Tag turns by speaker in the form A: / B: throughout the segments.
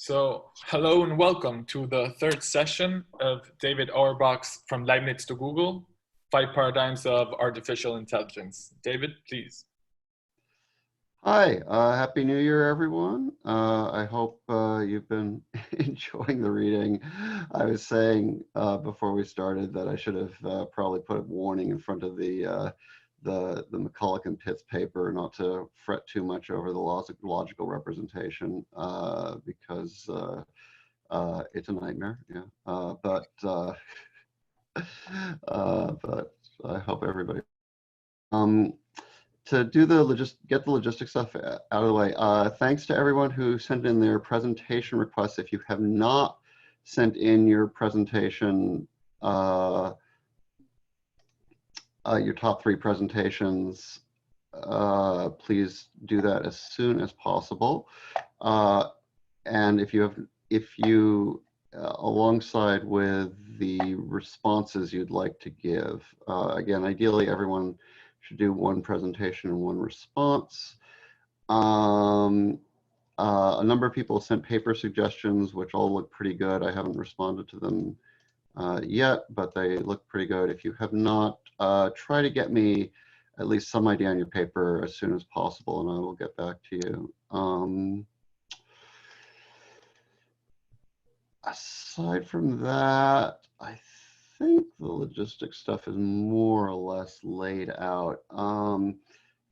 A: Hello and welcome to the third session of David Auerbach's From Leibniz to Google, 5 Paradigms of Artificial Intelligence. David, please.
B: Hi, Happy New Year, everyone. I hope you've been enjoying the reading. I was saying before we started that I should have probably put a warning in front of the McCulloch and Pitts paper not to fret too much over the logical representation because it's a nightmare. Yeah, but I hope everybody. To do get the logistics stuff out of the way, thanks to everyone who sent in their presentation requests. If you have not sent in your presentation, your top 3 presentations, please do that as soon as possible. And if you alongside with the responses you'd like to give, again, ideally everyone should do 1 presentation and 1 response. A number of people sent paper suggestions, which all look pretty good. I haven't responded to them yet, but they look pretty good. If you have not, try to get me at least some idea on your paper as soon as possible, and I will get back to you. Aside from that, I think the logistics stuff is more or less laid out.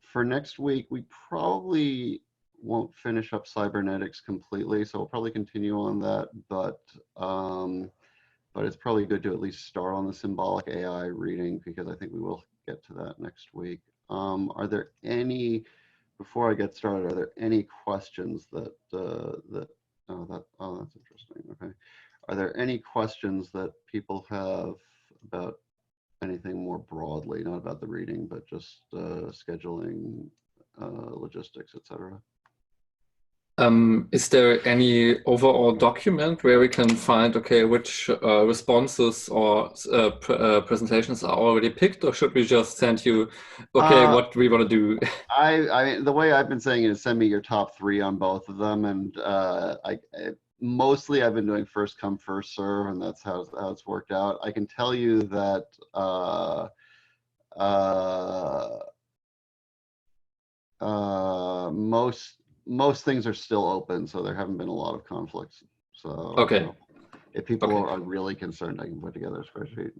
B: For next week, we probably won't finish up cybernetics completely, so we'll probably continue on that, but it's probably good to at least start on the symbolic AI reading, because I think we will get to that next week. Are there any, before I get started, are there any questions that, that's interesting, okay. Are there any questions that people have about anything more broadly, not about the reading, but just scheduling, logistics, etc.?
C: Is there any overall document where we can find, okay, which responses or presentations are already picked, or should we just send you, okay, what we want to do?
B: I mean, the way I've been saying it is send me your top 3 on both of them, and mostly I've been doing first come, first serve, and that's how it's worked out. I can tell you that most things are still open, so there haven't been a lot of conflicts. So
C: okay,
B: if people are really concerned, I can put together a spreadsheet.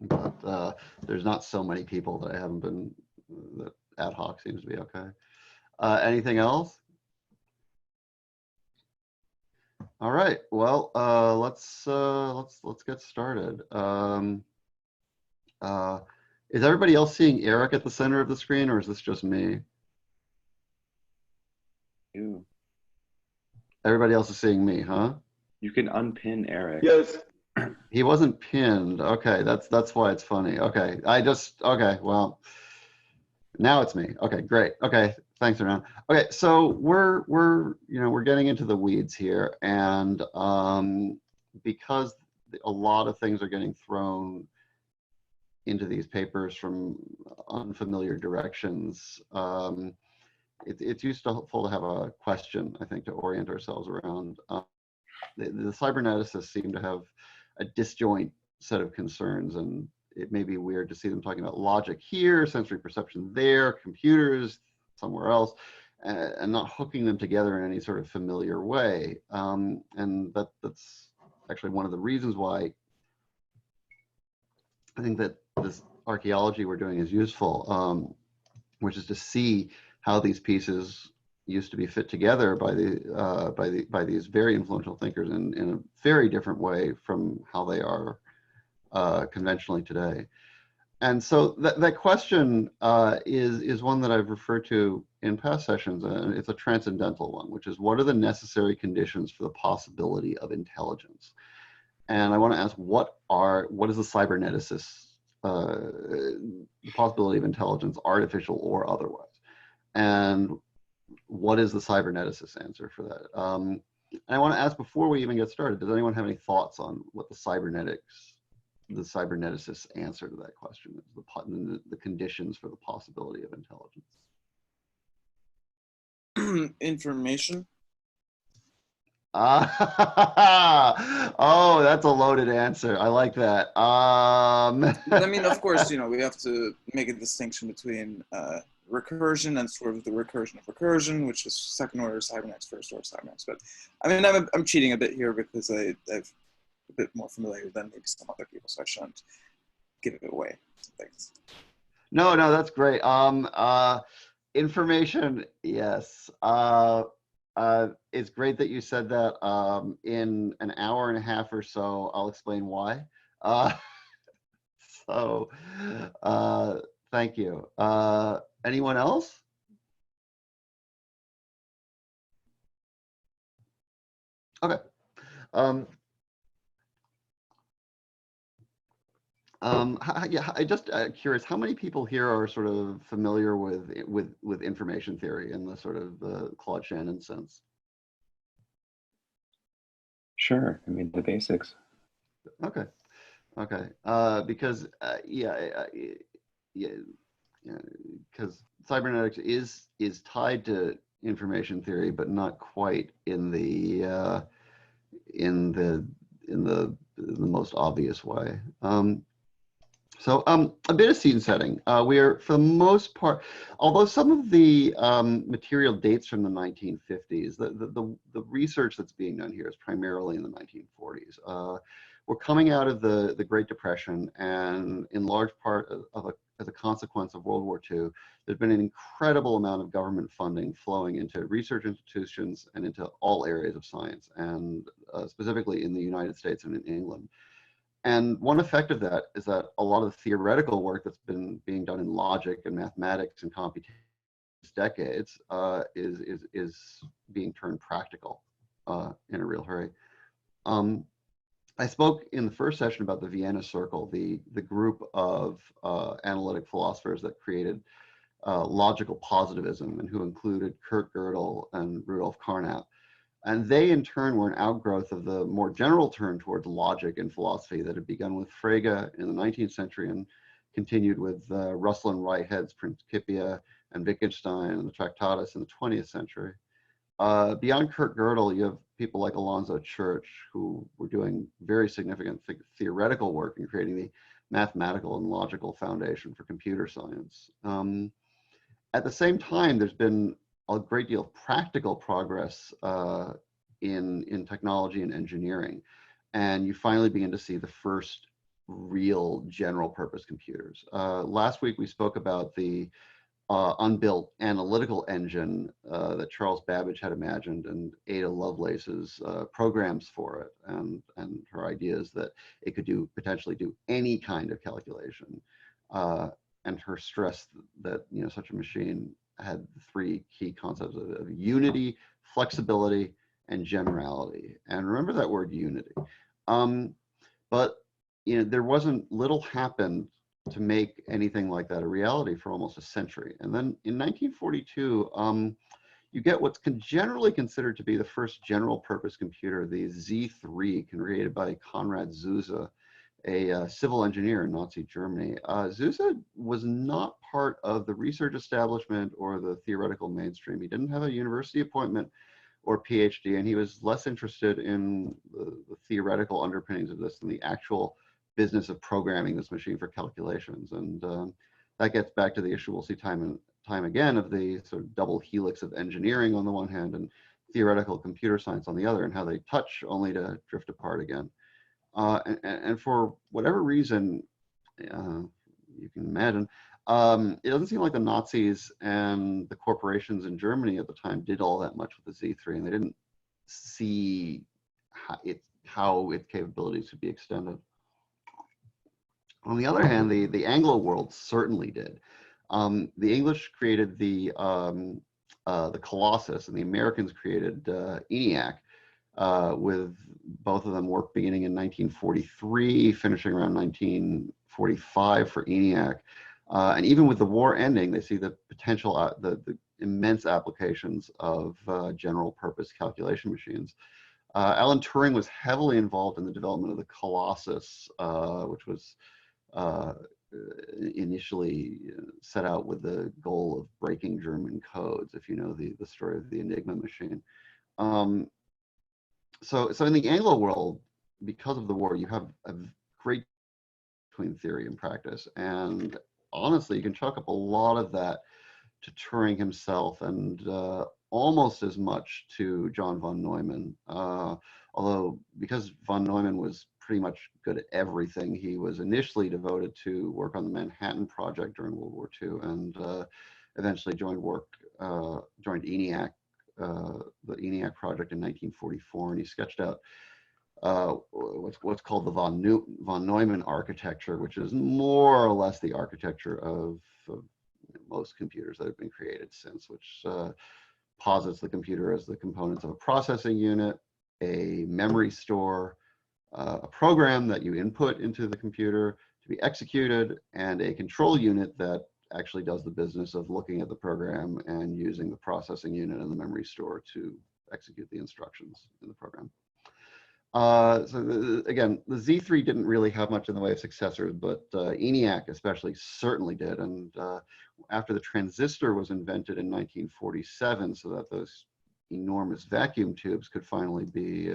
B: But there's not so many people that I haven't been. That ad hoc seems to be okay. Anything else? All right. Well, let's get started. Is everybody else seeing Eric at the center of the screen, or is this just me?
D: You.
B: Everybody else is seeing me, huh?
D: You can unpin Eric.
A: Yes.
B: He wasn't pinned. Okay, that's why it's funny. Okay, okay, well, now it's me. Okay, great. Okay, thanks, Aaron. Okay, so we're getting into the weeds here, and because a lot of things are getting thrown into these papers from unfamiliar directions, it's useful to have a question, I think, to orient ourselves around. The cyberneticists seem to have a disjoint set of concerns, and it may be weird to see them talking about logic here, sensory perception there, computers somewhere else, and not hooking them together in any sort of familiar way. And that's actually one of the reasons why I think that this archaeology we're doing is useful, which is to see how these pieces used to be fit together by these very influential thinkers in a very different way from how they are conventionally today. And so that question is one that I've referred to in past sessions, and it's a transcendental one, which is, what are the necessary conditions for the possibility of intelligence? And I want to ask, what is the cyberneticist, the possibility of intelligence, artificial or otherwise? And what is the cyberneticist answer for that? And I want to ask, before we even get started, does anyone have any thoughts on what the cyberneticist's answer to that question is, the conditions for the possibility of intelligence?
E: Information.
B: Oh, that's a loaded answer. I like that.
E: But I mean, of course, we have to make a distinction between recursion and sort of the recursion of recursion, which is second order cybernetics, first order cybernetics. But I mean, I'm cheating a bit here because I've a bit more familiar than maybe some other people, so I shouldn't give it away. Thanks.
B: No, that's great. Information, yes. It's great that you said that. In an hour and a half or so, I'll explain why. So, thank you. Anyone else? Okay. Yeah, I just curious, how many people here are sort of familiar with information theory in the sort of Claude Shannon sense?
D: Sure. I mean, the basics.
B: Okay. Because because cybernetics is tied to information theory, but not quite in the most obvious way. So a bit of scene setting. We are, for the most part, although some of the material dates from the 1950s, the research that's being done here is primarily in the 1940s. We're coming out of the Great Depression, and in large part as a consequence of World War II, there's been an incredible amount of government funding flowing into research institutions and into all areas of science, and specifically in the United States and in England. And one effect of that is that a lot of the theoretical work that's been being done in logic and mathematics and computation decades is being turned practical in a real hurry. I spoke in the first session about the Vienna Circle, the group of analytic philosophers that created logical positivism, and who included Kurt Gödel and Rudolf Carnap. And they, in turn, were an outgrowth of the more general turn towards logic in philosophy that had begun with Frege in the 19th century and continued with Russell and Whitehead's Principia and Wittgenstein and the Tractatus in the 20th century. Beyond Kurt Gödel, you have people like Alonzo Church, who were doing very significant theoretical work in creating the mathematical and logical foundation for computer science. At the same time, there's been a great deal of practical progress in technology and engineering. And you finally begin to see the first real general purpose computers. Last week, we spoke about the unbuilt analytical engine that Charles Babbage had imagined, and Ada Lovelace's programs for it, and her ideas that it could potentially do any kind of calculation, and her stress that such a machine had three key concepts of unity, flexibility, and generality. And remember that word unity. But there wasn't little happened to make anything like that a reality for almost a century. And then in 1942, you get what's generally considered to be the first general purpose computer, the Z3, created by Konrad Zuse, a civil engineer in Nazi Germany. Zuse was not part of the research establishment or the theoretical mainstream. He didn't have a university appointment or PhD, and he was less interested in the theoretical underpinnings of this than the actual business of programming this machine for calculations. And that gets back to the issue we'll see time and time again of the sort of double helix of engineering on the one hand and theoretical computer science on the other, and how they touch only to drift apart again. And for whatever reason, you can imagine, it doesn't seem like the Nazis and the corporations in Germany at the time did all that much with the Z3, and they didn't see how its capabilities could be extended. On the other hand, the Anglo world certainly did. The English created the Colossus, and the Americans created ENIAC, with both of them work beginning in 1943, finishing around 1945 for ENIAC. And even with the war ending, they see the potential, the immense applications of general purpose calculation machines. Alan Turing was heavily involved in the development of the Colossus, which was initially set out with the goal of breaking German codes, if you know the story of the Enigma machine. so in the Anglo world, because of the war, you have a great between theory and practice, and honestly, you can chalk up a lot of that to Turing himself, and almost as much to John von Neumann. Although, because von Neumann was pretty much good at everything, he was initially devoted to work on the Manhattan Project during World War II, and eventually joined ENIAC, the ENIAC project in 1944, and he sketched out what's called the von Neumann architecture, which is more or less the architecture of most computers that have been created since, which posits the computer as the components of a processing unit, a memory store, a program that you input into the computer to be executed, and a control unit that actually does the business of looking at the program and using the processing unit and the memory store to execute the instructions in the program. Again, the Z3 didn't really have much in the way of successors, but ENIAC especially certainly did. And after the transistor was invented in 1947, so that those enormous vacuum tubes could finally be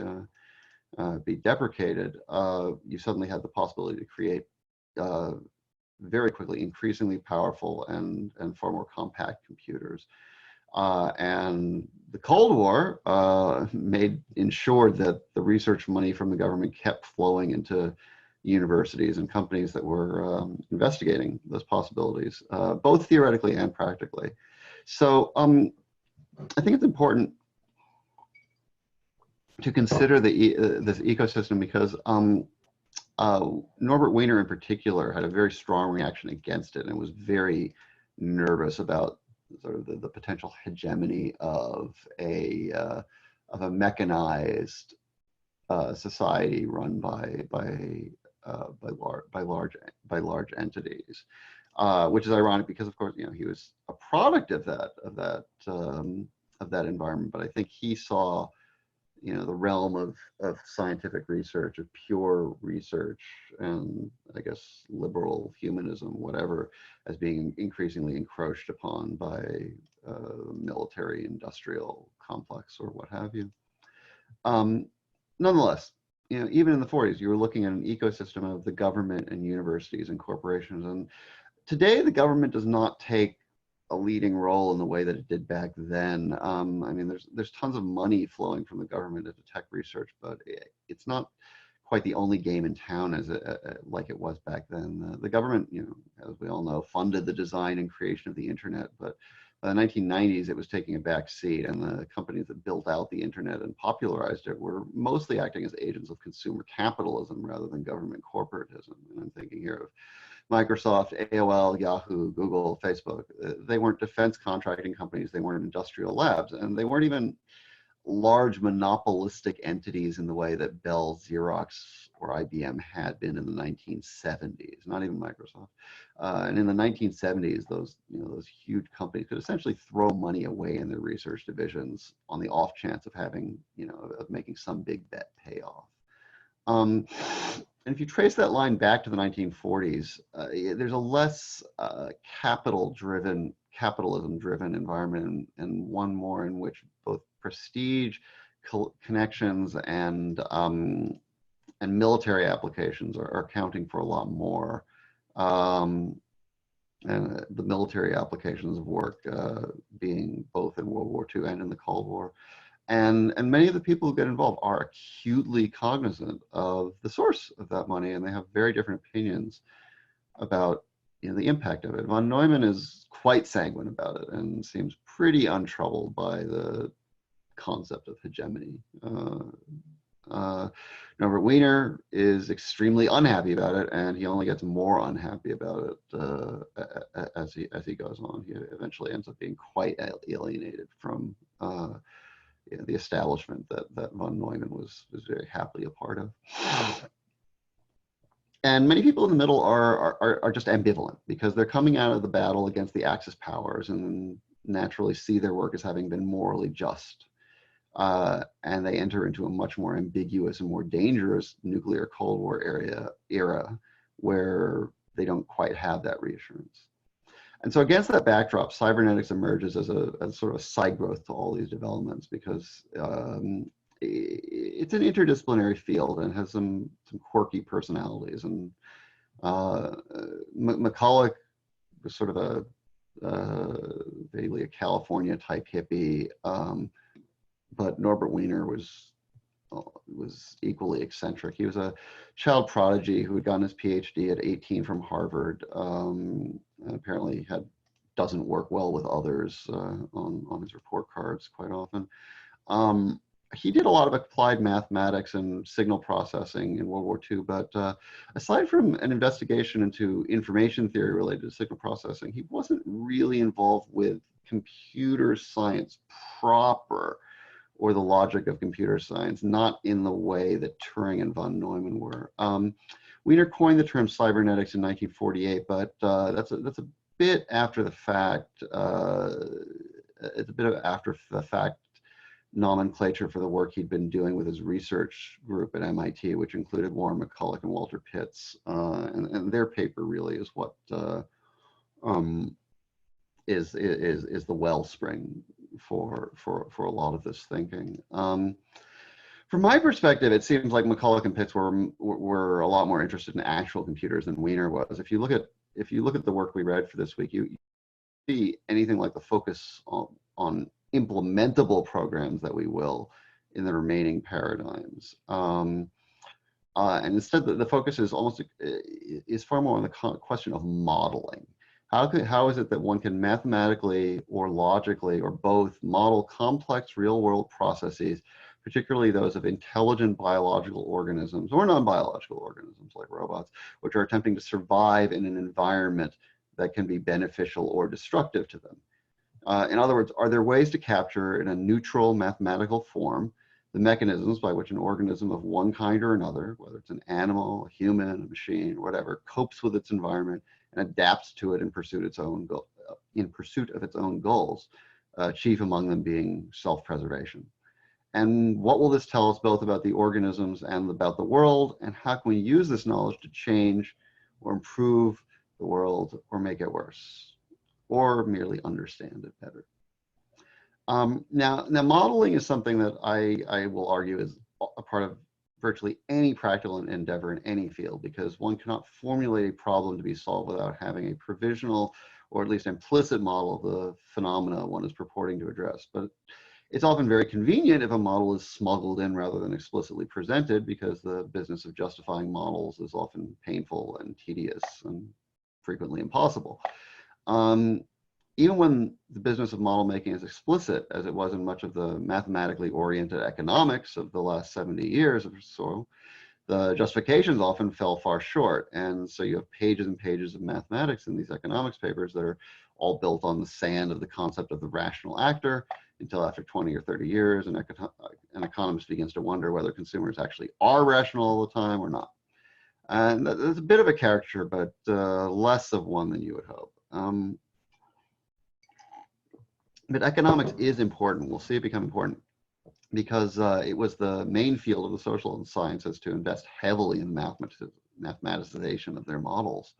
B: deprecated, you suddenly had the possibility to create very quickly increasingly powerful and far more compact computers. And the Cold War ensured that the research money from the government kept flowing into universities and companies that were investigating those possibilities, both theoretically and practically. So I think it's important to consider this ecosystem, because Norbert Wiener in particular had a very strong reaction against it and was very nervous about sort of the potential hegemony of a mechanized society run by large entities, which is ironic because, of course, he was a product of that environment. But I think he saw the realm of scientific research, of pure research, and I guess liberal humanism, whatever, as being increasingly encroached upon by military industrial complex or what have you. Nonetheless, even in the 40s, you were looking at an ecosystem of the government and universities and corporations. And today, the government does not take a leading role in the way that it did back then. I mean, there's tons of money flowing from the government into tech research, but it's not quite the only game in town like it was back then. The government, as we all know, funded the design and creation of the internet, but by the 1990s, it was taking a back seat, and the companies that built out the internet and popularized it were mostly acting as agents of consumer capitalism rather than government corporatism. And I'm thinking here of Microsoft, AOL, Yahoo, Google, Facebook. They weren't defense contracting companies, they weren't industrial labs, and they weren't even large monopolistic entities in the way that Bell, Xerox, or IBM had been in the 1970s, not even Microsoft. And in the 1970s, those huge companies could essentially throw money away in their research divisions on the off chance of having, of making some big bet pay off. And if you trace that line back to the 1940s, there's a less capitalism-driven environment, and one more in which both prestige, connections, and military applications are accounting for a lot more. And the military applications of work being both in World War II and in the Cold War. And many of the people who get involved are acutely cognizant of the source of that money, and they have very different opinions about the impact of it. Von Neumann is quite sanguine about it and seems pretty untroubled by the concept of hegemony. Norbert Wiener is extremely unhappy about it, and he only gets more unhappy about it as he goes on. He eventually ends up being quite alienated from the establishment that von Neumann was very happily a part of. And many people in the middle are just ambivalent, because they're coming out of the battle against the Axis powers and naturally see their work as having been morally just. And they enter into a much more ambiguous and more dangerous nuclear Cold War era where they don't quite have that reassurance. And so against that backdrop, cybernetics emerges as sort of a side growth to all these developments, because it's an interdisciplinary field and has some quirky personalities. And McCulloch was sort of a vaguely a California type hippie, but Norbert Wiener was equally eccentric. He was a child prodigy who had gotten his PhD at 18 from Harvard, and apparently doesn't work well with others on his report cards quite often. He did a lot of applied mathematics and signal processing in World War II, but aside from an investigation into information theory related to signal processing, he wasn't really involved with computer science proper, or the logic of computer science, not in the way that Turing and von Neumann were. Wiener coined the term cybernetics in 1948, but that's a bit after the fact. It's a bit of after the fact nomenclature for the work he'd been doing with his research group at MIT, which included Warren McCulloch and Walter Pitts, and their paper really is what is the wellspring for a lot of this thinking. From my perspective, it seems like McCulloch and Pitts were a lot more interested in actual computers than Wiener was. If you look at the work we read for this week, you see anything like the focus on implementable programs, that we will, in the remaining paradigms. And instead, the focus is far more on the question of modeling. How is it that one can mathematically or logically or both model complex real-world processes, particularly those of intelligent biological organisms or non-biological organisms like robots, which are attempting to survive in an environment that can be beneficial or destructive to them? In other words, are there ways to capture in a neutral mathematical form the mechanisms by which an organism of one kind or another, whether it's an animal, a human, a machine, or whatever, copes with its environment and adapts to it in pursuit of its own goals, chief among them being self-preservation? And what will this tell us both about the organisms and about the world, and how can we use this knowledge to change or improve the world or make it worse, or merely understand it better? Now, modeling is something that I will argue is a part of virtually any practical endeavor in any field, because one cannot formulate a problem to be solved without having a provisional or at least implicit model of the phenomena one is purporting to address. But it's often very convenient if a model is smuggled in rather than explicitly presented, because the business of justifying models is often painful and tedious and frequently impossible. Even when the business of model making is explicit, as it was in much of the mathematically oriented economics of the last 70 years or so, the justifications often fell far short. And so you have pages and pages of mathematics in these economics papers that are all built on the sand of the concept of the rational actor, until after 20 or 30 years, an economist begins to wonder whether consumers actually are rational all the time or not. And that's a bit of a caricature, but less of one than you would hope. But economics is important. We'll see it become important because it was the main field of the social sciences to invest heavily in mathematization of their models.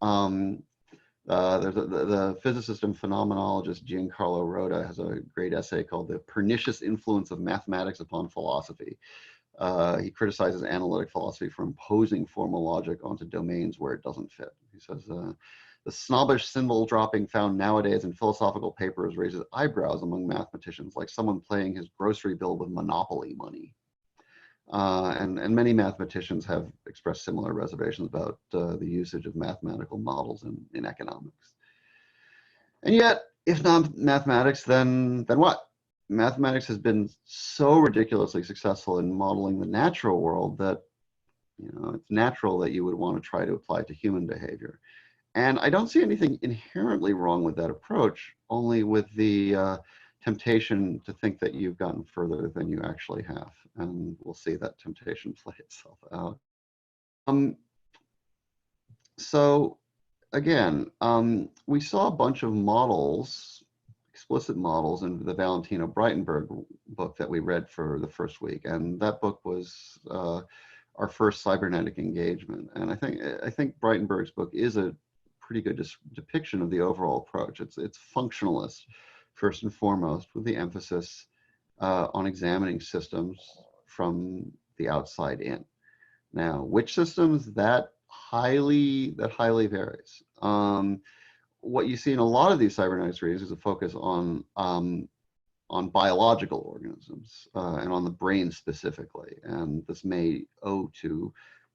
B: There's the physicist and phenomenologist Giancarlo Rota has a great essay called "The Pernicious Influence of Mathematics Upon Philosophy." He criticizes analytic philosophy for imposing formal logic onto domains where it doesn't fit. He says, the snobbish symbol dropping found nowadays in philosophical papers raises eyebrows among mathematicians, like someone paying his grocery bill with monopoly money. And many mathematicians have expressed similar reservations about the usage of mathematical models in economics. And yet, if not mathematics, then what? Mathematics has been so ridiculously successful in modeling the natural world that, you know, it's natural that you would want to try to apply it to human behavior. And I don't see anything inherently wrong with that approach, only with the temptation to think that you've gotten further than you actually have. And we'll see that temptation play itself out. So again, we saw a bunch of models, explicit models, in the Valentino Breitenberg book that we read for the first week. And that book was our first cybernetic engagement. And I think Breitenberg's book is a pretty good depiction of the overall approach. It's functionalist, first and foremost, with the emphasis on examining systems from the outside in. Now, which systems, that highly varies. What you see in a lot of these cybernetics readings is a focus on biological organisms and on the brain specifically. And this may owe to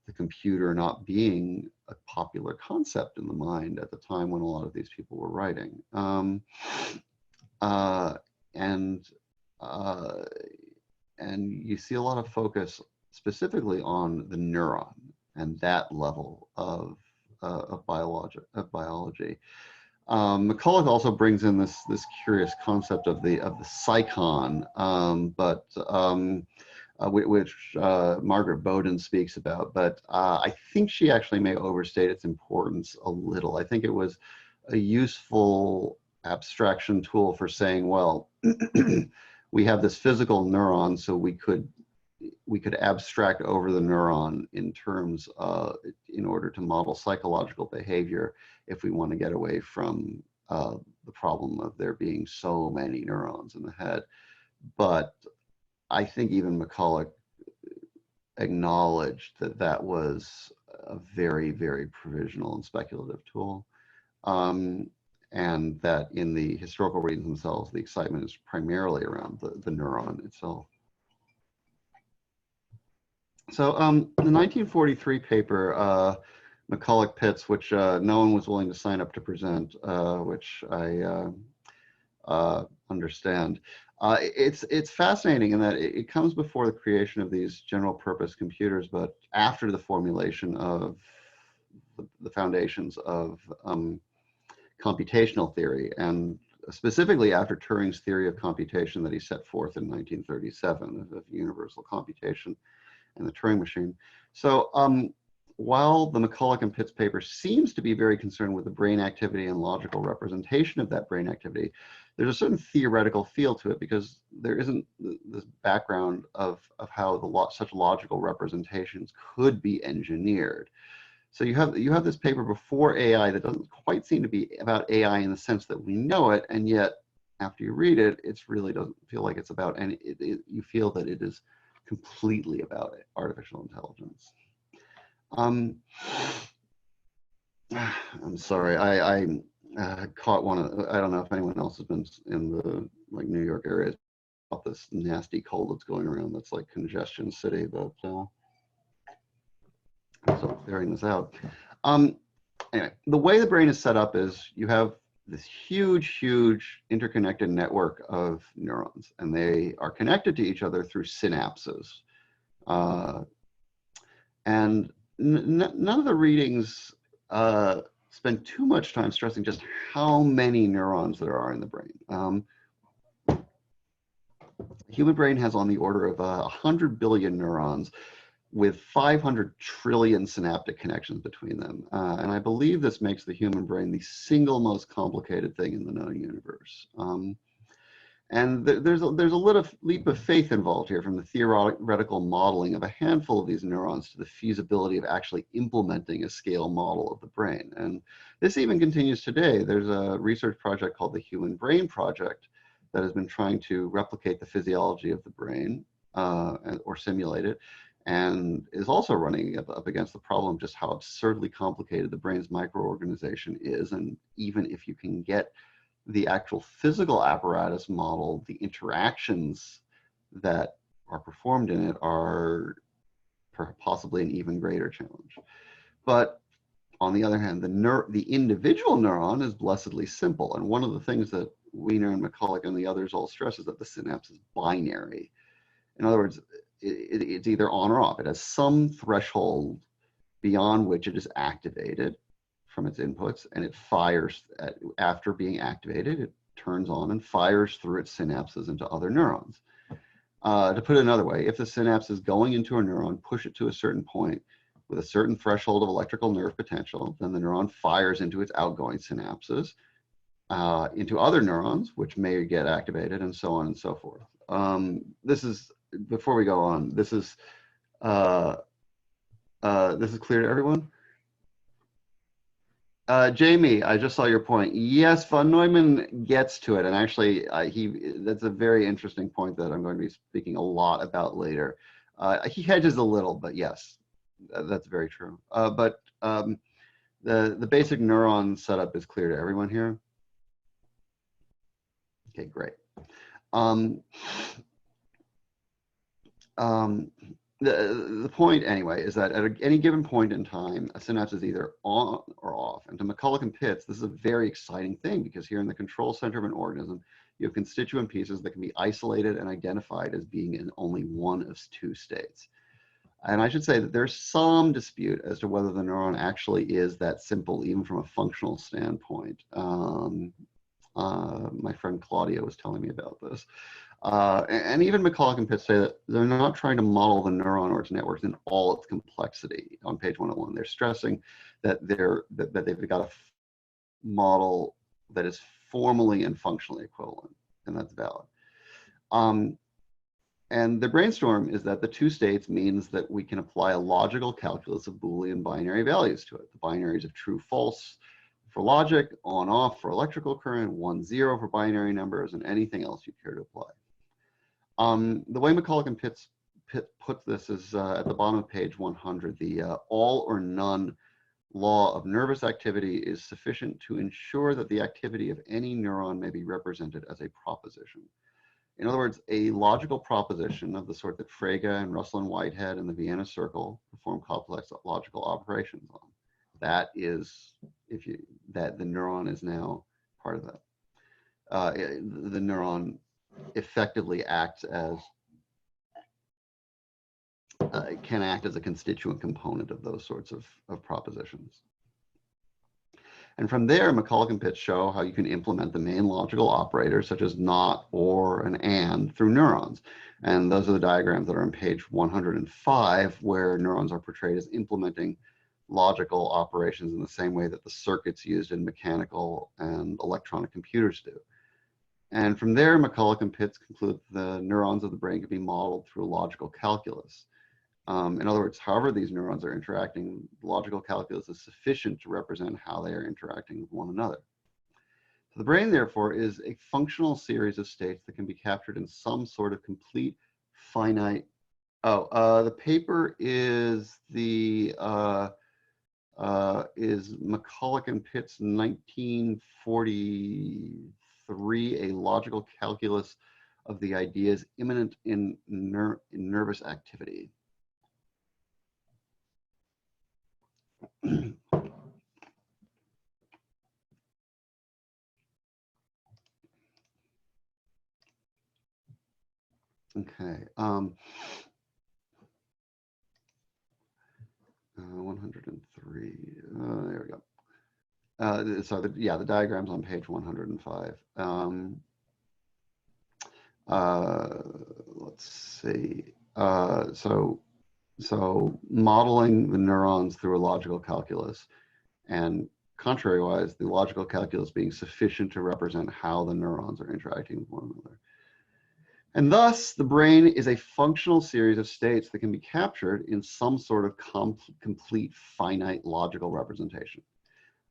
B: the computer not being a popular concept in the mind at the time when a lot of these people were writing. And you see a lot of focus specifically on the neuron and that level of biology. McCulloch also brings in this curious concept of the psychon, which Margaret Bowden speaks about, but I think she actually may overstate its importance a little. I think it was a useful abstraction tool for saying, well, we have this physical neuron, so we could abstract over the neuron in terms in order to model psychological behavior if we want to get away from the problem of there being so many neurons in the head. But I think even McCulloch acknowledged that that was a very, very provisional and speculative tool. And that in the historical readings themselves, the excitement is primarily around the neuron itself. So the 1943 paper, McCulloch Pitts, which no one was willing to sign up to present, which I understand. It's fascinating in that it comes before the creation of these general purpose computers, but after the formulation of the foundations of computational theory, and specifically after Turing's theory of computation that he set forth in 1937 of universal computation and the Turing machine. So while the McCulloch and Pitts paper seems to be very concerned with the brain activity and logical representation of that brain activity, there's a certain theoretical feel to it because there isn't this background of how such logical representations could be engineered. So you have this paper before AI that doesn't quite seem to be about AI in the sense that we know it, and yet after you read it, it really doesn't feel like it's about any. You feel that it is completely about artificial intelligence. I'm sorry, I caught one of. I don't know if anyone else has been in the New York area about this nasty cold that's going around. That's like congestion city, but. So bearing this out. Anyway, the way the brain is set up is you have this huge interconnected network of neurons, and they are connected to each other through synapses. And none of the readings spend too much time stressing just how many neurons there are in the brain. The human brain has on the order of 100 billion neurons, with 500 trillion synaptic connections between them. And I believe this makes the human brain the single most complicated thing in the known universe. And there's a little leap of faith involved here, from the theoretical modeling of a handful of these neurons to the feasibility of actually implementing a scale model of the brain. And this even continues today. There's a research project called the Human Brain Project that has been trying to replicate the physiology of the brain or simulate it, and is also running up against the problem of just how absurdly complicated the brain's microorganization is. And even if you can get the actual physical apparatus model, the interactions that are performed in it are possibly an even greater challenge. But on the other hand, the individual neuron is blessedly simple. And one of the things that Wiener and McCulloch and the others all stress is that the synapse is binary. In other words, it's either on or off. It has some threshold beyond which it is activated from its inputs, and it fires after being activated. It turns on and fires through its synapses into other neurons. To put it another way, if the synapse is going into a neuron, push it to a certain point with a certain threshold of electrical nerve potential, then the neuron fires into its outgoing synapses, into other neurons, which may get activated, and so on and so forth. This is, before we go on, this is clear to everyone? Jamie, I just saw your point. Yes, von Neumann gets to it, and actually, that's a very interesting point that I'm going to be speaking a lot about later. He hedges a little, but yes, that's very true. The basic neuron setup is clear to everyone here. Okay, great. The point anyway is that at any given point in time, a synapse is either on or off. And to McCulloch and Pitts, this is a very exciting thing because here in the control center of an organism, you have constituent pieces that can be isolated and identified as being in only one of two states. And I should say that there's some dispute as to whether the neuron actually is that simple, even from a functional standpoint. My friend Claudia was telling me about this. And even McCulloch and Pitts say that they're not trying to model the neuron or its networks in all its complexity on page 101. They're stressing that they've got a model that is formally and functionally equivalent, and that's valid. And the brainstorm is that the two states means that we can apply a logical calculus of Boolean binary values to it. The binaries of true, false for logic, on, off for electrical current, 1, 0 for binary numbers, and anything else you care to apply. The way McCulloch and Pitts put this is at the bottom of page 100. The all or none law of nervous activity is sufficient to ensure that the activity of any neuron may be represented as a proposition. In other words, a logical proposition of the sort that Frege and Russell and Whitehead and the Vienna Circle perform complex logical operations on. That is, that the neuron is now part of that. The neuron effectively acts as, can act as a constituent component of those sorts of propositions. And from there, McCulloch and Pitts show how you can implement the main logical operators such as not, or, and through neurons. And those are the diagrams that are on page 105, where neurons are portrayed as implementing logical operations in the same way that the circuits used in mechanical and electronic computers do. And from there, McCulloch and Pitts conclude the neurons of the brain can be modeled through a logical calculus. In other words, however these neurons are interacting, logical calculus is sufficient to represent how they are interacting with one another. So the brain, therefore, is a functional series of states that can be captured in some sort of complete finite. The paper is McCulloch and Pitts 1943, a logical calculus of the ideas immanent in nervous activity. Okay. 103. There we go. So the diagram's on page 105. Let's see. So modeling the neurons through a logical calculus, and contrary-wise, the logical calculus being sufficient to represent how the neurons are interacting with one another. And thus, the brain is a functional series of states that can be captured in some sort of complete finite logical representation.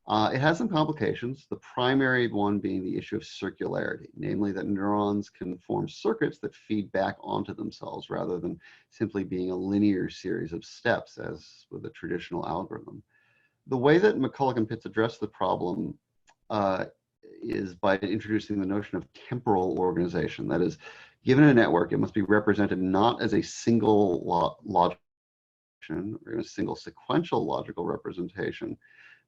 B: It has some complications, the primary one being the issue of circularity, namely that neurons can form circuits that feed back onto themselves rather than simply being a linear series of steps as with a traditional algorithm. The way that McCulloch and Pitts address the problem is by introducing the notion of temporal organization. That is, given a network, it must be represented not as a single logical or a single sequential logical representation,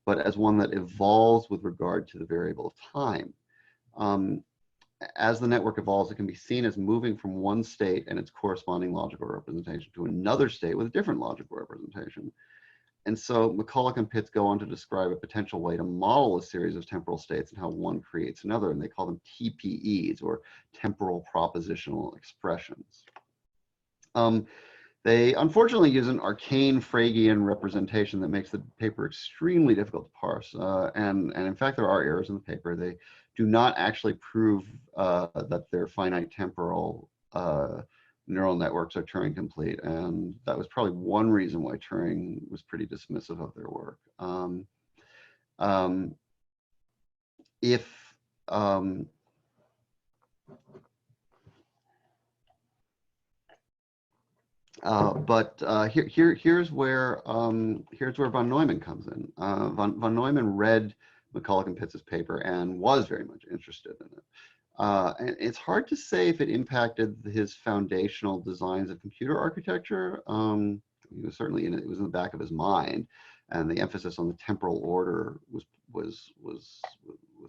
B: but as one that evolves with regard to the variable of time. As the network evolves, it can be seen as moving from one state and its corresponding logical representation to another state with a different logical representation. And so McCulloch and Pitts go on to describe a potential way to model a series of temporal states and how one creates another, and they call them TPEs, or temporal propositional expressions. They unfortunately use an arcane Fregean representation that makes the paper extremely difficult to parse. And in fact, there are errors in the paper. They do not actually prove that their finite temporal neural networks are Turing complete. And that was probably one reason why Turing was pretty dismissive of their work. if here's where von Neumann comes in. Von Neumann read McCulloch and Pitts's paper and was very much interested in it. And it's hard to say if it impacted his foundational designs of computer architecture. He was certainly in it. It was in the back of his mind, and the emphasis on the temporal order was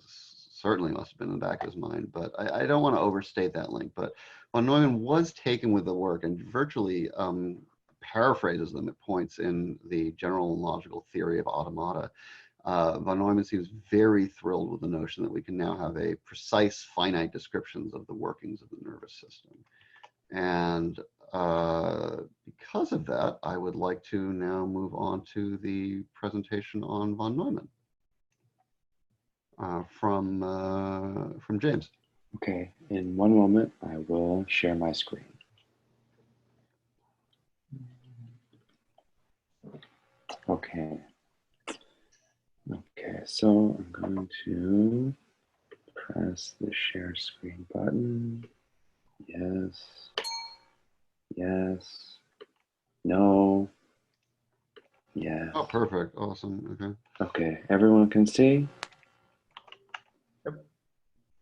B: certainly must have been in the back of his mind. But I don't want to overstate that link. But von Neumann was taken with the work and virtually paraphrases them at points in the general and logical theory of automata. Von Neumann seems very thrilled with the notion that we can now have a precise, finite descriptions of the workings of the nervous system. And because of that, I would like to now move on to the presentation on von Neumann from James.
D: Okay, in one moment, I will share my screen. Okay. Okay, so I'm going to press the share screen button. Yes. Yes. No. Yes.
B: Oh, perfect. Awesome. Okay.
D: Okay, everyone can see?
A: Yep.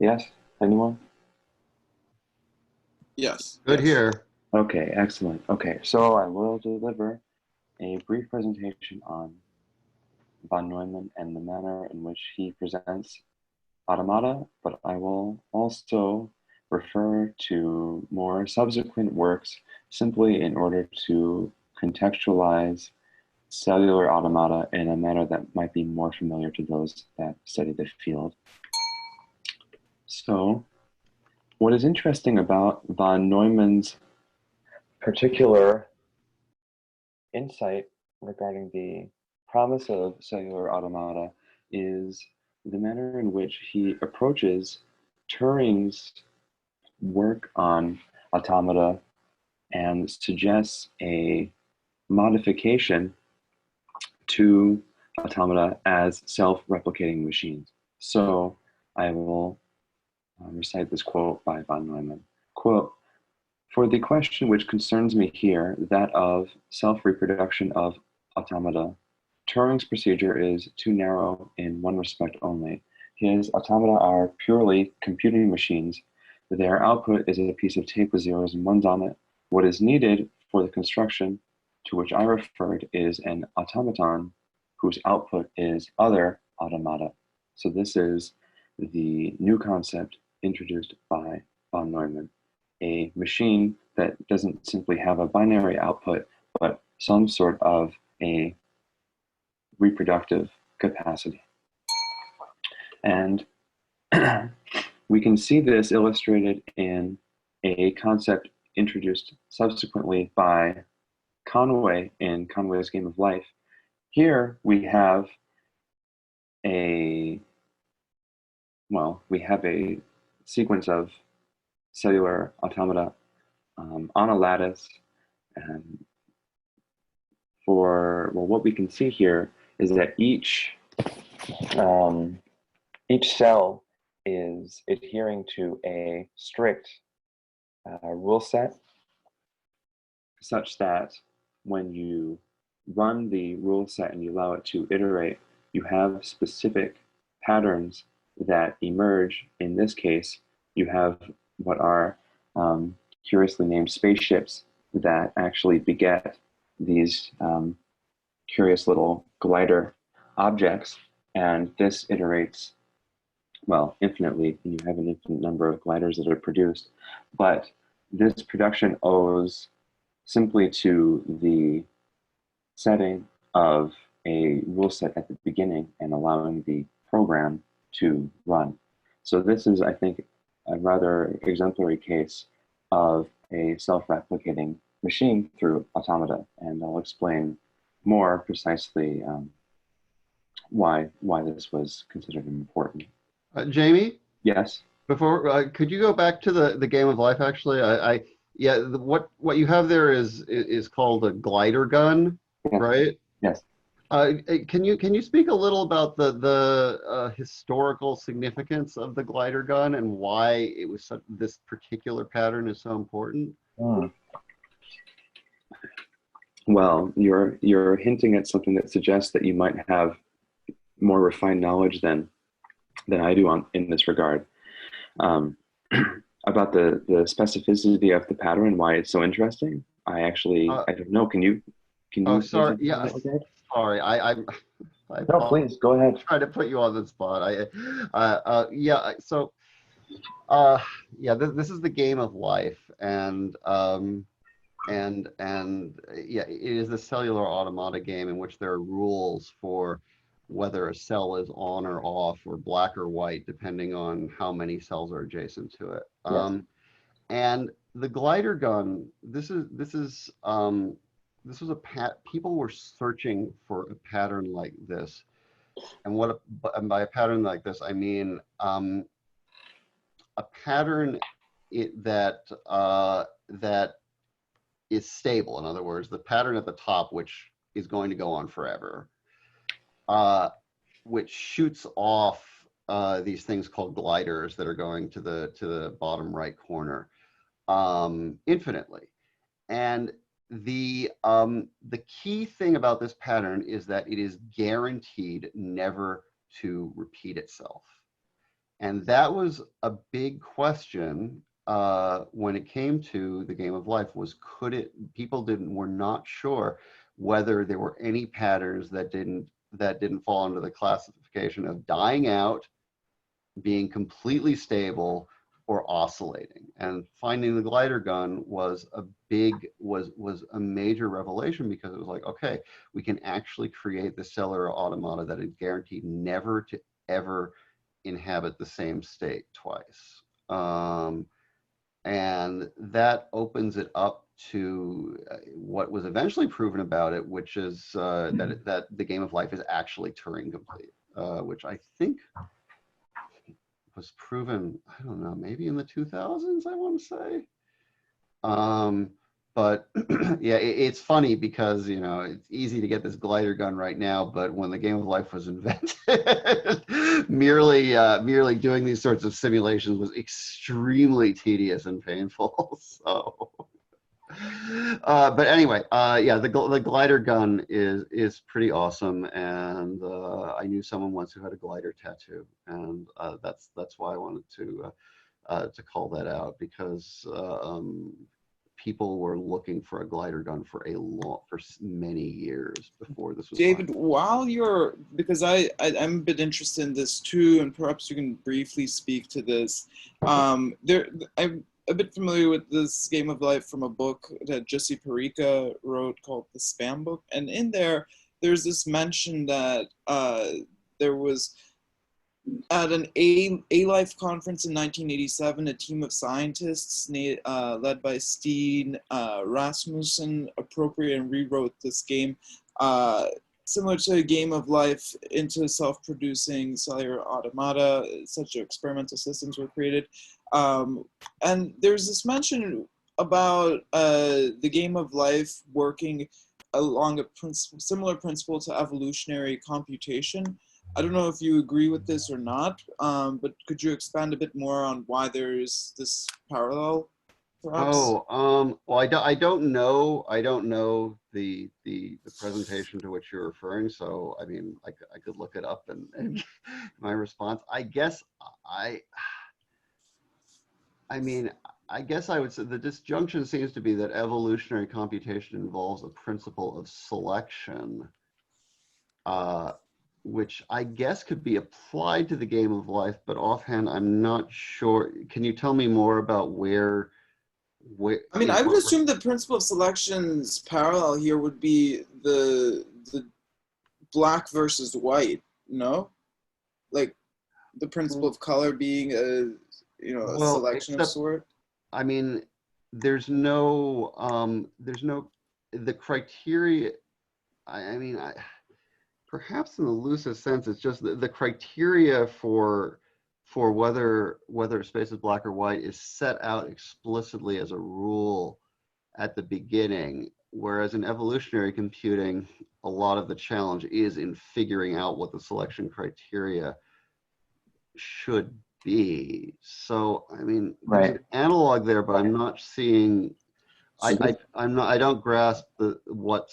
D: Yes? Anyone?
E: Yes.
B: Good
E: yes.
B: here.
D: Okay, excellent. Okay, so I will deliver a brief presentation on von Neumann and the manner in which he presents automata, but I will also refer to more subsequent works simply in order to contextualize cellular automata in a manner that might be more familiar to those that study the field. So, what is interesting about von Neumann's particular insight regarding the promise of cellular automata is the manner in which he approaches Turing's work on automata and suggests a modification to automata as self-replicating machines. So I will recite this quote by von Neumann. Quote, "For the question which concerns me here, that of self-reproduction of automata, Turing's procedure is too narrow in one respect only. His automata are purely computing machines. Their output is a piece of tape with zeros and ones on it. What is needed for the construction to which I referred is an automaton whose output is other automata." So this is the new concept introduced by von Neumann, a machine that doesn't simply have a binary output, but some sort of a reproductive capacity. And we can see this illustrated in a concept introduced subsequently by Conway in Conway's Game of Life. Here we have a sequence of cellular automata on a lattice, and what we can see here is that each cell is adhering to a strict rule set, such that when you run the rule set and you allow it to iterate, you have specific patterns that emerge. In this case, you have what are curiously named spaceships that actually beget these curious little glider objects, and this iterates, well, infinitely, and you have an infinite number of gliders that are produced. But this production owes simply to the setting of a rule set at the beginning and allowing the program to run. So this is, I think, a rather exemplary case of a self-replicating machine through automata, and I'll explain more precisely why this was considered important.
B: Jamie?
D: Yes?
B: Before, could you go back to the Game of Life, actually? What you have there is called a glider gun,
D: Yes.
B: right?
D: Yes.
B: Can you speak a little about the historical significance of the glider gun and why it was this particular pattern is so important?
D: Well, you're hinting at something that suggests that you might have more refined knowledge than I do in this regard, about the specificity of the pattern and why it's so interesting. I don't know. Can you?
B: Oh, sorry. Yeah. Sorry.
D: No, please go ahead.
B: Try to put you on the spot. Yeah. So, yeah. This is the game of life, and yeah, it is a cellular automata game in which there are rules for whether a cell is on or off or black or white, depending on how many cells are adjacent to it.
D: Yes.
B: And the glider gun, this was people were searching for a pattern like this. And by a pattern like this, I mean a pattern that is stable. In other words, the pattern at the top, which is going to go on forever, which shoots off these things called gliders that are going to the bottom right corner infinitely. And the key thing about this pattern is that it is guaranteed never to repeat itself. And that was a big question when it came to the game of life. Was people were not sure whether there were any patterns that didn't fall under the classification of dying out, being completely stable, or oscillating. And finding the glider gun was a major revelation, because it was like, okay, we can actually create the cellular automata that is guaranteed never to ever inhabit the same state twice. And that opens it up to what was eventually proven about it, which is that the game of life is actually Turing complete, which I think was proven, I don't know, maybe in the 2000s, I want to say. But yeah, it's funny because, it's easy to get this glider gun right now, but when the game of life was invented, merely doing these sorts of simulations was extremely tedious and painful. So, but anyway, yeah, the glider gun is pretty awesome, and I knew someone once who had a glider tattoo, and that's why I wanted to call that out, because people were looking for a glider gun for many years before this was.
E: David, because I'm a bit interested in this too, and perhaps you can briefly speak to this. I'm a bit familiar with this game of life from a book that Jesse Perica wrote called The Spam Book, and in there's this mention that there was, at an A-Life conference in 1987, a team of scientists led by Steen Rasmussen appropriated and rewrote this game, similar to a game of life, into self-producing cellular automata. Such experimental systems were created. And there's this mention about the game of life working along a similar principle to evolutionary computation. I don't know if you agree with this or not, but could you expand a bit more on why there's this parallel, perhaps?
B: Oh, well, I don't know the presentation to which you're referring, so I mean, I could look it up and my response. I guess I would say the disjunction seems to be that evolutionary computation involves a principle of selection, which I guess could be applied to the game of life, but offhand, I'm not sure. Can you tell me more about where
E: I mean, I would assume the principle of selection's parallel here would be the black versus white, no? Like the principle of color being a selection of sort.
B: I mean, there's no the criteria. Perhaps in the loosest sense, it's just the criteria for whether space is black or white is set out explicitly as a rule at the beginning, whereas in evolutionary computing, a lot of the challenge is in figuring out what the selection criteria should be. So, I mean, there's an analog there, but I'm not seeing, I don't grasp what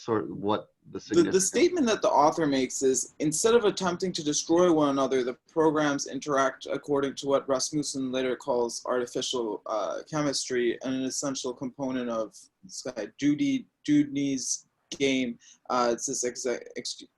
B: the significance.
E: The statement that the author makes is, instead of attempting to destroy one another, the programs interact according to what Rasmussen later calls artificial chemistry, and an essential component of this guy Dewdney's game. It's this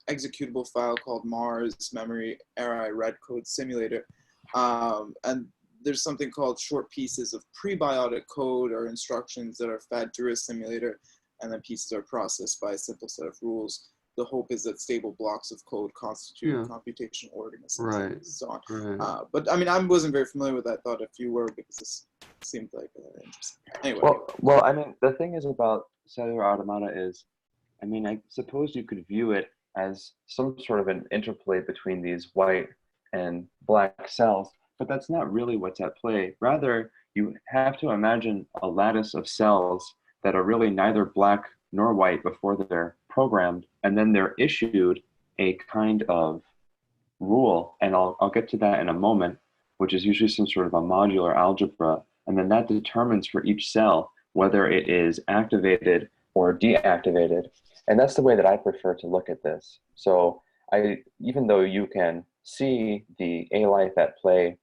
E: executable file called Mars Memory RI Red Code Simulator. And there's something called short pieces of prebiotic code or instructions that are fed through a simulator, and then pieces are processed by a simple set of rules. The hope is that stable blocks of code constitute computational organisms, and so on.
B: Right.
E: But I mean, I wasn't very familiar with that. I thought if you were, because this seemed like interesting. Anyway.
D: Well, I mean, the thing is about cellular automata is, I mean, I suppose you could view it as some sort of an interplay between these white and black cells, but that's not really what's at play. Rather, you have to imagine a lattice of cells that are really neither black nor white before they're programmed, and then they're issued a kind of rule, and I'll get to that in a moment, which is usually some sort of a modular algebra, and then that determines for each cell whether it is activated or deactivated. And that's the way that I prefer to look at this. So even though you can see the A-life at play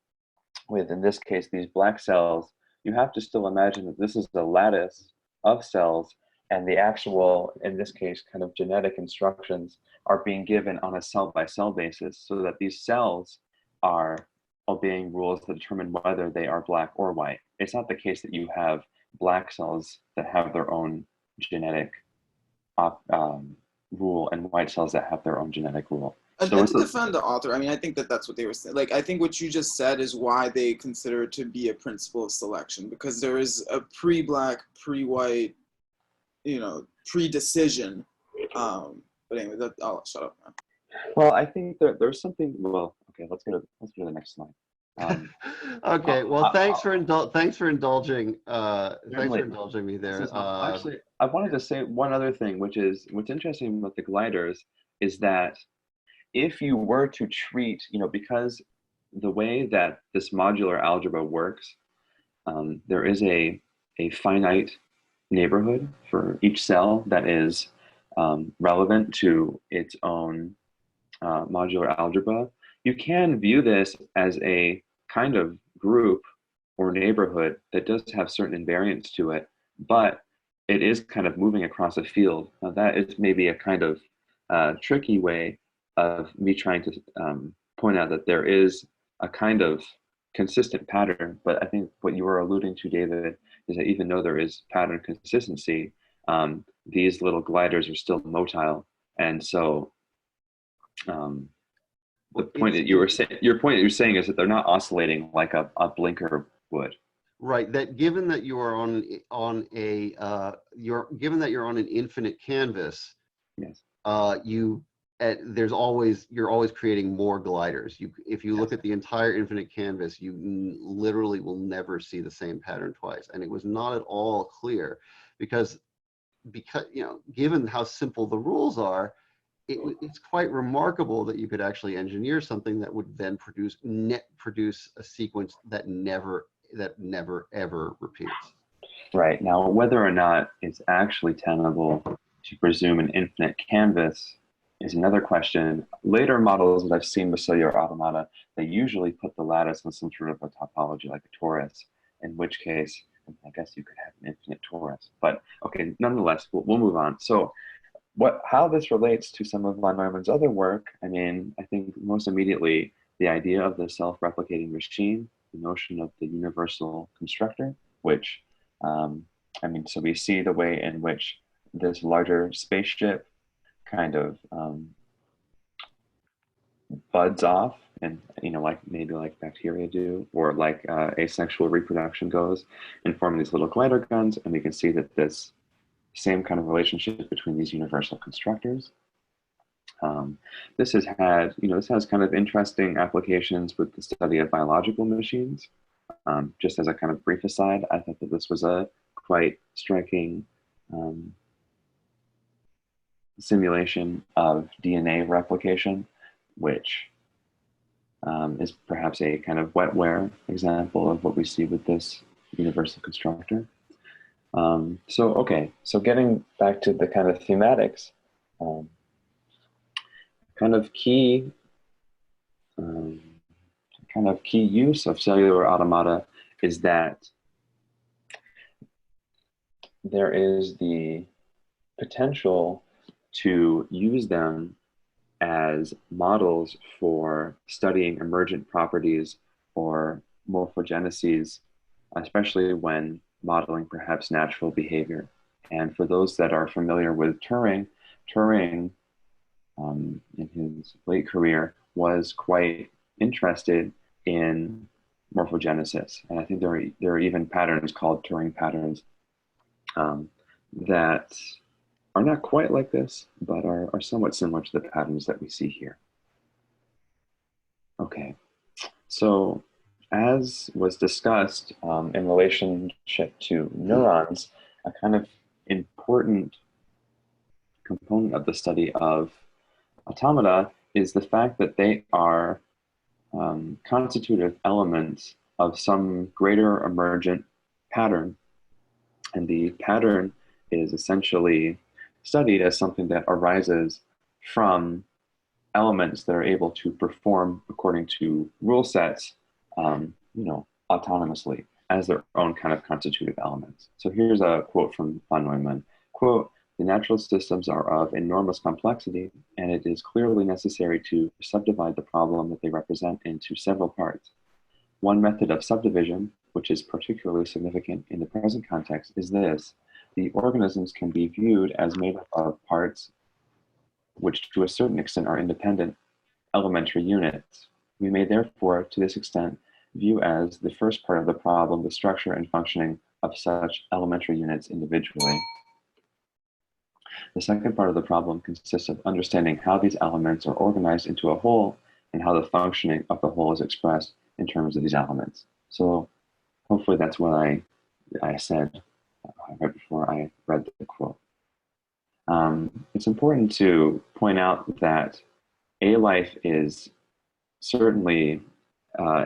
D: with, in this case, these black cells, you have to still imagine that this is a lattice of cells, and the actual, in this case, kind of genetic instructions are being given on a cell-by-cell basis, so that these cells are obeying rules that determine whether they are black or white. It's not the case that you have black cells that have their own genetic rule and white cells that have their own genetic rule.
E: And to defend the author, I mean, I think that that's what they were saying. Like, I think what you just said is why they consider it to be a principle of selection, because there is a pre-black, pre-white, pre-decision. But anyway, I'll shut up now.
D: Well, I think that there's something. Well, okay, let's go to the next slide.
B: Okay. Well, thanks for indulging. Thanks for indulging me there.
D: Actually, I wanted to say one other thing, which is what's interesting with the gliders is that if you were to treat, because the way that this modular algebra works, there is a finite neighborhood for each cell that is relevant to its own modular algebra. You can view this as a kind of group or neighborhood that does have certain invariants to it, but it is kind of moving across a field. Now that is maybe a kind of tricky way of me trying to point out that there is a kind of consistent pattern, but I think what you were alluding to, David, is that even though there is pattern consistency, these little gliders are still motile, and so the point that you were saying, your point that you're saying is that they're not oscillating like a blinker would.
B: Right. That given that you are given that you're on an infinite canvas,
D: yes,
B: you're always creating more gliders. If you look at the entire infinite canvas, you literally will never see the same pattern twice. And it was not at all clear because given how simple the rules are, it's quite remarkable that you could actually engineer something that would then produce a sequence that never ever repeats.
D: Right. Now, whether or not it's actually tenable to presume an infinite canvas is another question. Later models that I've seen with cellular automata, they usually put the lattice on some sort of a topology like a torus, in which case, I guess you could have an infinite torus. But okay, nonetheless, we'll move on. So how this relates to some of von Neumann's other work, I mean, I think most immediately the idea of the self-replicating machine, the notion of the universal constructor, which, so we see the way in which this larger spaceship kind of buds off, and maybe like bacteria do, or like asexual reproduction goes, and form these little glider guns, and we can see that this same kind of relationship between these universal constructors. This has kind of interesting applications with the study of biological machines. Just as a kind of brief aside, I thought that this was a quite striking simulation of DNA replication, which is perhaps a kind of wetware example of what we see with this universal constructor. So getting back to the kind of thematics, kind of key use of cellular automata is that there is the potential to use them as models for studying emergent properties or morphogeneses, especially when modeling perhaps natural behavior. And for those that are familiar with Turing, in his late career was quite interested in morphogenesis. And I think there are even patterns called Turing patterns that are not quite like this, but are somewhat similar to the patterns that we see here. Okay, so as was discussed in relationship to neurons, a kind of important component of the study of automata is the fact that they are constitutive elements of some greater emergent pattern. And the pattern is essentially studied as something that arises from elements that are able to perform according to rule sets, autonomously as their own kind of constitutive elements. So here's a quote from von Neumann, quote, "The natural systems are of enormous complexity, and it is clearly necessary to subdivide the problem that they represent into several parts. One method of subdivision, which is particularly significant in the present context, is this. The organisms can be viewed as made up of parts which to a certain extent are independent elementary units. We may therefore, to this extent, view as the first part of the problem the structure and functioning of such elementary units individually. The second part of the problem consists of understanding how these elements are organized into a whole and how the functioning of the whole is expressed in terms of these elements." So hopefully that's what I said right before I read the quote. It's important to point out that A-life is certainly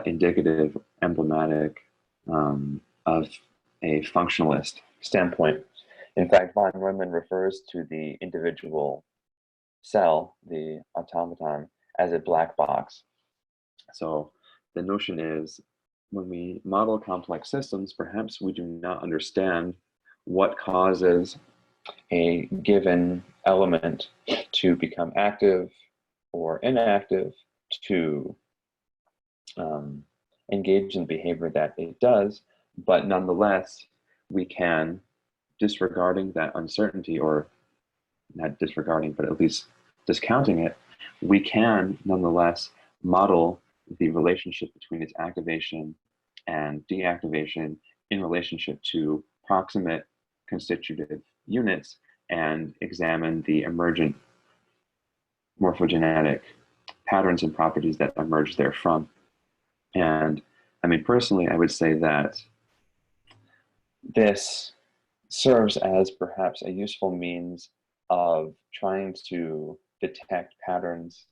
D: indicative, emblematic of a functionalist standpoint. In fact, von Neumann refers to the individual cell, the automaton, as a black box. So the notion is, when we model complex systems, perhaps we do not understand what causes a given element to become active or inactive, to engage in behavior that it does, but nonetheless, we can, disregarding that uncertainty, or not disregarding, but at least discounting it, we can nonetheless model the relationship between its activation and deactivation in relationship to proximate constitutive units and examine the emergent morphogenetic patterns and properties that emerge therefrom. And I mean, personally, I would say that this serves as perhaps a useful means of trying to detect patterns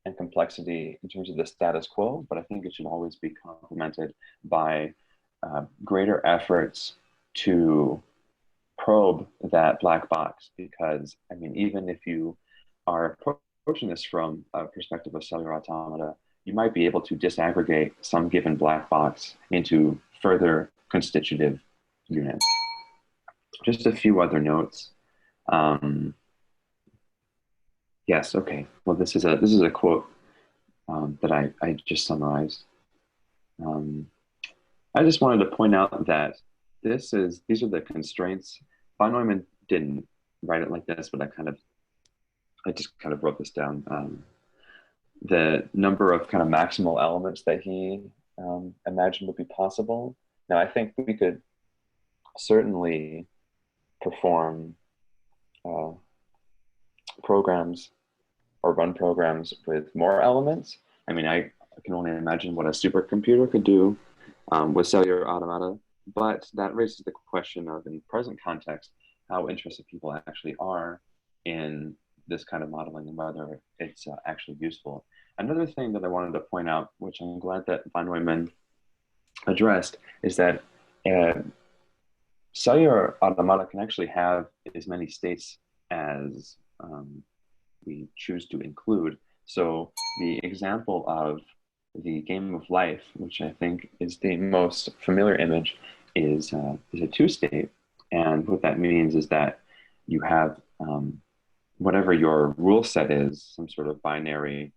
D: and complexity in terms of the status quo, but I think it should always be complemented by greater efforts to probe that black box, because I mean, even if you are approaching this from a perspective of cellular automata, you might be able to disaggregate some given black box into further constitutive units. Just a few other notes. Yes, okay. Well, this is a quote that I just summarized. I just wanted to point out that these are the constraints. Von Neumann didn't write it like this, but I just kind of wrote this down. The number of kind of maximal elements that he imagined would be possible. Now, I think we could certainly perform programs or run programs with more elements. I mean, I can only imagine what a supercomputer could do with cellular automata, but that raises the question of, in present context, how interested people actually are in this kind of modeling and whether it's actually useful. Another thing that I wanted to point out, which I'm glad that von Neumann addressed, is that cellular automata can actually have as many states as we choose to include. So the example of the game of life, which I think is the most familiar image, is a two-state. And what that means is that you have whatever your rule set is, some sort of binary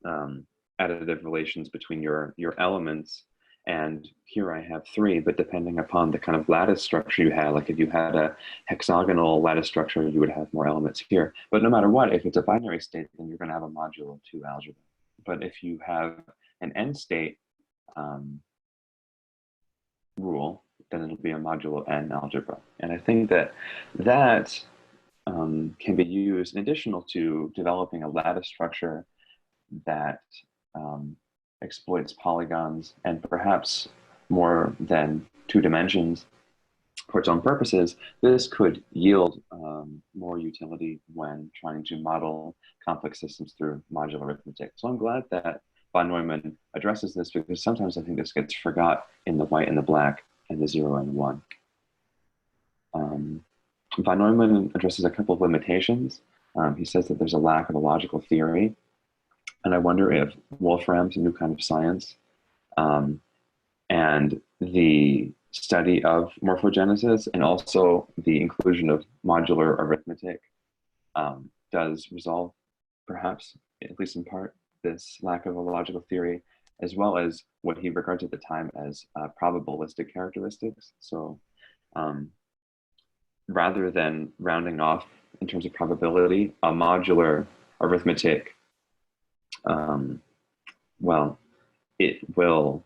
D: additive relations between your elements. And here I have 3, but depending upon the kind of lattice structure you had, like if you had a hexagonal lattice structure, you would have more elements here. But no matter what, if it's a binary state, then you're going to have a modulo 2 algebra. But if you have an end state rule, then it'll be a modulo n algebra. And I think that that can be used in addition to developing a lattice structure that exploits polygons and perhaps more than 2 dimensions for its own purposes. This could yield more utility when trying to model complex systems through modular arithmetic. So I'm glad that von Neumann addresses this, because sometimes I think this gets forgot in the white and the black and the 0 and the 1. Von Neumann addresses a couple of limitations. He says that there's a lack of a logical theory. And I wonder if Wolfram's a new kind of science and the study of morphogenesis and also the inclusion of modular arithmetic does resolve, perhaps, at least in part, this lack of a logical theory, as well as what he regards at the time as probabilistic characteristics. So rather than rounding off in terms of probability, a modular arithmetic, well, it will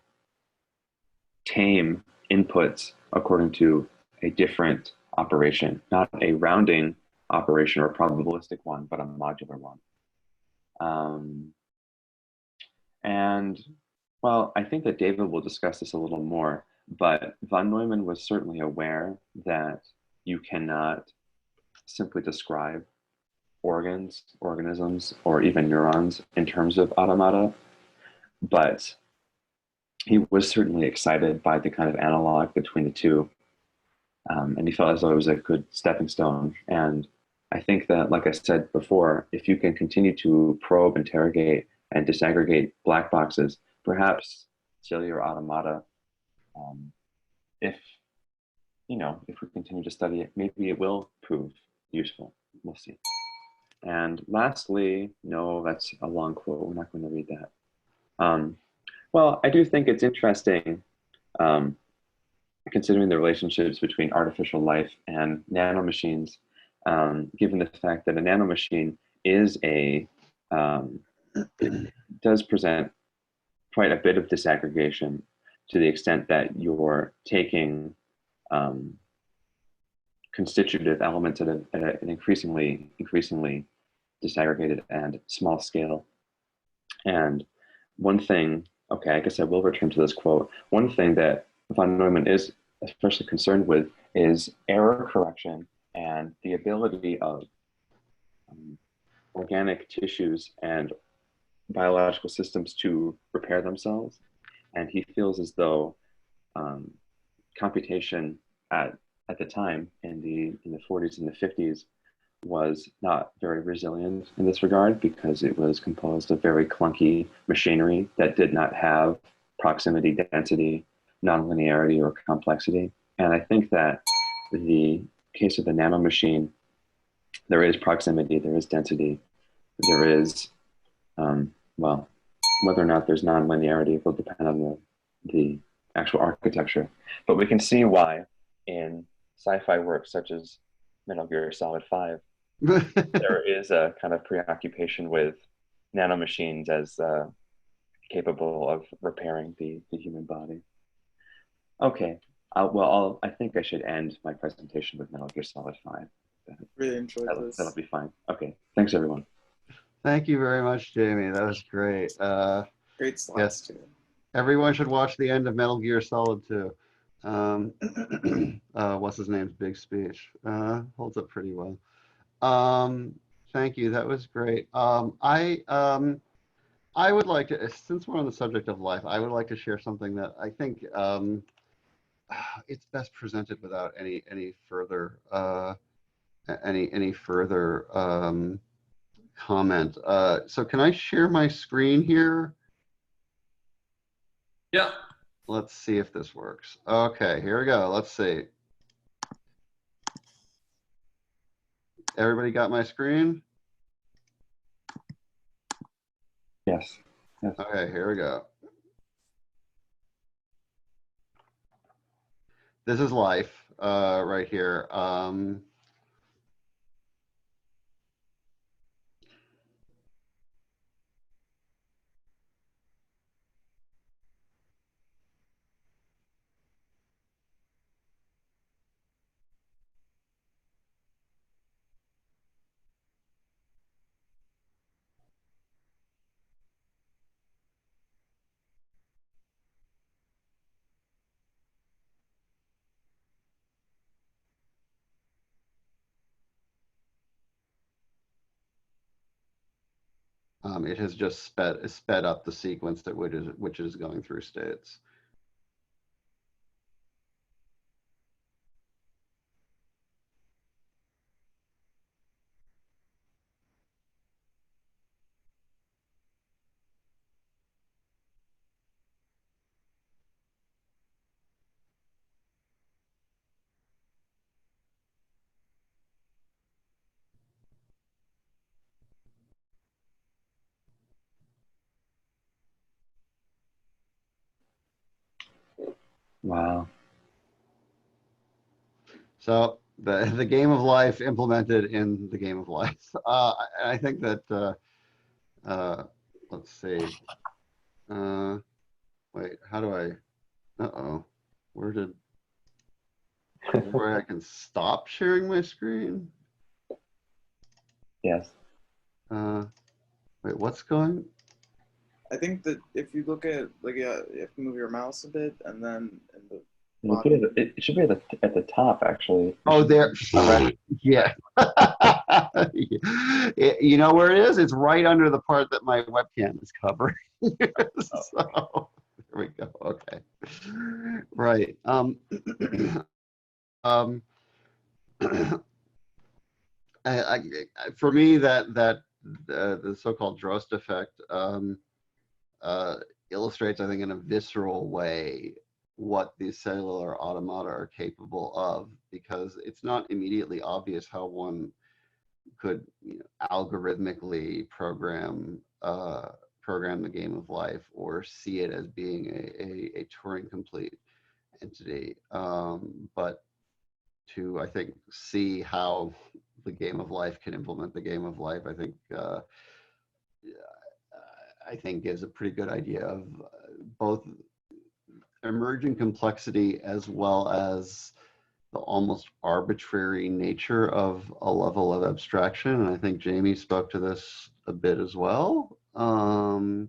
D: tame inputs according to a different operation, not a rounding operation or a probabilistic one, but a modular one. And well, I think that David will discuss this a little more, but von Neumann was certainly aware that you cannot simply describe organs, organisms, or even neurons in terms of automata, but he was certainly excited by the kind of analog between the two, and he felt as though it was a good stepping stone. And I think that, like I said before, if you can continue to probe, interrogate, and disaggregate black boxes, perhaps cellular automata, if we continue to study it, maybe it will prove useful. We'll see. And lastly, no, that's a long quote. We're not going to read that. Well, I do think it's interesting considering the relationships between artificial life and nanomachines, given the fact that a nanomachine is does present quite a bit of disaggregation to the extent that you're taking constitutive elements at an increasingly disaggregated and small scale. And one thing, okay, I guess I will return to this quote. One thing that von Neumann is especially concerned with is error correction and the ability of organic tissues and biological systems to repair themselves. And he feels as though computation at the time in the 40s and the 50s was not very resilient in this regard, because it was composed of very clunky machinery that did not have proximity, density, nonlinearity, or complexity. And I think that the case of the nanomachine, there is proximity, there is density, there is, well, whether or not there's nonlinearity will depend on the actual architecture. But we can see why in sci-fi works such as Metal Gear Solid 5, there is a kind of preoccupation with nanomachines as capable of repairing the human body. Okay, I think I should end my presentation with Metal Gear Solid 5.
E: Really enjoyed this.
D: That'll be fine. Okay, thanks everyone.
B: Thank you very much, Jamie. That was great.
E: Great slides
B: yes.
E: too.
B: Everyone should watch the end of Metal Gear Solid 2. What's his name's big speech? Holds up pretty well. Thank you. That was great. I would like to, since we're on the subject of life, I would like to share something that I think it's best presented without any further comment. So can I share my screen here?
A: Yeah.
B: Let's see if this works. Okay, here we go. Let's see. Everybody got my screen?
D: Yes. Yes.
B: Okay, here we go. This is life right here. It has just sped up the sequence that which is going through states.
D: Wow.
B: So the game of life implemented in the game of life. I think that let's see. Wait, how do I? Where I can stop sharing my screen?
D: Yes.
B: Wait, what's going?
E: I think that if you look at, like, you have to move your mouse a bit, and then in the
D: It should be at the top, actually.
B: Oh, there. Yeah. You know where it is? It's right under the part that my webcam is covering. So there we go. Okay. Right. For me, the so-called Drost effect illustrates, I think, in a visceral way what these cellular automata are capable of, because it's not immediately obvious how one could algorithmically program the game of life or see it as being a Turing complete entity. But to, I think, see how the game of life can implement the game of life, I think gives a pretty good idea of both emerging complexity as well as the almost arbitrary nature of a level of abstraction. And I think Jamie spoke to this a bit as well. That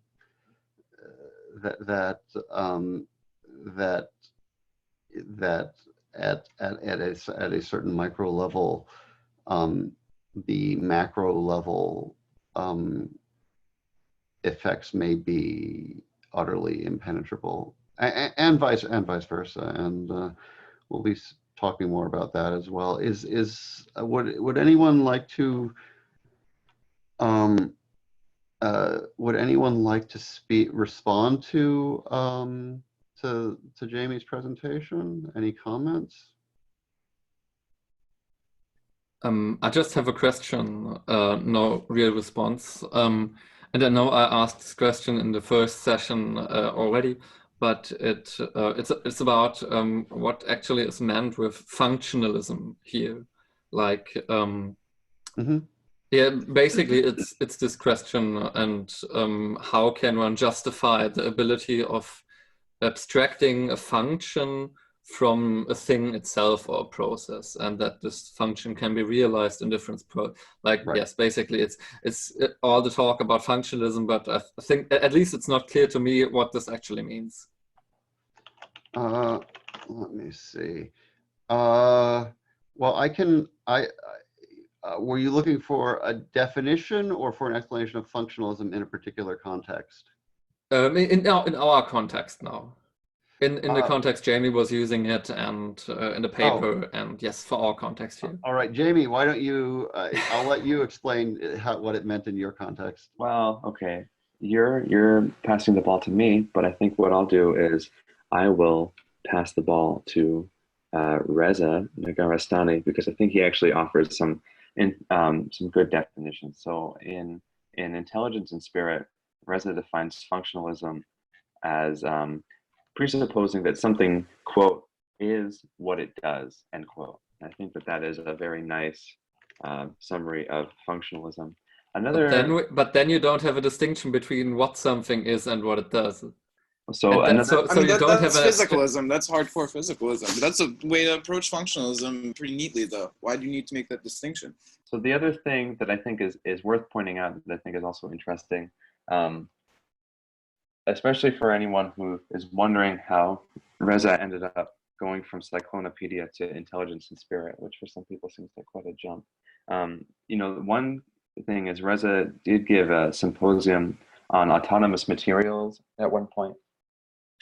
B: at a certain micro level, the macro level effects may be utterly impenetrable, and vice versa. And we'll be talking more about that as well. Would anyone like to respond to Jamie's presentation? Any comments?
C: I just have a question, no real response. And I know I asked this question in the first session already, but it's about what actually is meant with functionalism here. Like, yeah, basically it's this question, and how can one justify the ability of abstracting a function from a thing itself or a process, and that this function can be realized in different right. Yes, basically it's all the talk about functionalism, but I think at least it's not clear to me what this actually means.
B: let me see. Well, were you looking for a definition or for an explanation of functionalism in a particular context?
C: In our context now. In the context Jamie was using it, and in the paper, and yes, for our context here.
B: All right, Jamie, why don't you, I'll let you explain what it meant in your context.
D: Well, okay, you're passing the ball to me, but I think what I'll do is I will pass the ball to Reza Nagarastani, because I think he actually offers some good definitions. So in Intelligence and Spirit, Reza defines functionalism as presupposing that something, quote, is what it does, end quote. And I think that is a very nice summary of functionalism.
C: But then you don't have a distinction between what something is and what it does.
D: So
E: that's physicalism. That's hardcore physicalism. That's a way to approach functionalism pretty neatly, though. Why do you need to make that distinction?
D: So the other thing that I think is worth pointing out, that I think is also interesting, especially for anyone who is wondering how Reza ended up going from Cyclonopedia to Intelligence and Spirit, which for some people seems like quite a jump. One thing is Reza did give a symposium on autonomous materials at one point,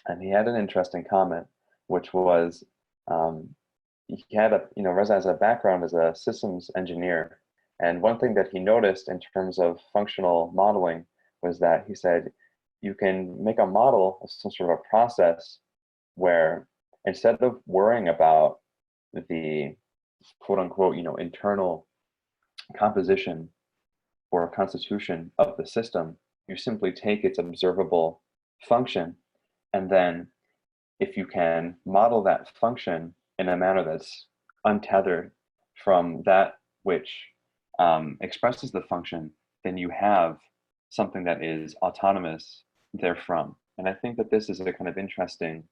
D: and he had an interesting comment, which was he had Reza has a background as a systems engineer, and one thing that he noticed in terms of functional modeling was that he said, you can make a model of some sort of a process where instead of worrying about the quote unquote, internal composition or constitution of the system, you simply take its observable function, and then if you can model that function in a manner that's untethered from that which expresses the function, then you have something that is autonomous therefrom. And I think that this is a kind of interesting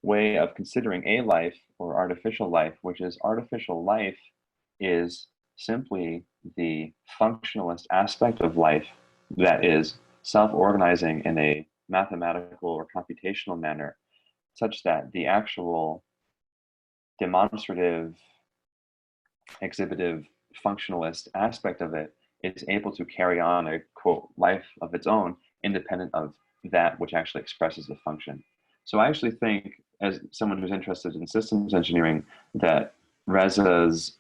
D: way of considering a life or artificial life, which is artificial life is simply the functionalist aspect of life that is self-organizing in a mathematical or computational manner, such that the actual demonstrative, exhibitive, functionalist aspect of it is able to carry on a, quote, life of its own, independent of that which actually expresses the function. So I actually think, as someone who's interested in systems engineering, that Reza's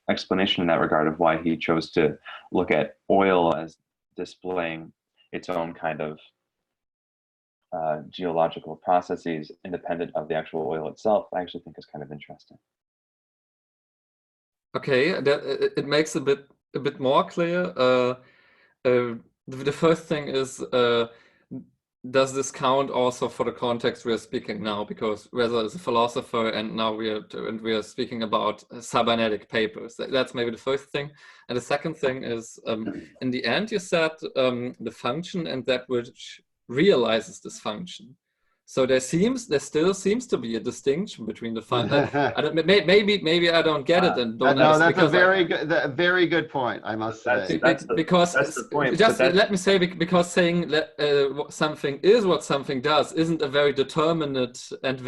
D: explanation in that regard of why he chose to look at oil as displaying its own kind of geological processes independent of the actual oil itself, I actually think is kind of interesting.
C: Okay, it makes a bit more clear. The first thing is, does this count also for the context we are speaking now? Because Reza is a philosopher, and now we are speaking about cybernetic papers. That's maybe the first thing. And the second thing is, in the end, you said the function and that which realizes this function. So there still seems to be a distinction between the function. Maybe I don't get it, and don't.
B: No, that's a very good point, I must say.
D: That's the point.
C: Let me say, because saying something is what something does isn't a very determinate and a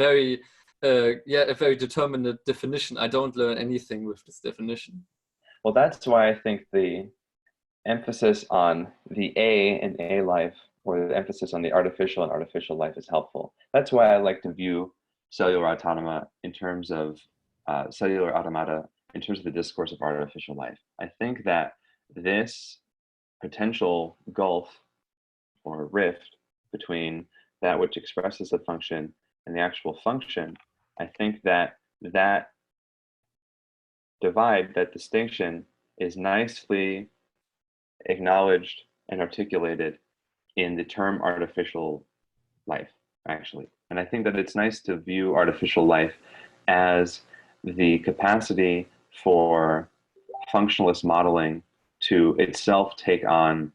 C: very determinate definition. I don't learn anything with this definition.
D: Well, that's why I think the emphasis on the A in A life, or the emphasis on the artificial and artificial life, is helpful. That's why I like to view cellular automata in terms of the discourse of artificial life. I think that this potential gulf or rift between that which expresses the function and the actual function, I think that divide, that distinction, is nicely acknowledged and articulated in the term artificial life, actually. And I think that it's nice to view artificial life as the capacity for functionalist modeling to itself take on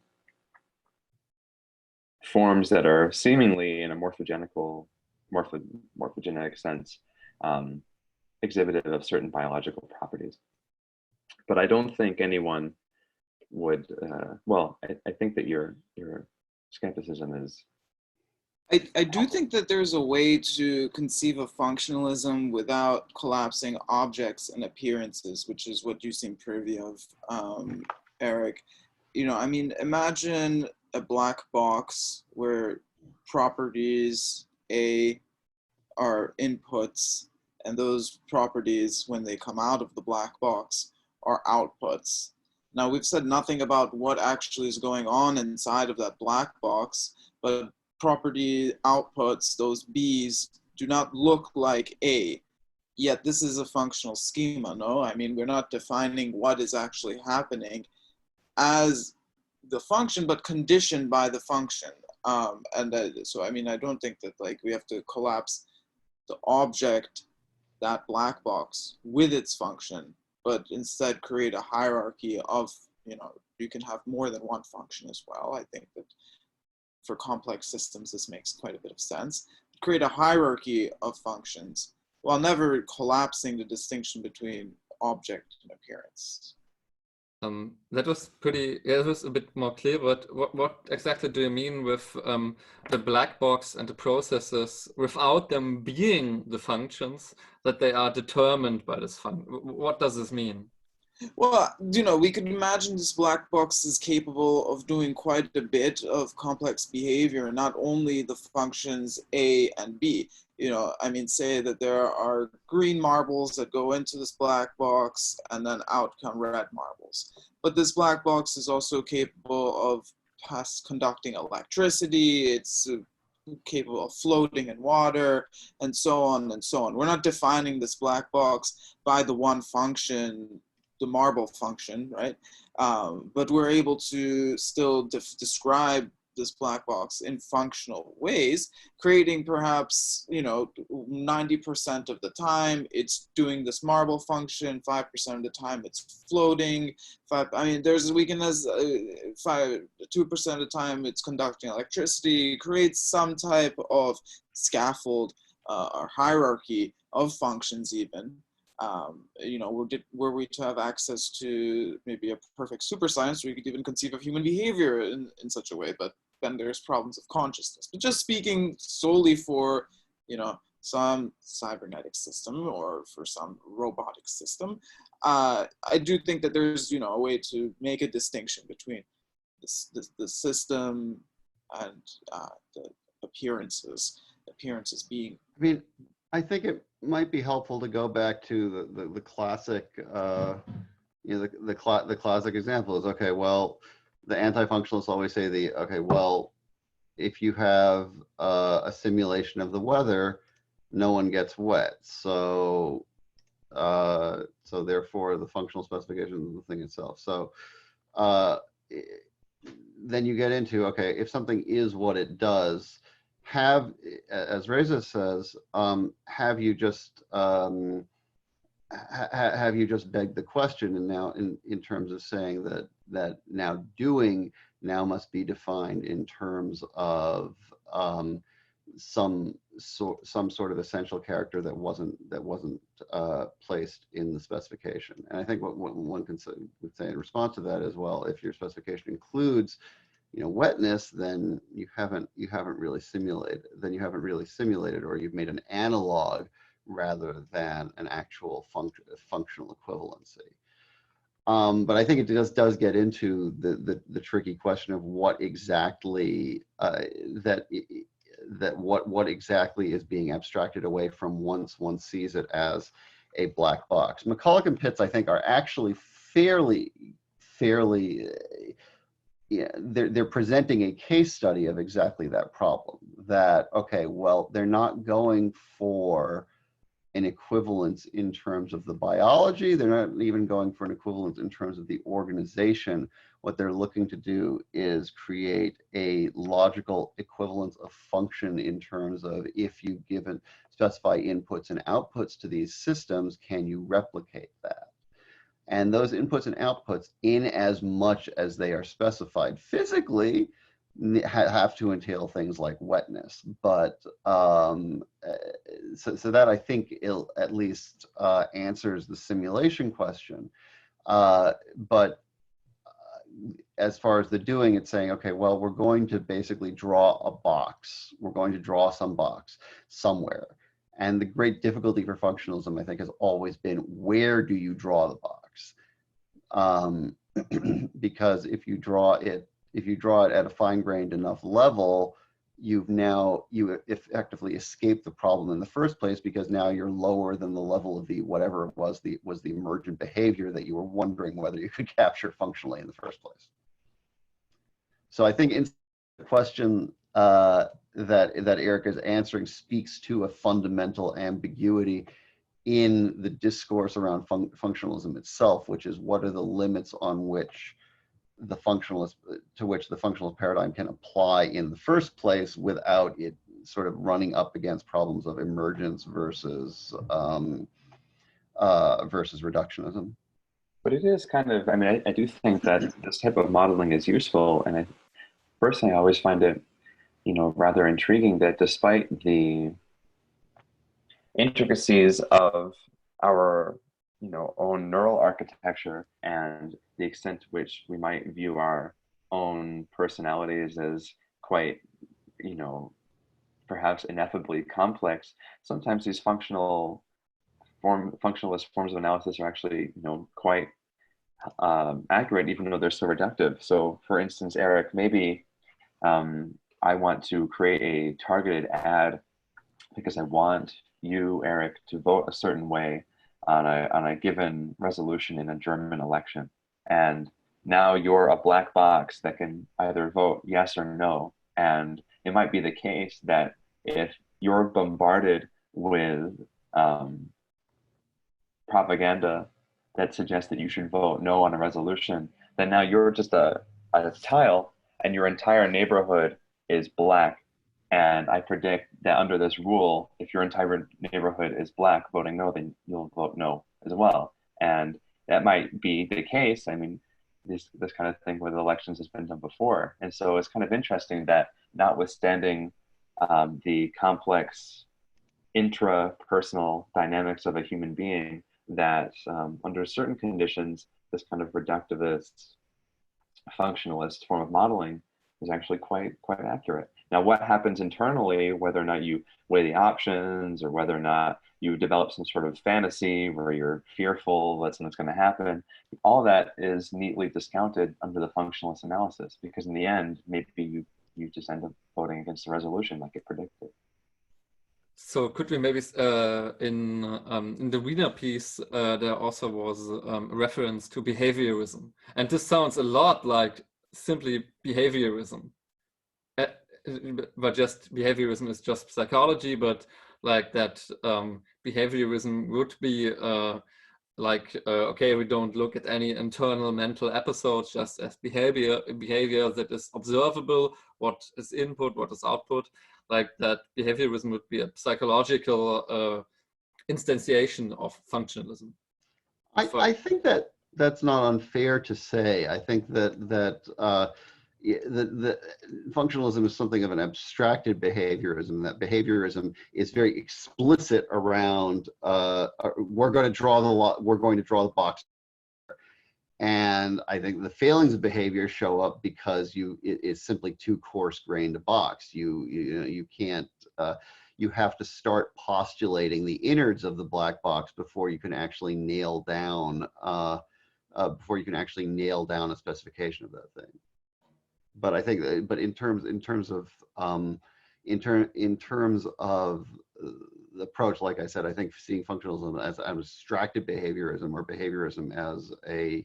D: forms that are seemingly, in a morphogenetic sense, exhibitive of certain biological properties. But I don't think anyone would, I think that your skepticism is
E: I do think that there's a way to conceive of functionalism without collapsing objects and appearances, which is what you seem privy of, Eric. I mean, imagine a black box where properties A are inputs, and those properties, when they come out of the black box, are outputs. Now, we've said nothing about what actually is going on inside of that black box, but property outputs, those B's, do not look like A. Yet this is a functional schema, no? I mean, we're not defining what is actually happening as the function, but conditioned by the function. So, I mean, I don't think that like we have to collapse the object, that black box, with its function, but instead create a hierarchy of, you can have more than one function as well. I think that for complex systems, this makes quite a bit of sense. Create a hierarchy of functions while never collapsing the distinction between object and appearance.
C: That was pretty, yeah, that was a bit more clear, but what exactly do you mean with the black box and the processes without them being the functions that they are determined by this function? What does this mean?
E: Well, we could imagine this black box is capable of doing quite a bit of complex behavior, not only the functions A and B. I mean, say that there are green marbles that go into this black box and then out come red marbles. But this black box is also capable of conducting electricity. It's capable of floating in water, and so on and so on. We're not defining this black box by the one function, the marble function, right? But we're able to still describe this black box in functional ways, creating perhaps, 90% of the time it's doing this marble function, 5% of the time it's floating, 2% of the time it's conducting electricity, creates some type of scaffold or hierarchy of functions even. Were we to have access to maybe a perfect super science, we could even conceive of human behavior in such a way, but then there's problems of consciousness. But just speaking solely for, some cybernetic system or for some robotic system, I do think that there's, a way to make a distinction between the system and the appearances being.
B: I mean, I think it might be helpful to go back to the classic, the classic example is, okay, well, the anti-functionalists always say okay, well, if you have a simulation of the weather, no one gets wet. So therefore the functional specification of the thing itself. So then you get into, okay, if something is what it does, as Reza says, have you just begged the question, and now in terms of saying that now doing now must be defined in terms of some sort of essential character that wasn't placed in the specification. And I think what one would say in response to that as well, if your specification includes wetness, then you haven't really simulated. Then you haven't really simulated, or you've made an analog rather than an actual functional equivalency. But I think it does get into the tricky question of what exactly what exactly is being abstracted away from once one sees it as a black box. McCulloch and Pitts, I think, are actually fairly they're presenting a case study of exactly that problem. That, okay, well, they're not going for an equivalence in terms of the biology. They're not even going for an equivalence in terms of the organization. What they're looking to do is create a logical equivalence of function in terms of, if you specify inputs and outputs to these systems, can you replicate that? And those inputs and outputs, in as much as they are specified physically, have to entail things like wetness. But so that, I think, at least answers the simulation question. But as far as the doing, it's saying, okay, well, we're going to basically draw a box. We're going to draw some box somewhere. And the great difficulty for functionalism, I think, has always been, where do you draw the box? Because if you draw it at a fine-grained enough level, you effectively escape the problem in the first place, because now you're lower than the level of the whatever it was the emergent behavior that you were wondering whether you could capture functionally in the first place. So I think in the question that Eric is answering speaks to a fundamental ambiguity in the discourse around functionalism itself, which is, what are the limits on which the functionalist paradigm can apply in the first place without it sort of running up against problems of emergence versus reductionism.
D: But it is kind of, I mean, I do think that this type of modeling is useful, and I personally always find it, you know, rather intriguing that despite the intricacies of our, you know, own neural architecture and the extent to which we might view our own personalities as quite, you know, perhaps ineffably complex, sometimes these functionalist forms of analysis are actually, you know, quite accurate, even though they're so reductive. So for instance, Eric, maybe I want to create a targeted ad because I want you, Eric, to vote a certain way on a given resolution in a German election. And now you're a black box that can either vote yes or no. And it might be the case that if you're bombarded with propaganda that suggests that you should vote no on a resolution, then now you're just a tile and your entire neighborhood is black. And I predict that under this rule, if your entire neighborhood is black voting no, then you'll vote no as well. And that might be the case. I mean, this kind of thing with elections has been done before. And so it's kind of interesting that, notwithstanding the complex intrapersonal dynamics of a human being, that under certain conditions, this kind of reductivist, functionalist form of modeling is actually quite accurate. Now, what happens internally, whether or not you weigh the options or whether or not you develop some sort of fantasy where you're fearful that something's going to happen, all that is neatly discounted under the functionalist analysis, because in the end, maybe you just end up voting against the resolution like it predicted.
C: So could we maybe, in the Wiener piece, there also was a reference to behaviorism. And this sounds a lot like simply behaviorism. But just behaviorism is just psychology, but like that behaviorism would be okay, we don't look at any internal mental episodes, just as behavior that is observable, what is input, what is output. Like that behaviorism would be a psychological instantiation of functionalism.
B: I think that that's not unfair to say. I think that the functionalism is something of an abstracted behaviorism. That behaviorism is very explicit around we're going to draw the box. And I think the failings of behavior show up because it's simply too coarse-grained a box. You can't. You have to start postulating the innards of the black box before you can actually nail down a specification of that thing. But I think, but in terms of the approach, like I said, I think seeing functionalism as abstracted behaviorism, or behaviorism as a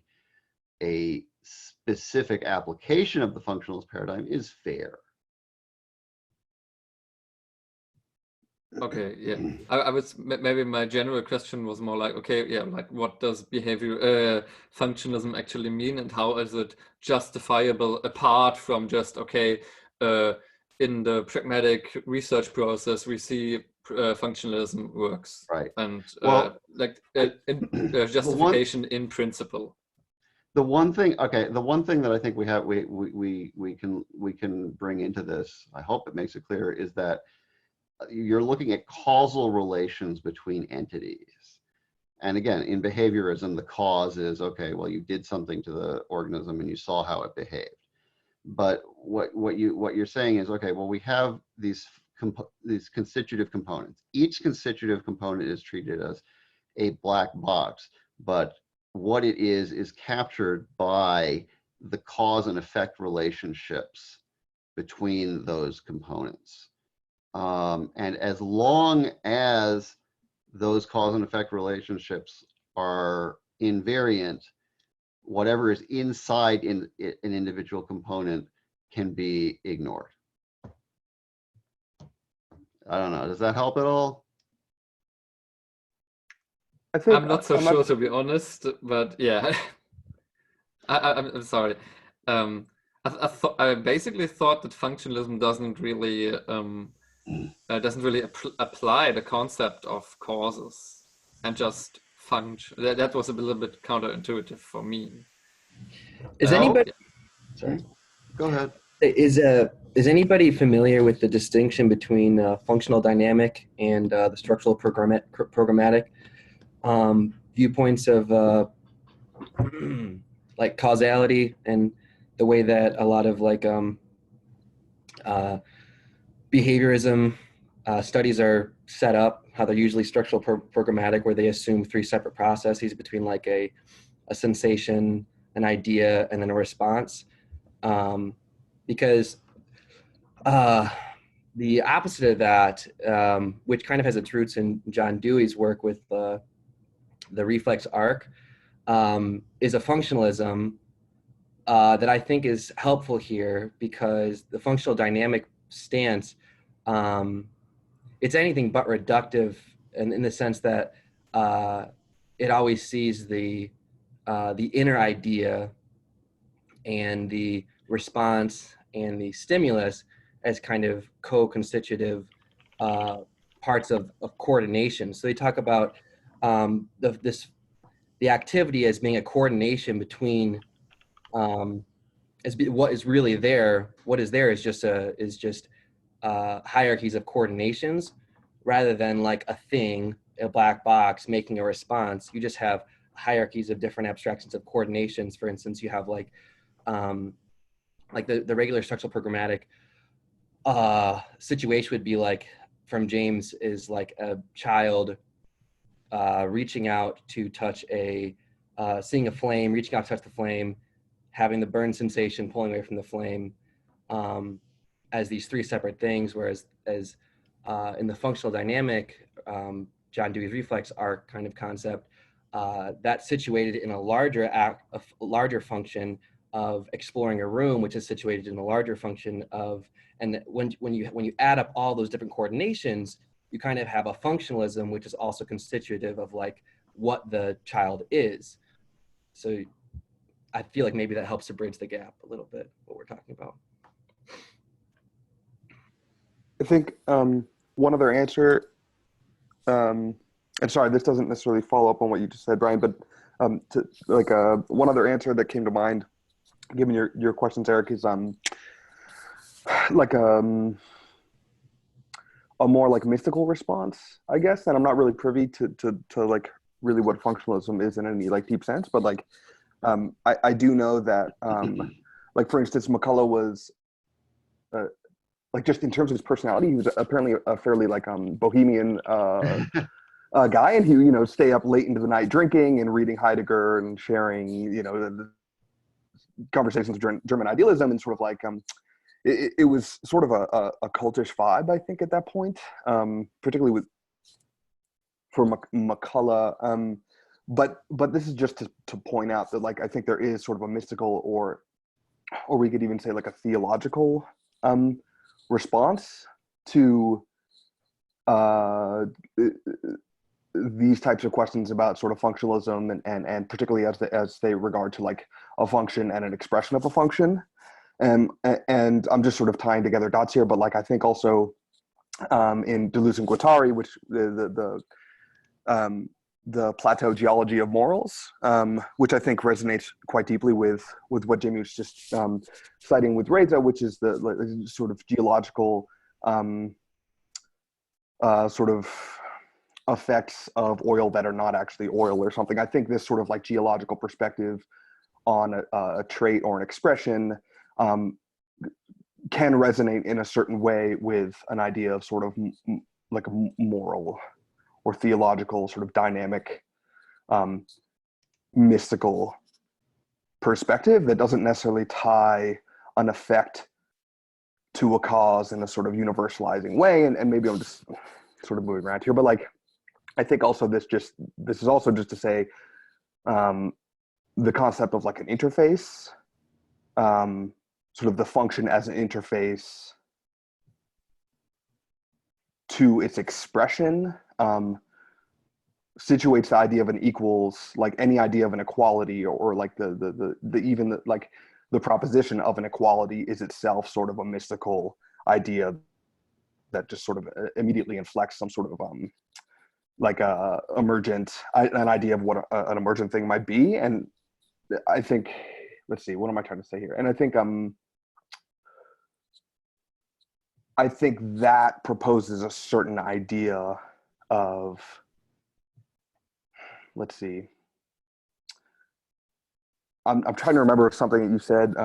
B: specific application of the functionalist paradigm, is fair.
C: Okay, yeah. I was, maybe my general question was more like, okay, yeah, like what does functionalism actually mean, and how is it justifiable apart from just, okay, in the pragmatic research process, we see functionalism works,
B: right?
C: And justification in principle.
B: The one thing that I think we can bring into this, I hope it makes it clear, is that you're looking at causal relations between entities. And again, in behaviorism, the cause is, okay, well, you did something to the organism and you saw how it behaved. But what you're saying is, okay, well, we have these constitutive components. Each constitutive component is treated as a black box, but what it is captured by the cause and effect relationships between those components. And as long as those cause and effect relationships are invariant, whatever is inside an individual component can be ignored. I don't know, does that help at all?
D: I think
C: I'm not so sure, to be honest, but yeah. I'm sorry. I basically thought that functionalism doesn't really apply the concept of causes and just function. That was a little bit counterintuitive for me.
F: Is anybody?
C: Yeah.
F: Sorry.
B: Go ahead.
F: Is anybody familiar with the distinction between functional dynamic and the structural programmatic viewpoints of like causality and the way that a lot of like behaviorism studies are set up, how they're usually structural programmatic, where they assume three separate processes between like a sensation, an idea, and then a response. Because the opposite of that, which kind of has its roots in John Dewey's work with the reflex arc, is a functionalism that I think is helpful here, because the functional dynamic stance, it's anything but reductive, in the sense that it always sees the inner idea and the response and the stimulus as kind of co-constitutive parts of coordination. So they talk about the activity as being a coordination between what is really there. What is there is just hierarchies of coordinations, rather than like a thing, a black box making a response. You just have hierarchies of different abstractions of coordinations. For instance, you have like the regular structural programmatic situation would be like, from James, is like a child reaching out to touch seeing a flame, reaching out to touch the flame, having the burn sensation, pulling away from the flame, as these three separate things. Whereas in the functional dynamic, John Dewey's reflex arc kind of concept, that's situated in a larger function of exploring a room, which is situated in a larger function of, and when you add up all those different coordinations, you kind of have a functionalism, which is also constitutive of like what the child is. So I feel like maybe that helps to bridge the gap a little bit, what we're talking about.
D: I think one other answer, and sorry, this doesn't necessarily follow up on what you just said, Brian, but one other answer that came to mind, given your questions, Eric, is a more like mystical response, I guess. And I'm not really privy to like really what functionalism is in any like deep sense, but like I do know that like, for instance, McCullough was like, just in terms of his personality, he was apparently a fairly like bohemian guy, and he, you know, stay up late into the night drinking and reading Heidegger and sharing, you know, the conversations with German idealism, and sort of like it was sort of a cultish vibe, I think, at that point, particularly for McCullough. But this is just to point out that, like, I think there is sort of a mystical, or we could even say like a theological response to these types of questions about sort of functionalism, and particularly as they regard to like a function and an expression of a function. And I'm just sort of tying together dots here, but like, I think also in Deleuze and Guattari, which the plateau geology of morals, which I think resonates quite deeply with what Jamie was just citing with Reza, which is the sort of geological sort of
G: effects of oil that are not actually oil or something. I think this sort of like geological perspective on a trait or an expression can resonate in a certain way with an idea of sort of like a moral or theological sort of dynamic mystical perspective that doesn't necessarily tie an effect to a cause in a sort of universalizing way. And maybe I'm just sort of moving around here, but like, I think also this is also just to say the concept of like an interface, sort of the function as an interface to its expression, situates the idea of an equals, like any idea of an equality, or like like the proposition of an equality is itself sort of a mystical idea that just sort of immediately inflects some sort of like a emergent, an idea of what an emergent thing might be. And I think, let's see, what am I trying to say here? And I think that proposes a certain idea of, let's see, I'm trying to remember something that you said,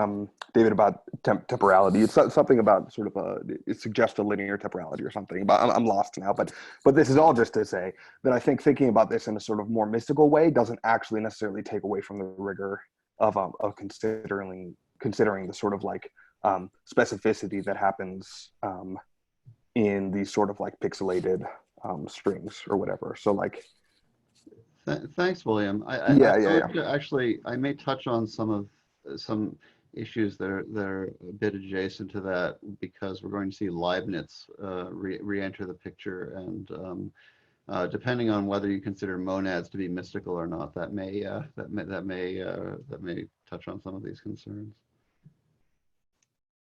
G: David, about temporality. It's something about sort of it suggests a linear temporality or something, but I'm lost now. But this is all just to say that I think thinking about this in a sort of more mystical way doesn't actually necessarily take away from the rigor of considering the sort of like specificity that happens in these sort of like pixelated strings or whatever. So like,
B: Thanks, William. Actually, I may touch on some issues that are a bit adjacent to that, because we're going to see Leibniz re-enter the picture, and depending on whether you consider monads to be mystical or not, that may touch on some of these concerns.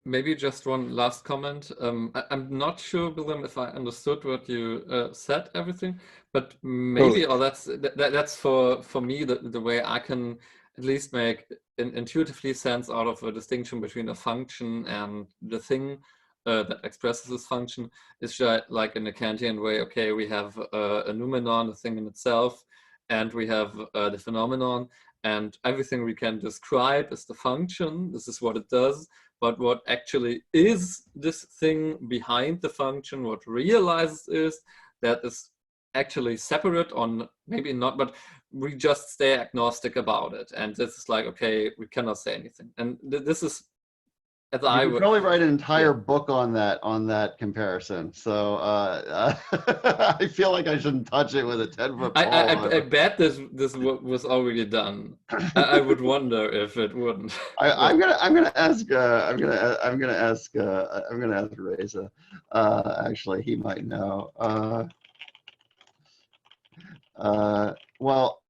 C: Maybe just one last comment. I'm not sure, William, if I understood what you said, everything, but maybe, or that's for me the way I can at least make intuitively sense out of a distinction between a function and the thing that expresses this function is like in a Kantian way. Okay, we have a noumenon, a thing in itself, and we have the phenomenon, and everything we can describe is the function. This is what it does. But what actually is this thing behind the function, what realizes is that is actually separate, on maybe not, but we just stay agnostic about it. And this is like, okay, we cannot say anything. And this is, as I would
B: probably write an entire book on that comparison. So I feel like I shouldn't touch it with a 10-foot pole.
C: I bet this was already done. I would wonder if it wouldn't.
B: I'm gonna ask Reza. Actually, he might know. Well,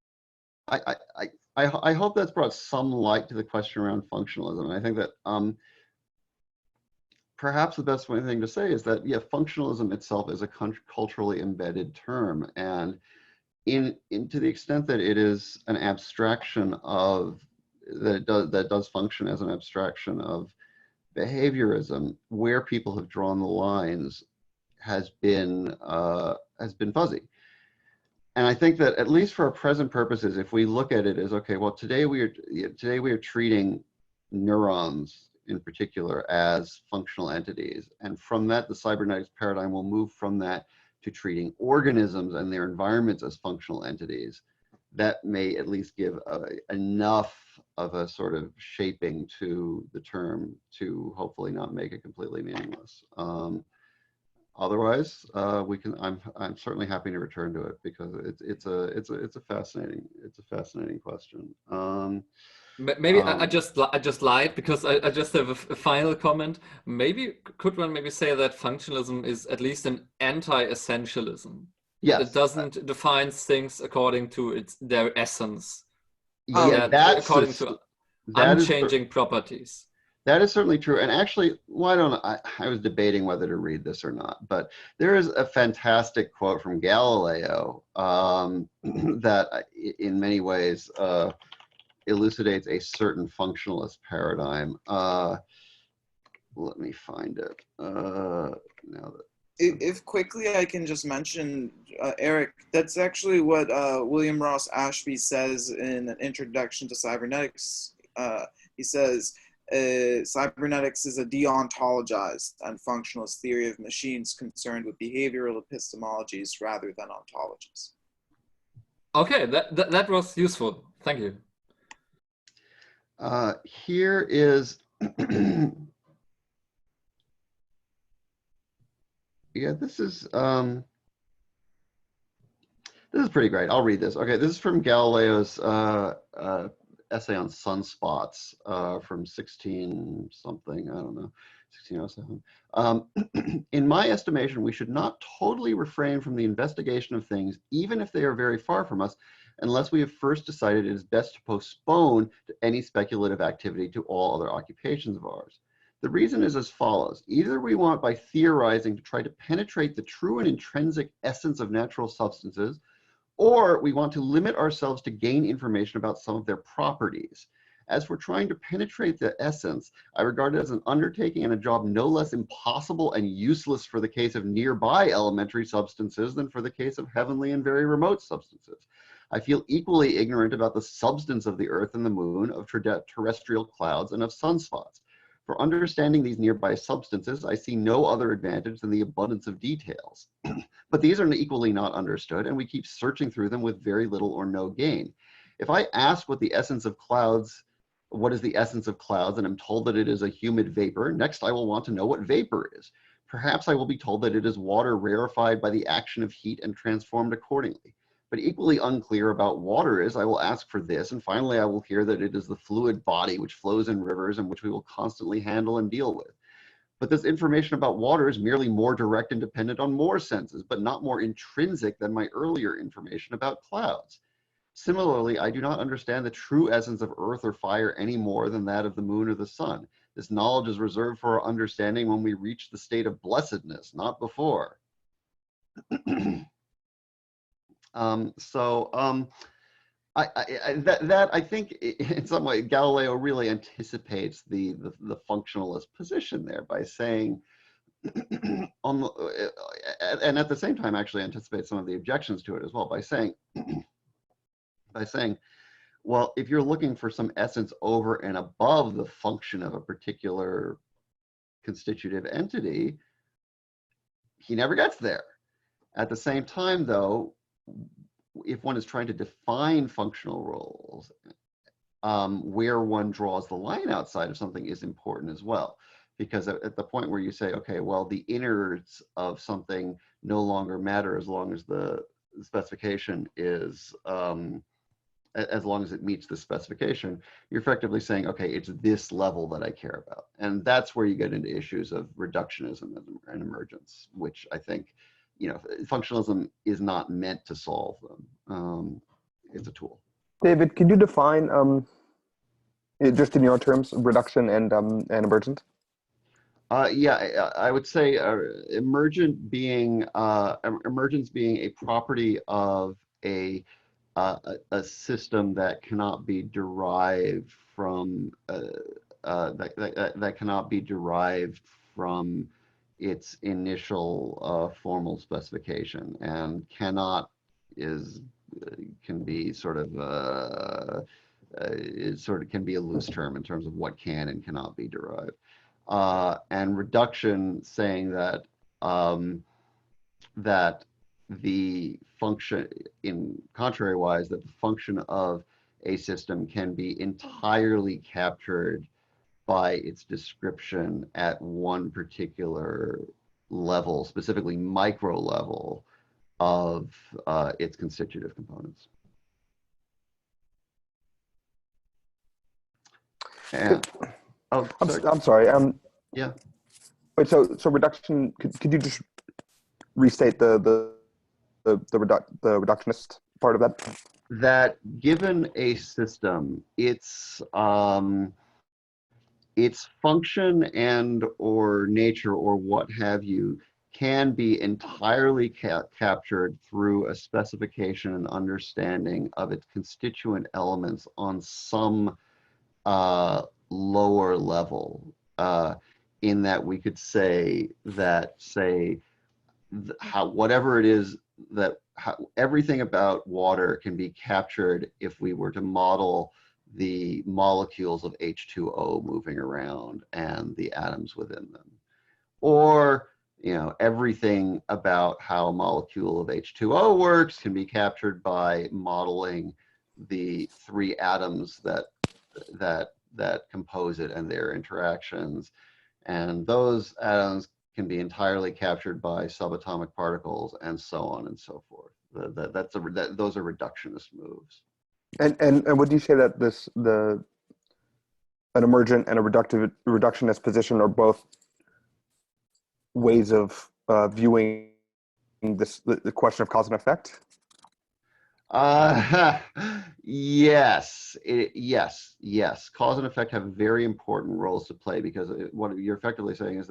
B: I hope that's brought some light to the question around functionalism. And I think that perhaps the best thing to say is that, yeah, functionalism itself is a culturally embedded term, and to the extent that it is an abstraction of that does function as an abstraction of behaviorism, where people have drawn the lines has been fuzzy. And I think that, at least for our present purposes, if we look at it as, okay, well, today we are treating neurons in particular as functional entities, and from that, the cybernetics paradigm will move from that to treating organisms and their environments as functional entities. That may at least give enough of a sort of shaping to the term to hopefully not make it completely meaningless. Otherwise, I'm certainly happy to return to it, because it's a fascinating question.
C: Maybe I just lied, because I just have a final comment. Maybe could one maybe say that functionalism is at least an anti-essentialism?
B: Yes.
C: It doesn't define things according to their essence.
B: Yeah,
C: according to unchanging properties.
B: That is certainly true. And actually, I was debating whether to read this or not, but there is a fantastic quote from Galileo that in many ways elucidates a certain functionalist paradigm. Let me find it. Now that
E: If quickly I can just mention, Eric, that's actually what William Ross Ashby says in an introduction to cybernetics. He says, cybernetics is a deontologized and functionalist theory of machines concerned with behavioral epistemologies rather than ontologies.
C: Okay, that was useful. Thank you.
B: Here is, yeah, this is pretty great. I'll read this. Okay, this is from Galileo's essay on sunspots from 16 something, I don't know, 1607. In my estimation, we should not totally refrain from the investigation of things, even if they are very far from us, unless we have first decided it is best to postpone any speculative activity to all other occupations of ours. The reason is as follows. Either we want by theorizing to try to penetrate the true and intrinsic essence of natural substances, or we want to limit ourselves to gain information about some of their properties. As for trying to penetrate the essence, I regard it as an undertaking and a job no less impossible and useless for the case of nearby elementary substances than for the case of heavenly and very remote substances. I feel equally ignorant about the substance of the earth and the moon, of terrestrial clouds, and of sunspots. For understanding these nearby substances, I see no other advantage than the abundance of details. But these are equally not understood, and we keep searching through them with very little or no gain. If I ask what is the essence of clouds, and am told that it is a humid vapor, next I will want to know what vapor is. Perhaps I will be told that it is water rarefied by the action of heat and transformed accordingly. But equally unclear about water is, I will ask for this, and finally I will hear that it is the fluid body which flows in rivers and which we will constantly handle and deal with. But this information about water is merely more direct and dependent on more senses, but not more intrinsic than my earlier information about clouds. Similarly, I do not understand the true essence of earth or fire any more than that of the moon or the sun. This knowledge is reserved for our understanding when we reach the state of blessedness, not before. I think in some way Galileo really anticipates the functionalist position there by saying, and at the same time actually anticipates some of the objections to it as well by saying, well, if you're looking for some essence over and above the function of a particular constitutive entity, he never gets there. At the same time, though, if one is trying to define functional roles, where one draws the line outside of something is important as well. Because at the point where you say, okay, well, the innards of something no longer matter as long as the specification is, as long as it meets the specification, you're effectively saying, okay, it's this level that I care about. And that's where you get into issues of reductionism and emergence, which I think, you know, functionalism is not meant to solve them. It's a tool.
G: David, could you define, just in your terms, reduction and emergent?
B: Yeah, I would say emergence being a property of a system that cannot be derived from that cannot be derived from its initial formal specification, and cannot can be sort of can be a loose term in terms of what can and cannot be derived. And reduction saying that that the function, in contrary wise, that the function of a system can be entirely captured by its description at one particular level, specifically micro level of its constitutive components. And, oh, sorry.
G: I'm sorry.
B: Yeah.
G: Wait. So reduction. Could you just restate the reductionist part of that?
B: That given a system, its function and or nature or what have you can be entirely captured through a specification and understanding of its constituent elements on some lower level, in that we could say that, say, how whatever it is that everything about water can be captured if we were to model the molecules of H2O moving around and the atoms within them. Or, everything about how a molecule of H2O works can be captured by modeling the three atoms that compose it and their interactions. And those atoms can be entirely captured by subatomic particles and so on and so forth. Those are reductionist moves.
G: And would you say that an emergent and a reductionist position are both ways of viewing the question of cause and effect?
B: Yes. Cause and effect have very important roles to play, because what you're effectively saying is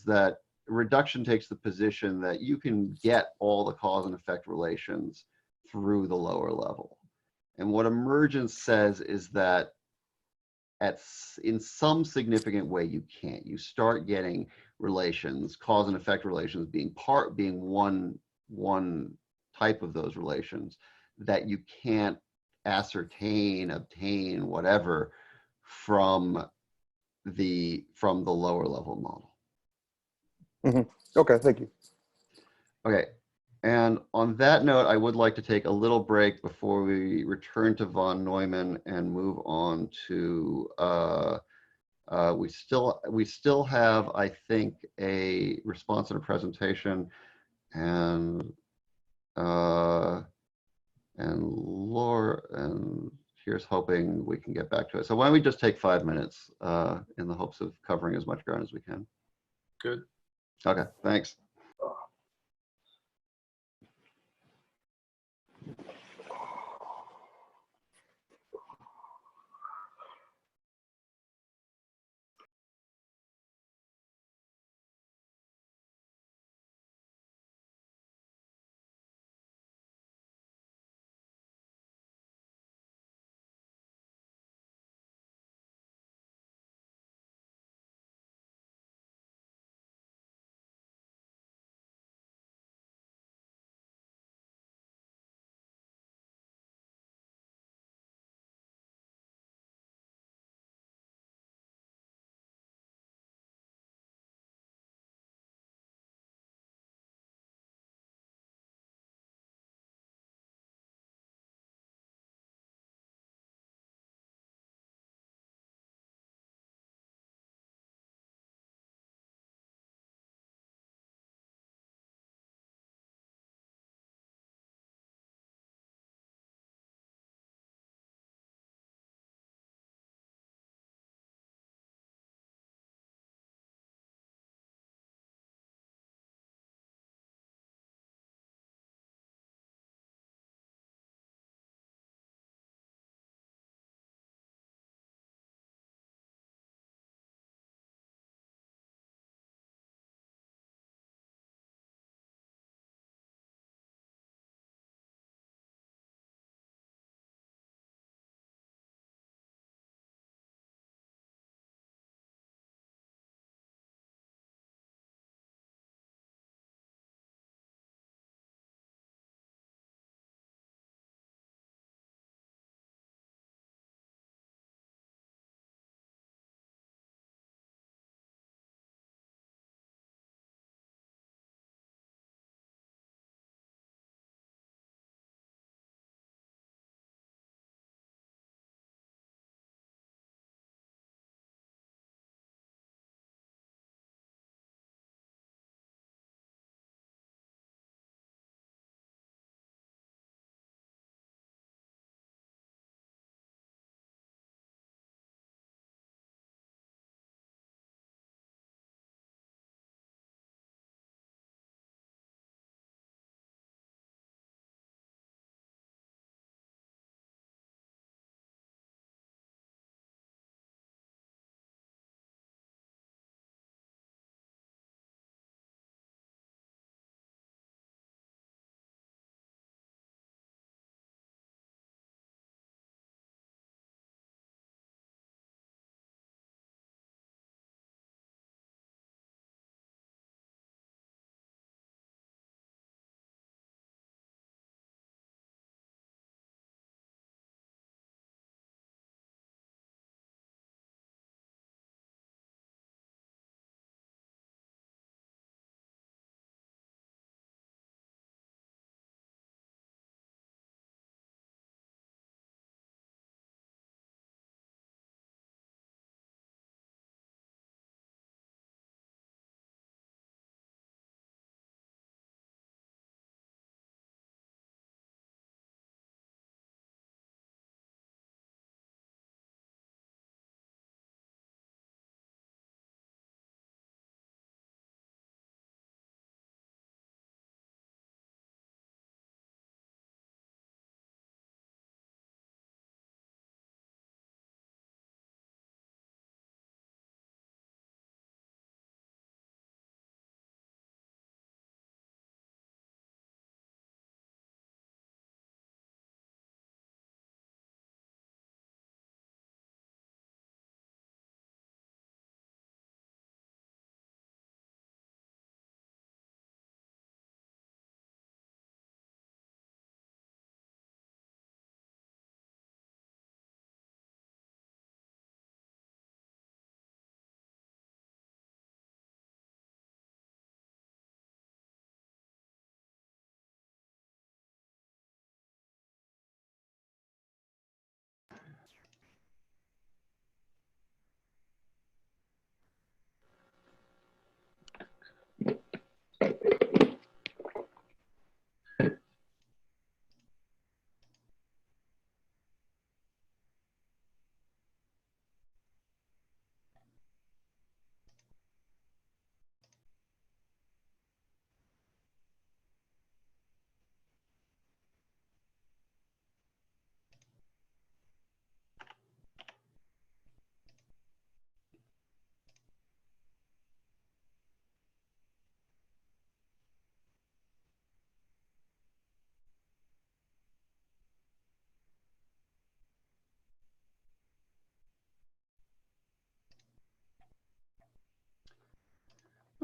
B: that reduction takes the position that you can get all the cause and effect relations through the lower level. And what emergence says is that in some significant way you can't. You start getting relations, cause and effect relations being one type of those relations that you can't ascertain, obtain, whatever from the lower level model.
G: Mm-hmm. Okay, thank you.
B: Okay, and on that note, I would like to take a little break before we return to von Neumann and move on to we still have, I think, a response and a presentation, and Laura, and here's hoping we can get back to it. So why don't we just take 5 minutes in the hopes of covering as much ground as we can.
A: Good.
B: Okay, thanks.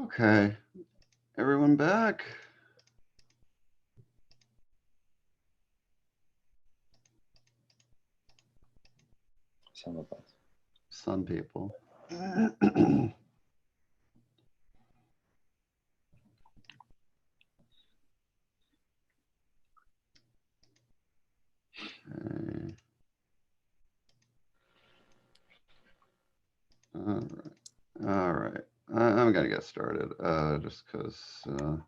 B: Okay, everyone back?
D: Some of us.
B: Some people. Okay. All right. I'm gonna get started just because I'm.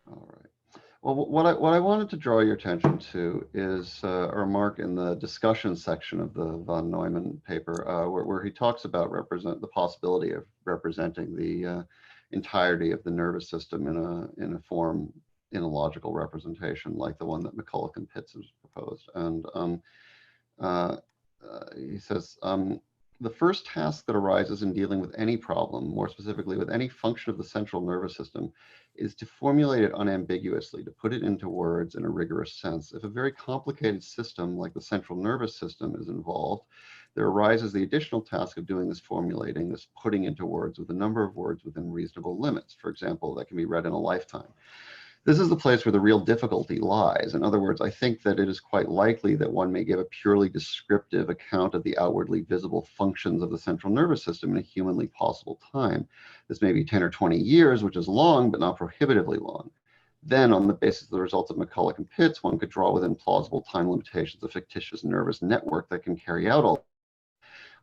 B: All right. Well, what I wanted to draw your attention to is a remark in the discussion section of the von Neumann paper, where he talks about the possibility of representing the entirety of the nervous system in a form, in a logical representation like the one that McCulloch and Pitts has proposed. And he says, the first task that arises in dealing with any problem, more specifically with any function of the central nervous system, is to formulate it unambiguously, to put it into words in a rigorous sense. If a very complicated system like the central nervous system is involved, there arises the additional task of doing this formulating, this putting into words with a number of words within reasonable limits, for example, that can be read in a lifetime. This is the place where the real difficulty lies. In other words, I think that it is quite likely that one may give a purely descriptive account of the outwardly visible functions of the central nervous system in a humanly possible time. This may be 10 or 20 years, which is long, but not prohibitively long. Then, on the basis of the results of McCulloch and Pitts, one could draw within plausible time limitations a fictitious nervous network that can carry out all.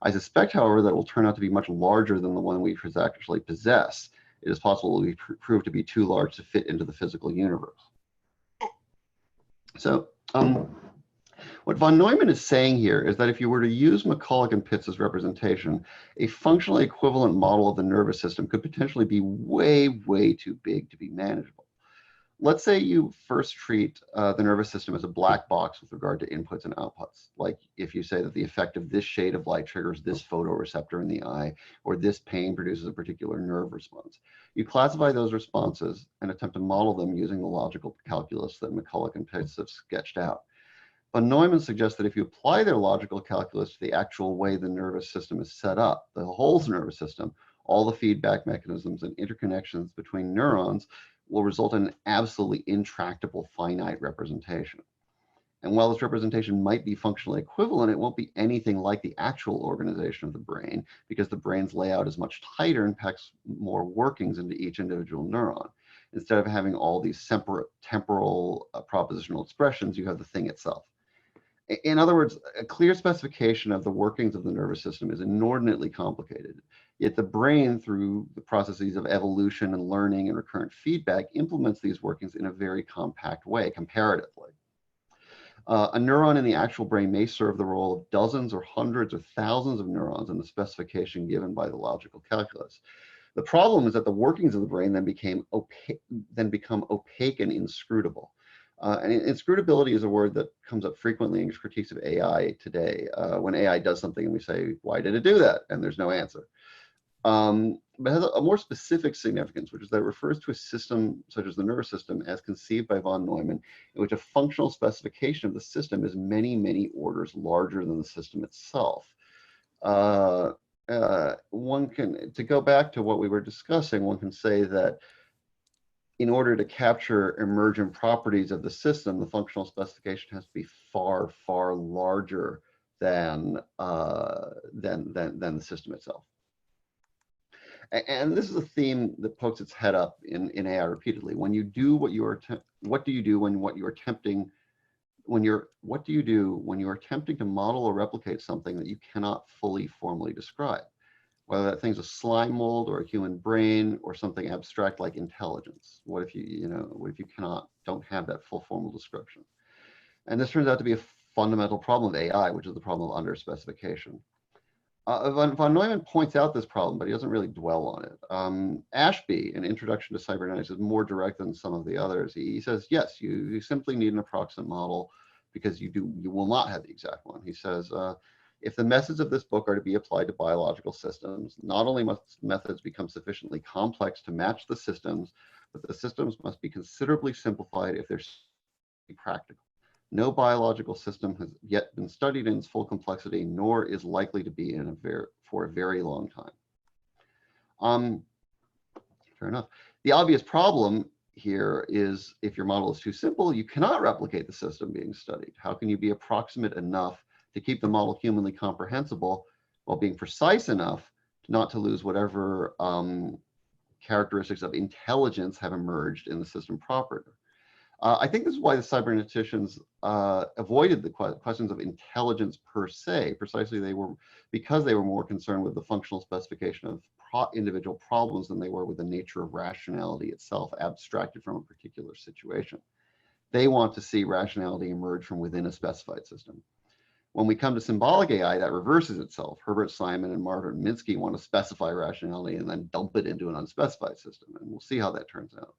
B: I suspect, however, that it will turn out to be much larger than the one we actually possess. It is possible it will prove to be too large to fit into the physical universe. So what von Neumann is saying here is that if you were to use McCulloch and Pitts' representation, a functionally equivalent model of the nervous system could potentially be way, way too big to be manageable. Let's say you first treat the nervous system as a black box with regard to inputs and outputs. Like if you say that the effect of this shade of light triggers this photoreceptor in the eye, or this pain produces a particular nerve response. You classify those responses and attempt to model them using the logical calculus that McCulloch and Pitts have sketched out. But Neumann suggests that if you apply their logical calculus to the actual way the nervous system is set up, the whole nervous system, all the feedback mechanisms and interconnections between neurons, will result in an absolutely intractable finite representation. And while this representation might be functionally equivalent, it won't be anything like the actual organization of the brain, because the brain's layout is much tighter and packs more workings into each individual neuron. Instead of having all these separate temporal propositional expressions, you have the thing itself. In other words, a clear specification of the workings of the nervous system is inordinately complicated. Yet the brain, through the processes of evolution and learning and recurrent feedback, implements these workings in a very compact way, comparatively. A neuron in the actual brain may serve the role of dozens or hundreds or thousands of neurons in the specification given by the logical calculus. The problem is that the workings of the brain then become opaque and inscrutable. And inscrutability is a word that comes up frequently in critiques of AI today. When AI does something and we say, why did it do that? And there's no answer. But it has a more specific significance, which is that it refers to a system such as the nervous system as conceived by von Neumann, in which a functional specification of the system is many, many orders larger than the system itself. To go back to what we were discussing, one can say that in order to capture emergent properties of the system, the functional specification has to be far, far larger than the system itself. And this is a theme that pokes its head up in AI repeatedly. When you do what you are, what do you do when what you are attempting, what do you do when you are attempting to model or replicate something that you cannot fully formally describe? Whether that thing's a slime mold or a human brain or something abstract like intelligence. What if what if you don't have that full formal description? And this turns out to be a fundamental problem of AI, which is the problem of underspecification. Von Neumann points out this problem, but he doesn't really dwell on it. Ashby, in Introduction to Cybernetics, is more direct than some of the others. He says, yes, you simply need an approximate model because you will not have the exact one. He says, if the methods of this book are to be applied to biological systems, not only must methods become sufficiently complex to match the systems, but the systems must be considerably simplified if they're practical. No biological system has yet been studied in its full complexity, nor is likely to be for a very long time. Fair enough. The obvious problem here is if your model is too simple, you cannot replicate the system being studied. How can you be approximate enough to keep the model humanly comprehensible while being precise enough not to lose whatever characteristics of intelligence have emerged in the system proper? I think this is why the cyberneticians avoided the questions of intelligence per se. Precisely, because they were more concerned with the functional specification of individual problems than they were with the nature of rationality itself, abstracted from a particular situation. They want to see rationality emerge from within a specified system. When we come to symbolic AI, that reverses itself. Herbert Simon and Martin Minsky want to specify rationality and then dump it into an unspecified system, and we'll see how that turns out.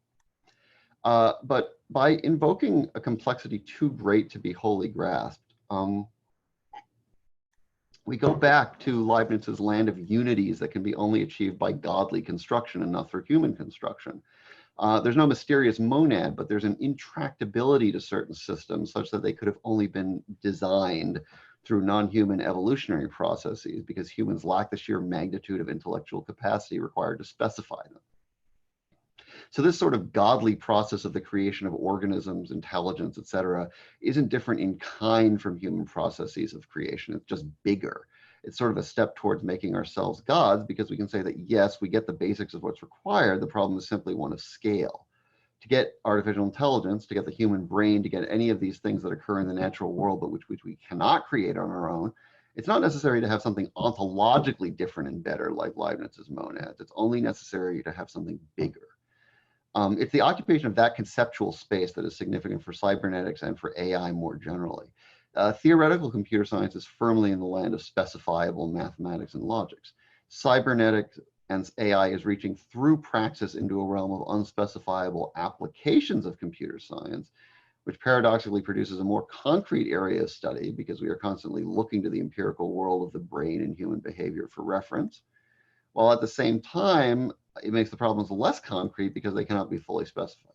B: But by invoking a complexity too great to be wholly grasped, we go back to Leibniz's land of unities that can be only achieved by godly construction and not through human construction. There's no mysterious monad, but there's an intractability to certain systems such that they could have only been designed through non-human evolutionary processes because humans lack the sheer magnitude of intellectual capacity required to specify them. So this sort of godly process of the creation of organisms, intelligence, etc., isn't different in kind from human processes of creation. It's just bigger. It's sort of a step towards making ourselves gods because we can say that, yes, we get the basics of what's required. The problem is simply one of scale. To get artificial intelligence, to get the human brain, to get any of these things that occur in the natural world, but which we cannot create on our own, it's not necessary to have something ontologically different and better like Leibniz's monads. It's only necessary to have something bigger. It's the occupation of that conceptual space that is significant for cybernetics and for AI more generally. Theoretical computer science is firmly in the land of specifiable mathematics and logics. Cybernetics and AI is reaching through praxis into a realm of unspecifiable applications of computer science, which paradoxically produces a more concrete area of study because we are constantly looking to the empirical world of the brain and human behavior for reference, while at the same time, it makes the problems less concrete because they cannot be fully specified.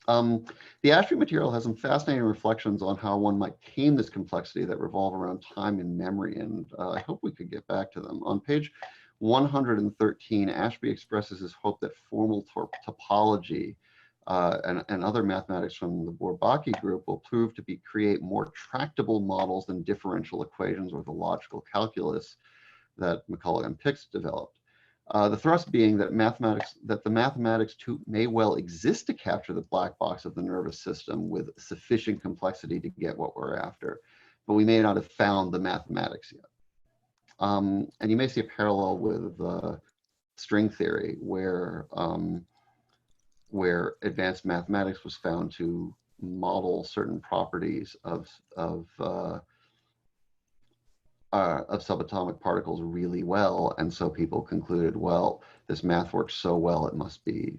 B: The Ashby material has some fascinating reflections on how one might tame this complexity that revolve around time and memory, and I hope we could get back to them. On page 113, Ashby expresses his hope that formal topology and other mathematics from the Bourbaki group will prove to create more tractable models than differential equations or the logical calculus that McCulloch and Pix developed. The thrust being that the mathematics too may well exist to capture the black box of the nervous system with sufficient complexity to get what we're after, but we may not have found the mathematics yet. And you may see a parallel with string theory, where advanced mathematics was found to model certain properties of subatomic particles really well, and so people concluded, well, this math works so well, it must be,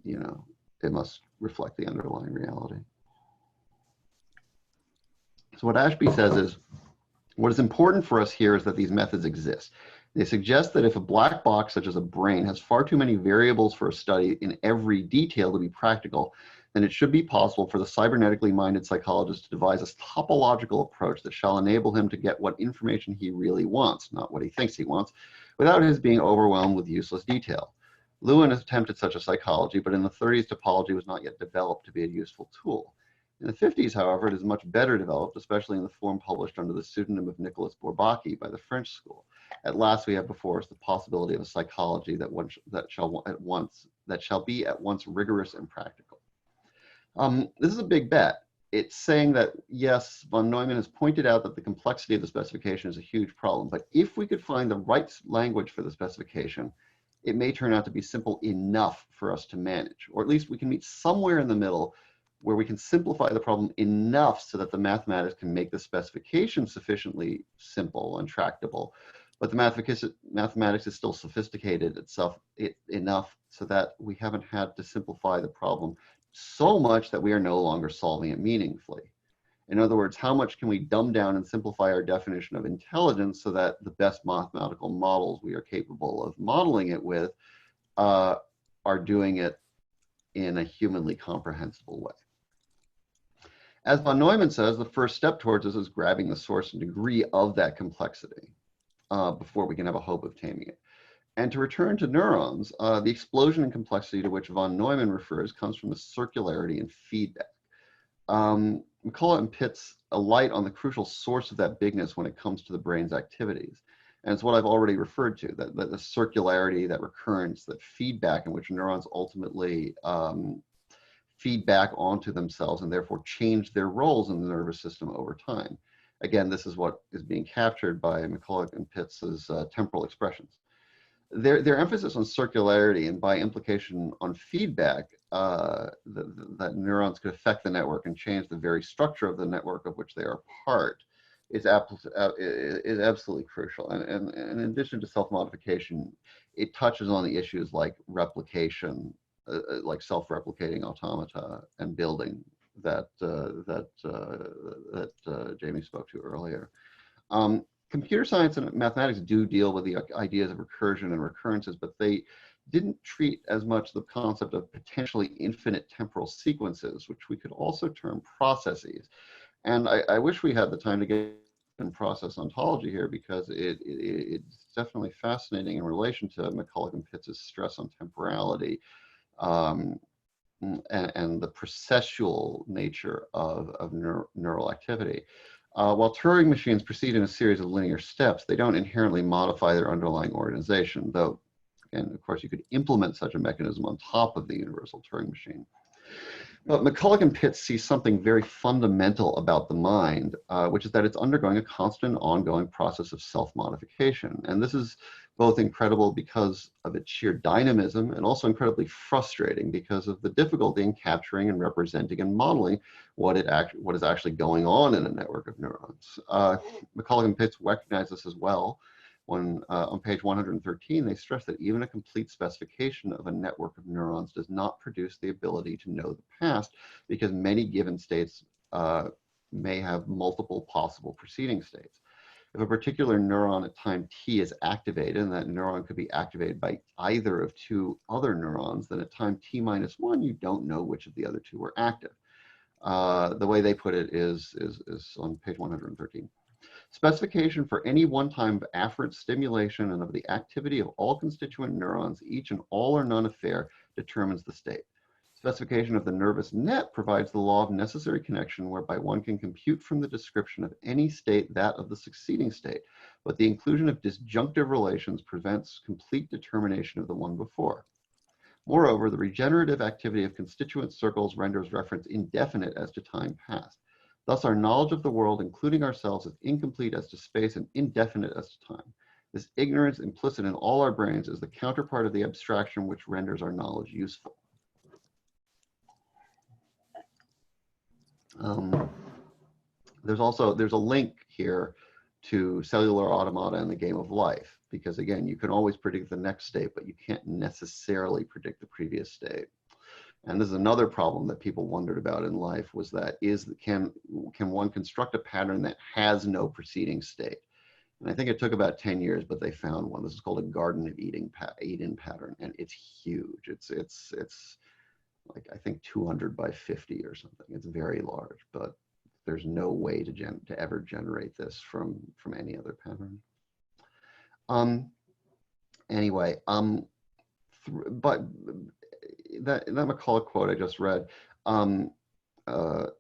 B: it must reflect the underlying reality. So what Ashby says is, what is important for us here is that these methods exist. They suggest that if a black box, such as a brain, has far too many variables for a study in every detail to be practical, then it should be possible for the cybernetically minded psychologist to devise a topological approach that shall enable him to get what information he really wants, not what he thinks he wants, without his being overwhelmed with useless detail. Lewin attempted such a psychology, but in the 30s, topology was not yet developed to be a useful tool. In the 50s, however, it is much better developed, especially in the form published under the pseudonym of Nicolas Bourbaki by the French school. At last, we have before us the possibility of a psychology that shall be at once rigorous and practical. This is a big bet. It's saying that, yes, von Neumann has pointed out that the complexity of the specification is a huge problem, but if we could find the right language for the specification, it may turn out to be simple enough for us to manage, or at least we can meet somewhere in the middle where we can simplify the problem enough so that the mathematics can make the specification sufficiently simple and tractable, but the mathematics is still sophisticated itself enough so that we haven't had to simplify the problem so much that we are no longer solving it meaningfully. In other words, how much can we dumb down and simplify our definition of intelligence so that the best mathematical models we are capable of modeling it with are doing it in a humanly comprehensible way? As von Neumann says, the first step towards this is grabbing the source and degree of that complexity before we can have a hope of taming it. And to return to neurons, the explosion in complexity to which von Neumann refers comes from the circularity and feedback. McCulloch and Pitts alight on the crucial source of that bigness when it comes to the brain's activities. And it's what I've already referred to, that the circularity, that recurrence, that feedback in which neurons ultimately feed back onto themselves and therefore change their roles in the nervous system over time. Again, this is what is being captured by McCulloch and Pitts's temporal expressions. Their emphasis on circularity and by implication on feedback, that neurons could affect the network and change the very structure of the network of which they are part, is absolutely crucial. And in addition to self-modification, it touches on the issues like replication, like self-replicating automata and building that Jamie spoke to earlier. Computer science and mathematics do deal with the ideas of recursion and recurrences, but they didn't treat as much the concept of potentially infinite temporal sequences, which we could also term processes. And I wish we had the time to get in process ontology here, because it's definitely fascinating in relation to McCulloch and Pitts' stress on temporality and the processual nature of neural activity. While Turing machines proceed in a series of linear steps, they don't inherently modify their underlying organization, though, again, of course, you could implement such a mechanism on top of the universal Turing machine. But McCulloch and Pitts see something very fundamental about the mind, which is that it's undergoing a constant, ongoing process of self-modification. And this is both incredible because of its sheer dynamism and also incredibly frustrating because of the difficulty in capturing and representing and modeling what is actually going on in a network of neurons. McCulloch and Pitts recognize this as well when on page 113, they stress that even a complete specification of a network of neurons does not produce the ability to know the past, because many given states may have multiple possible preceding states. If a particular neuron at time t is activated, and that neuron could be activated by either of two other neurons, then at time t-1, you don't know which of the other two were active. The way they put it is on page 113. Specification for any one-time afferent stimulation and of the activity of all constituent neurons, each an all or none affair, determines the state. Specification of the nervous net provides the law of necessary connection whereby one can compute from the description of any state that of the succeeding state, but the inclusion of disjunctive relations prevents complete determination of the one before. Moreover, the regenerative activity of constituent circles renders reference indefinite as to time past. Thus, our knowledge of the world, including ourselves, is incomplete as to space and indefinite as to time. This ignorance implicit in all our brains is the counterpart of the abstraction which renders our knowledge useful. There's a link here to cellular automata and the game of life, because again, you can always predict the next state, but you can't necessarily predict the previous state. And this is another problem that people wondered about in life, was that can one construct a pattern that has no preceding state? And I think it took about 10 years, but they found one. This is called a Garden of Eden pattern, and it's huge. It's like, I think 200 by 50 or something. It's very large, but there's no way to ever generate this from any other pattern. Anyway, but that McCulloch quote I just read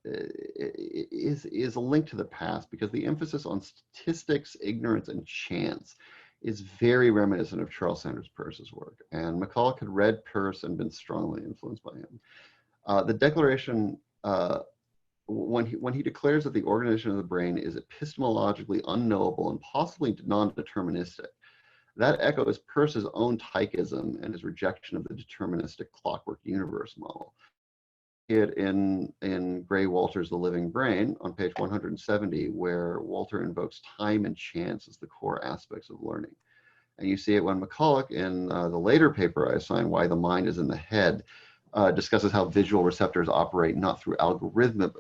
B: is a link to the past, because the emphasis on statistics, ignorance, and chance is very reminiscent of Charles Sanders Peirce's work. And McCulloch had read Peirce and been strongly influenced by him. The declaration, when he declares that the organization of the brain is epistemologically unknowable and possibly non-deterministic, that echoes Peirce's own Tychism and his rejection of the deterministic clockwork universe model. It in Gray Walter's The Living Brain on page 170, where Walter invokes time and chance as the core aspects of learning. And you see it when McCulloch, in the later paper I assigned, Why the Mind is in the Head, discusses how visual receptors operate not through algorithmic,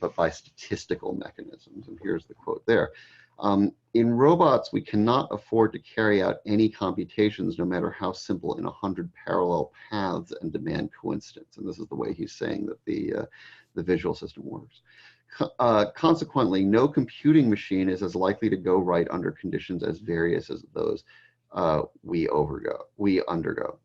B: but by statistical mechanisms. And here's the quote there. In robots, we cannot afford to carry out any computations, no matter how simple, in 100 parallel paths and demand coincidence. And this is the way he's saying that the visual system works. Consequently, no computing machine is as likely to go right under conditions as various as those we undergo.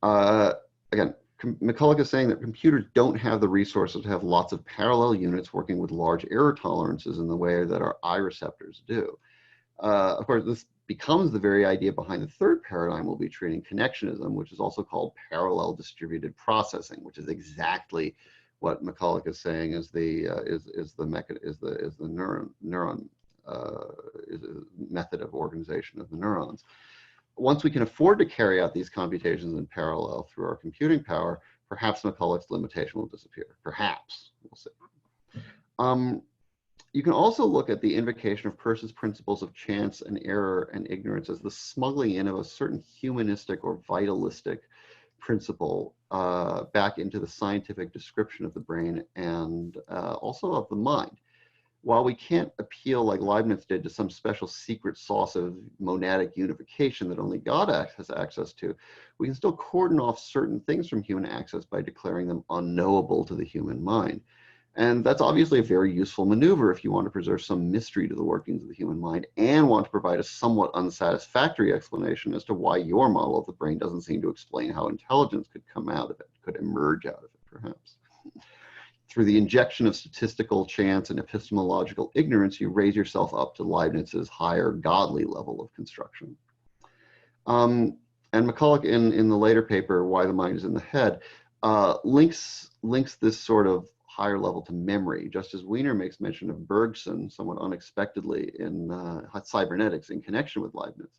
B: Again, McCulloch is saying that computers don't have the resources to have lots of parallel units working with large error tolerances in the way that our eye receptors do. Of course, this becomes the very idea behind the third paradigm we'll be treating, connectionism, which is also called parallel distributed processing, which is exactly what McCulloch is saying is the neuron method of organization of the neurons. Once we can afford to carry out these computations in parallel through our computing power, perhaps McCulloch's limitation will disappear. Perhaps, we'll see. You can also look at the invocation of Peirce's principles of chance and error and ignorance as the smuggling in of a certain humanistic or vitalistic principle back into the scientific description of the brain and also of the mind. While we can't appeal like Leibniz did to some special secret sauce of monadic unification that only God has access to, we can still cordon off certain things from human access by declaring them unknowable to the human mind. And that's obviously a very useful maneuver if you want to preserve some mystery to the workings of the human mind and want to provide a somewhat unsatisfactory explanation as to why your model of the brain doesn't seem to explain how intelligence could come out of it, could emerge out of it, perhaps. Through the injection of statistical chance and epistemological ignorance, you raise yourself up to Leibniz's higher godly level of construction. And McCulloch, in the later paper, Why the Mind is in the Head, links this sort of higher level to memory, just as Wiener makes mention of Bergson somewhat unexpectedly in cybernetics in connection with Leibniz.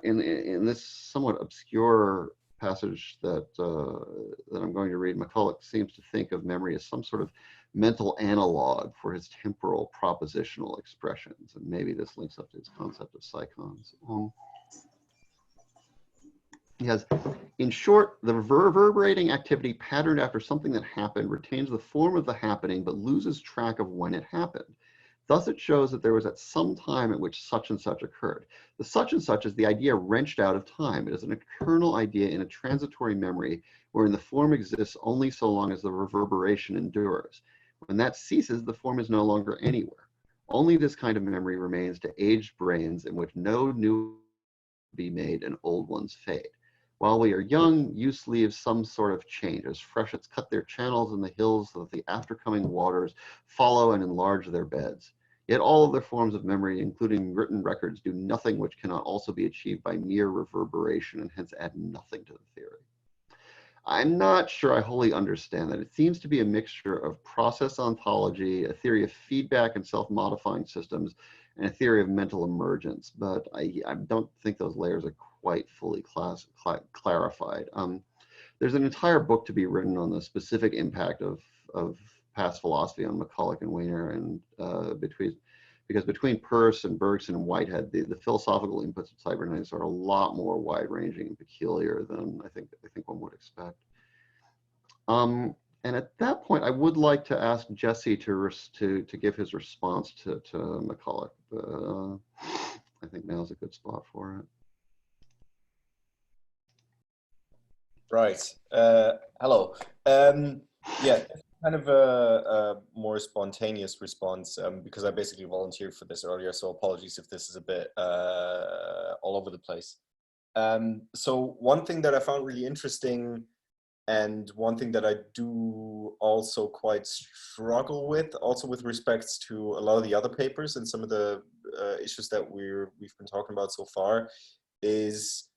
B: In this somewhat obscure passage that I'm going to read, McCulloch seems to think of memory as some sort of mental analog for his temporal propositional expressions, and maybe this links up to his concept of psychons. He has, in short, the reverberating activity patterned after something that happened retains the form of the happening but loses track of when it happened. Thus, it shows that there was at some time at which such and such occurred. The such and such is the idea wrenched out of time. It is an eternal idea in a transitory memory wherein the form exists only so long as the reverberation endures. When that ceases, the form is no longer anywhere. Only this kind of memory remains to aged brains in which no new be made and old ones fade. While we are young, use leaves some sort of change as freshets cut their channels in the hills so that the aftercoming waters follow and enlarge their beds. Yet all of their forms of memory, including written records, do nothing which cannot also be achieved by mere reverberation and hence add nothing to the theory. I'm not sure I wholly understand that. It seems to be a mixture of process ontology, a theory of feedback and self-modifying systems, and a theory of mental emergence, but I don't think those layers are quite fully clarified. There's an entire book to be written on the specific impact of past philosophy on McCulloch and Wiener, and because between Peirce and Bergson and Whitehead, the philosophical inputs of cybernetics are a lot more wide-ranging and peculiar than I think one would expect. And at that point, I would like to ask Jesse to give his response to McCulloch. I think now's a good spot for it.
H: Right. Hello. Yeah, kind of a more spontaneous response because I basically volunteered for this earlier, so apologies if this is a bit all over the place. So one thing that I found really interesting, and one thing that I do also quite struggle with, also with respects to a lot of the other papers and some of the issues that we've been talking about so far, is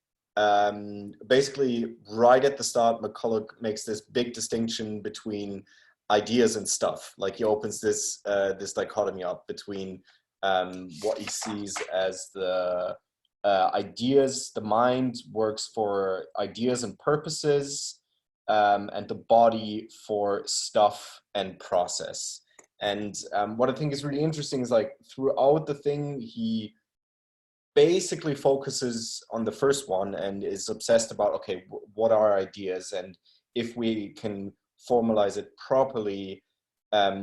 H: basically right at the start, McCulloch makes this big distinction between ideas and stuff. Like he opens this this dichotomy up between what he sees as the ideas. The mind works for ideas and purposes, and the body for stuff and process. And what I think is really interesting is like throughout the thing, he basically focuses on the first one and is obsessed about, okay, what are ideas? And if we can formalize it properly,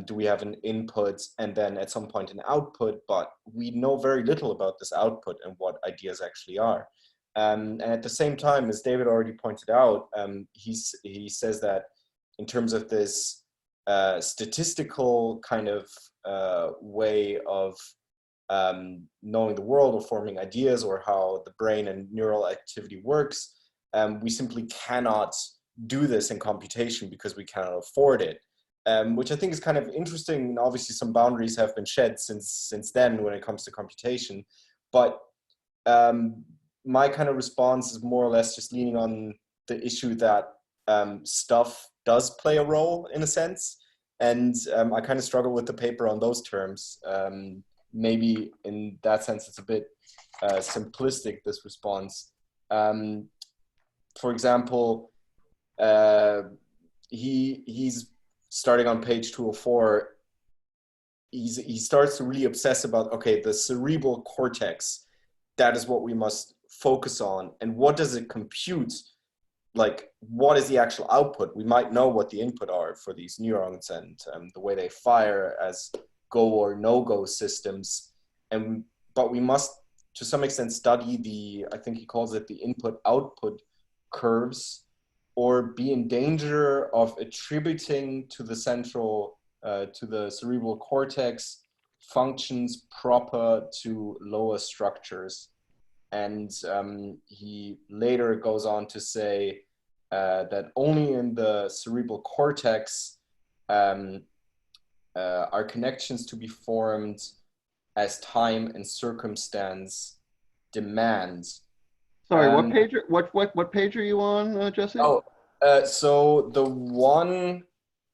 H: do we have an input and then at some point an output, but we know very little about this output and what ideas actually are. And at the same time, as David already pointed out, he says that in terms of this statistical kind of way of knowing the world or forming ideas or how the brain and neural activity works, we simply cannot do this in computation because we cannot afford it. Which I think is kind of interesting. Obviously, some boundaries have been shed since then when it comes to computation. But my kind of response is more or less just leaning on the issue that stuff does play a role in a sense. And I kind of struggle with the paper on those terms. Maybe in that sense, it's a bit simplistic, this response. For example, he's starting on page 204, he starts to really obsess about, okay, the cerebral cortex, that is what we must focus on. And what does it compute? Like, what is the actual output? We might know what the input are for these neurons and the way they fire as go or no-go systems. But we must, to some extent, study I think he calls it the input-output curves, or be in danger of attributing to the cerebral cortex functions proper to lower structures. And he later goes on to say that only in the cerebral cortex are connections to be formed as time and circumstance demand.
B: Sorry, what page are you on, Jesse?
H: Oh, so the one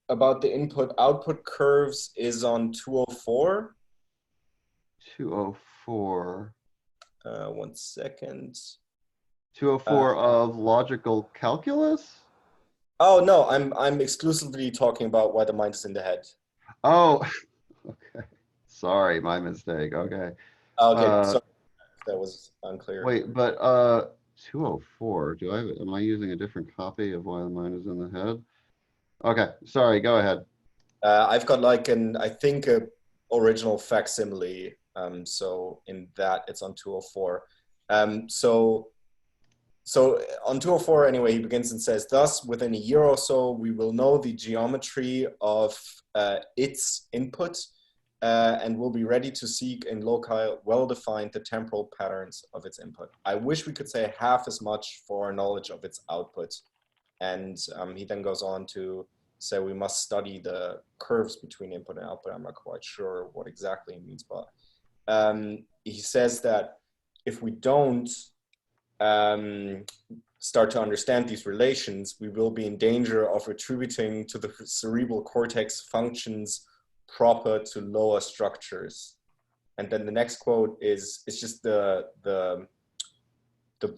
H: about the input-output curves is on 204.
B: 204.
H: 1 second.
B: 204 of logical calculus?
H: Oh no, I'm exclusively talking about why the mind is in the head.
B: Oh, okay. Sorry, my mistake. Okay.
H: Okay, sorry, that was unclear.
B: Wait, but 204. Am I using a different copy of Why the Mind is in the Head? Okay, sorry, go ahead.
H: I've got like I think a original facsimile. So in that it's on 204. So on 204 anyway, he begins and says, thus within a year or so, we will know the geometry of its input and will be ready to seek in loci well-defined the temporal patterns of its input. I wish we could say half as much for our knowledge of its output. And he then goes on to say we must study the curves between input and output. I'm not quite sure what exactly he means, but he says that if we don't start to understand these relations, we will be in danger of attributing to the cerebral cortex functions proper to lower structures. And then the next quote it's just the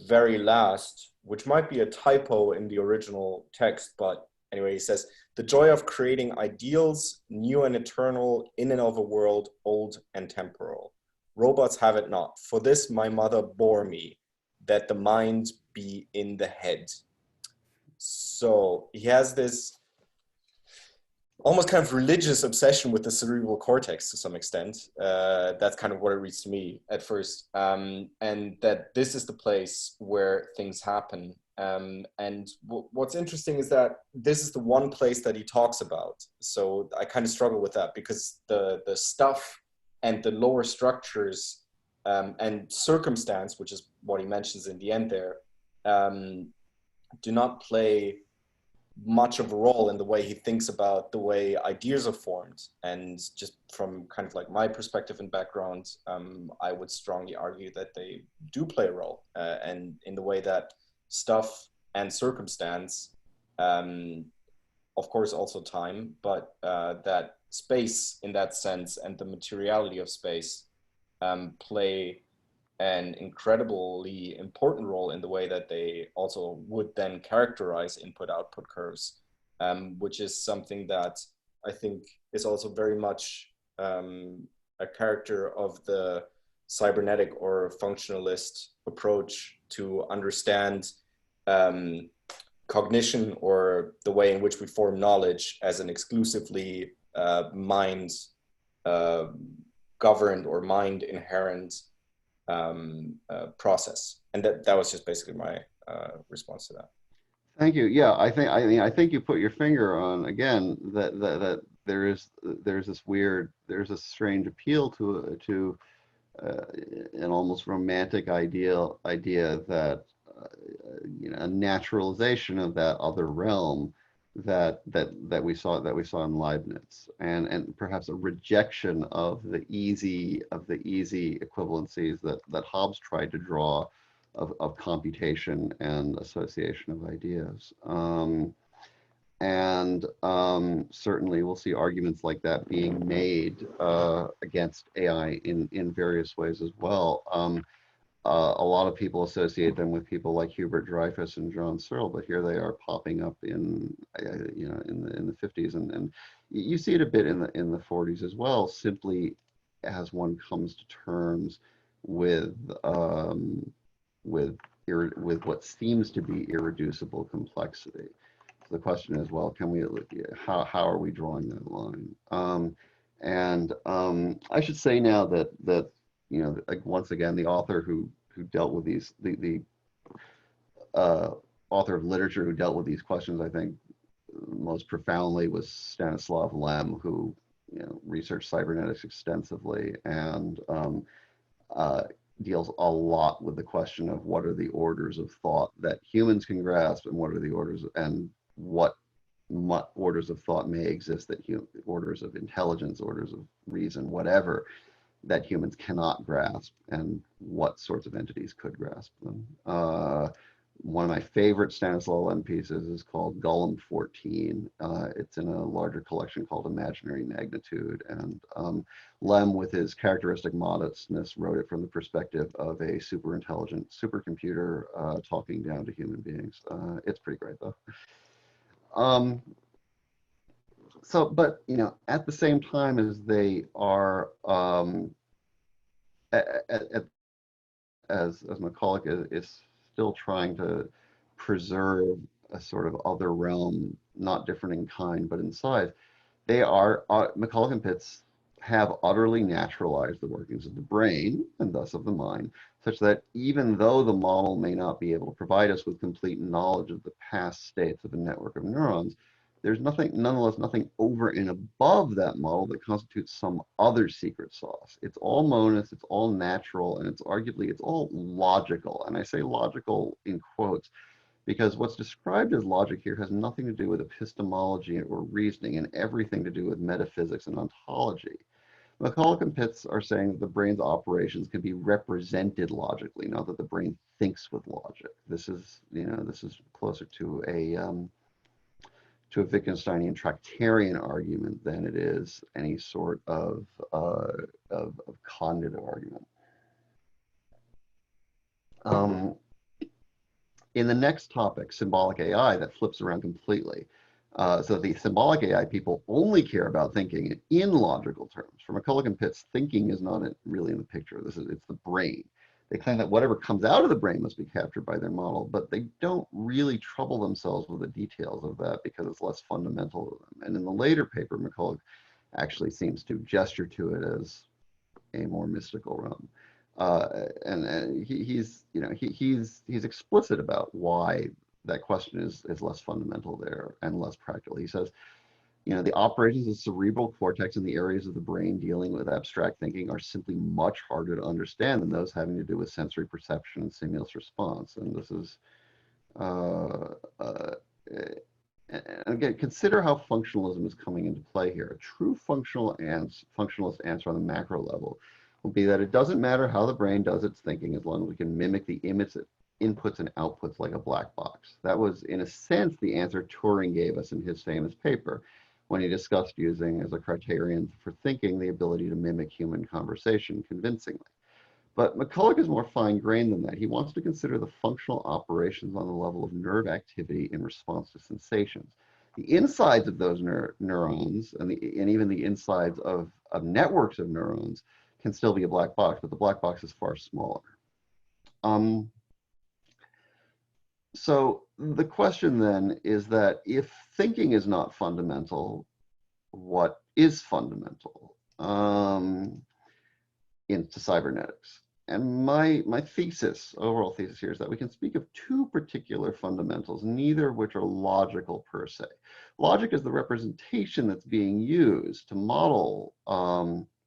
H: very last, which might be a typo in the original text, but anyway, he says, the joy of creating ideals, new and eternal, in and of a world, old and temporal. Robots have it not. For this my mother bore me, that the mind be in the head. So he has this almost kind of religious obsession with the cerebral cortex to some extent. That's kind of what it reads to me at first. And that this is the place where things happen. And what's interesting is that this is the one place that he talks about. So I kind of struggle with that because the stuff and the lower structures and circumstance, which is what he mentions in the end there, do not play much of a role in the way he thinks about the way ideas are formed. And just from kind of like my perspective and background, I would strongly argue that they do play a role, and in the way that stuff and circumstance, of course also time, but that space in that sense and the materiality of space play an incredibly important role in the way that they also would then characterize input-output curves, which is something that I think is also very much a character of the cybernetic or functionalist approach to understand cognition, or the way in which we form knowledge, as an exclusively mind governed or mind inherent process. And that was just basically my response to that.
B: Thank you. Yeah, I think you put your finger on again that there's this strange appeal to an almost romantic idea that a naturalization of that other realm that we saw in Leibniz, and perhaps a rejection of the easy equivalencies that Hobbes tried to draw of computation and association of ideas. Certainly we'll see arguments like that being made against AI in various ways as well. A lot of people associate them with people like Hubert Dreyfus and John Searle, but here they are popping up in the 50s, and you see it a bit in the 40s as well, simply as one comes to terms with what seems to be irreducible complexity. So the question is, well, how are we drawing that line? I should say now that like once again, the author who dealt with these, the author of literature who dealt with these questions, I think most profoundly, was Stanislav Lem, who researched cybernetics extensively and deals a lot with the question of what are the orders of thought that humans can grasp, and what are the orders, and what orders of thought may exist, that orders of intelligence, orders of reason, whatever, that humans cannot grasp, and what sorts of entities could grasp them. One of my favorite Stanislaw Lem pieces is called Golem 14. It's in a larger collection called Imaginary Magnitude, and Lem, with his characteristic modestness, wrote it from the perspective of a super intelligent supercomputer talking down to human beings. It's pretty great though. But at the same time as they are, as McCulloch is still trying to preserve a sort of other realm, not different in kind but in size, they are McCulloch and Pitts have utterly naturalized the workings of the brain and thus of the mind, such that even though the model may not be able to provide us with complete knowledge of the past states of a network of neurons, there's nonetheless nothing over and above that model that constitutes some other secret sauce. It's all monist, it's all natural, and it's all logical. And I say logical in quotes because what's described as logic here has nothing to do with epistemology or reasoning, and everything to do with metaphysics and ontology. McCulloch and Pitts are saying that the brain's operations can be represented logically, not that the brain thinks with logic. This is closer to a Wittgensteinian Tractarian argument than it is any sort of cognitive argument. In the next topic, symbolic AI, that flips around completely. So the symbolic AI people only care about thinking in logical terms. For McCulloch and Pitts, thinking is not really in the picture. It's the brain. They claim that whatever comes out of the brain must be captured by their model, but they don't really trouble themselves with the details of that because it's less fundamental to them. And in the later paper, McCulloch actually seems to gesture to it as a more mystical realm. He's explicit about why that question is less fundamental there and less practical. He says, the operations of the cerebral cortex and the areas of the brain dealing with abstract thinking are simply much harder to understand than those having to do with sensory perception and stimulus response. And this is, again, consider how functionalism is coming into play here. A true functionalist answer on the macro level will be that it doesn't matter how the brain does its thinking as long as we can mimic the inputs and outputs like a black box. That was, in a sense, the answer Turing gave us in his famous paper when he discussed using as a criterion for thinking the ability to mimic human conversation convincingly. But McCulloch is more fine-grained than that. He wants to consider the functional operations on the level of nerve activity in response to sensations. The insides of those neurons and even the insides of networks of neurons can still be a black box, but the black box is far smaller. So the question then is that if thinking is not fundamental, what is fundamental into cybernetics. And my thesis, overall thesis here, is that we can speak of two particular fundamentals, neither of which are logical per se. Logic is the representation that's being used to model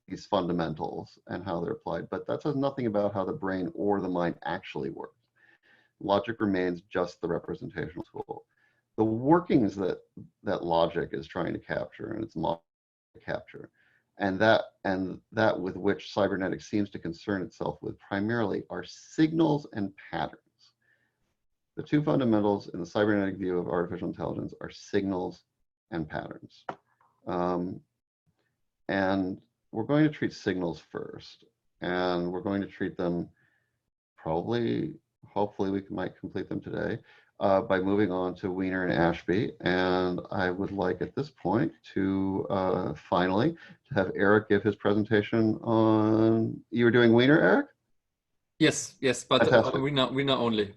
B: these fundamentals and how they're applied, but that says nothing about how the brain or the mind actually works. Logic remains just the representational tool. The workings that logic is trying to capture and its model to capture, and that with which cybernetics seems to concern itself with primarily, are signals and patterns. The two fundamentals in the cybernetic view of artificial intelligence are signals and patterns. And we're going to treat signals first, and we're going to treat them hopefully we might complete them today, by moving on to Wiener and Ashby. And I would like at this point to finally to have Eric give his presentation on, you were doing Wiener, Eric?
C: Yes, but Wiener only.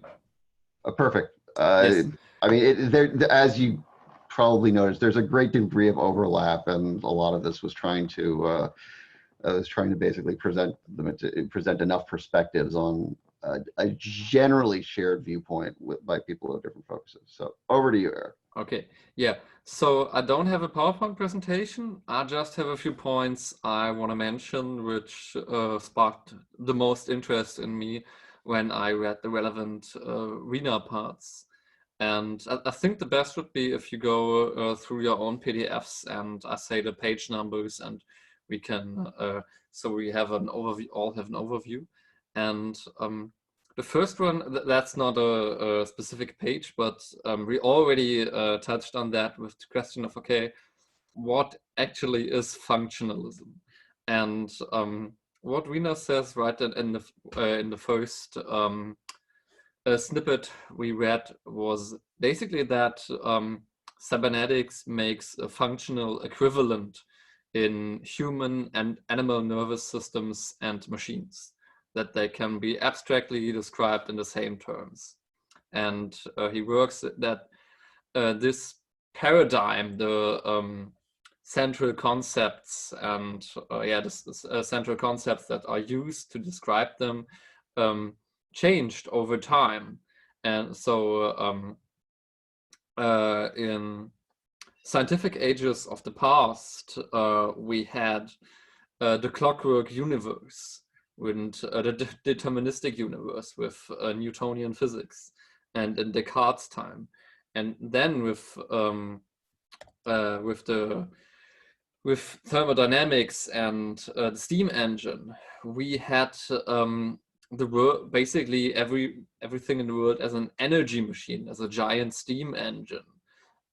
B: Perfect.
C: Yes.
B: I mean, as you probably noticed, there's a great degree of overlap, and a lot of this was trying to basically present enough perspectives on a generally shared viewpoint by people who have different focuses. So over to you, Eric.
C: Okay, yeah. So I don't have a PowerPoint presentation. I just have a few points I want to mention, which sparked the most interest in me when I read the relevant Wiener parts. And I think the best would be if you go through your own PDFs and I say the page numbers, and we can, so we have an overview, all have an overview. And the first one, that's not a specific page, but we already touched on that with the question of, okay, what actually is functionalism? And what Wiener says right in the first snippet we read was basically that cybernetics makes a functional equivalent in human and animal nervous systems and machines, that they can be abstractly described in the same terms. And he works that this paradigm, the central concepts and central concepts that are used to describe them changed over time. And so in scientific ages of the past, we had the clockwork universe, and the deterministic universe with Newtonian physics, and in Descartes' time, and then with thermodynamics and the steam engine, we had the world, basically everything in the world as an energy machine, as a giant steam engine,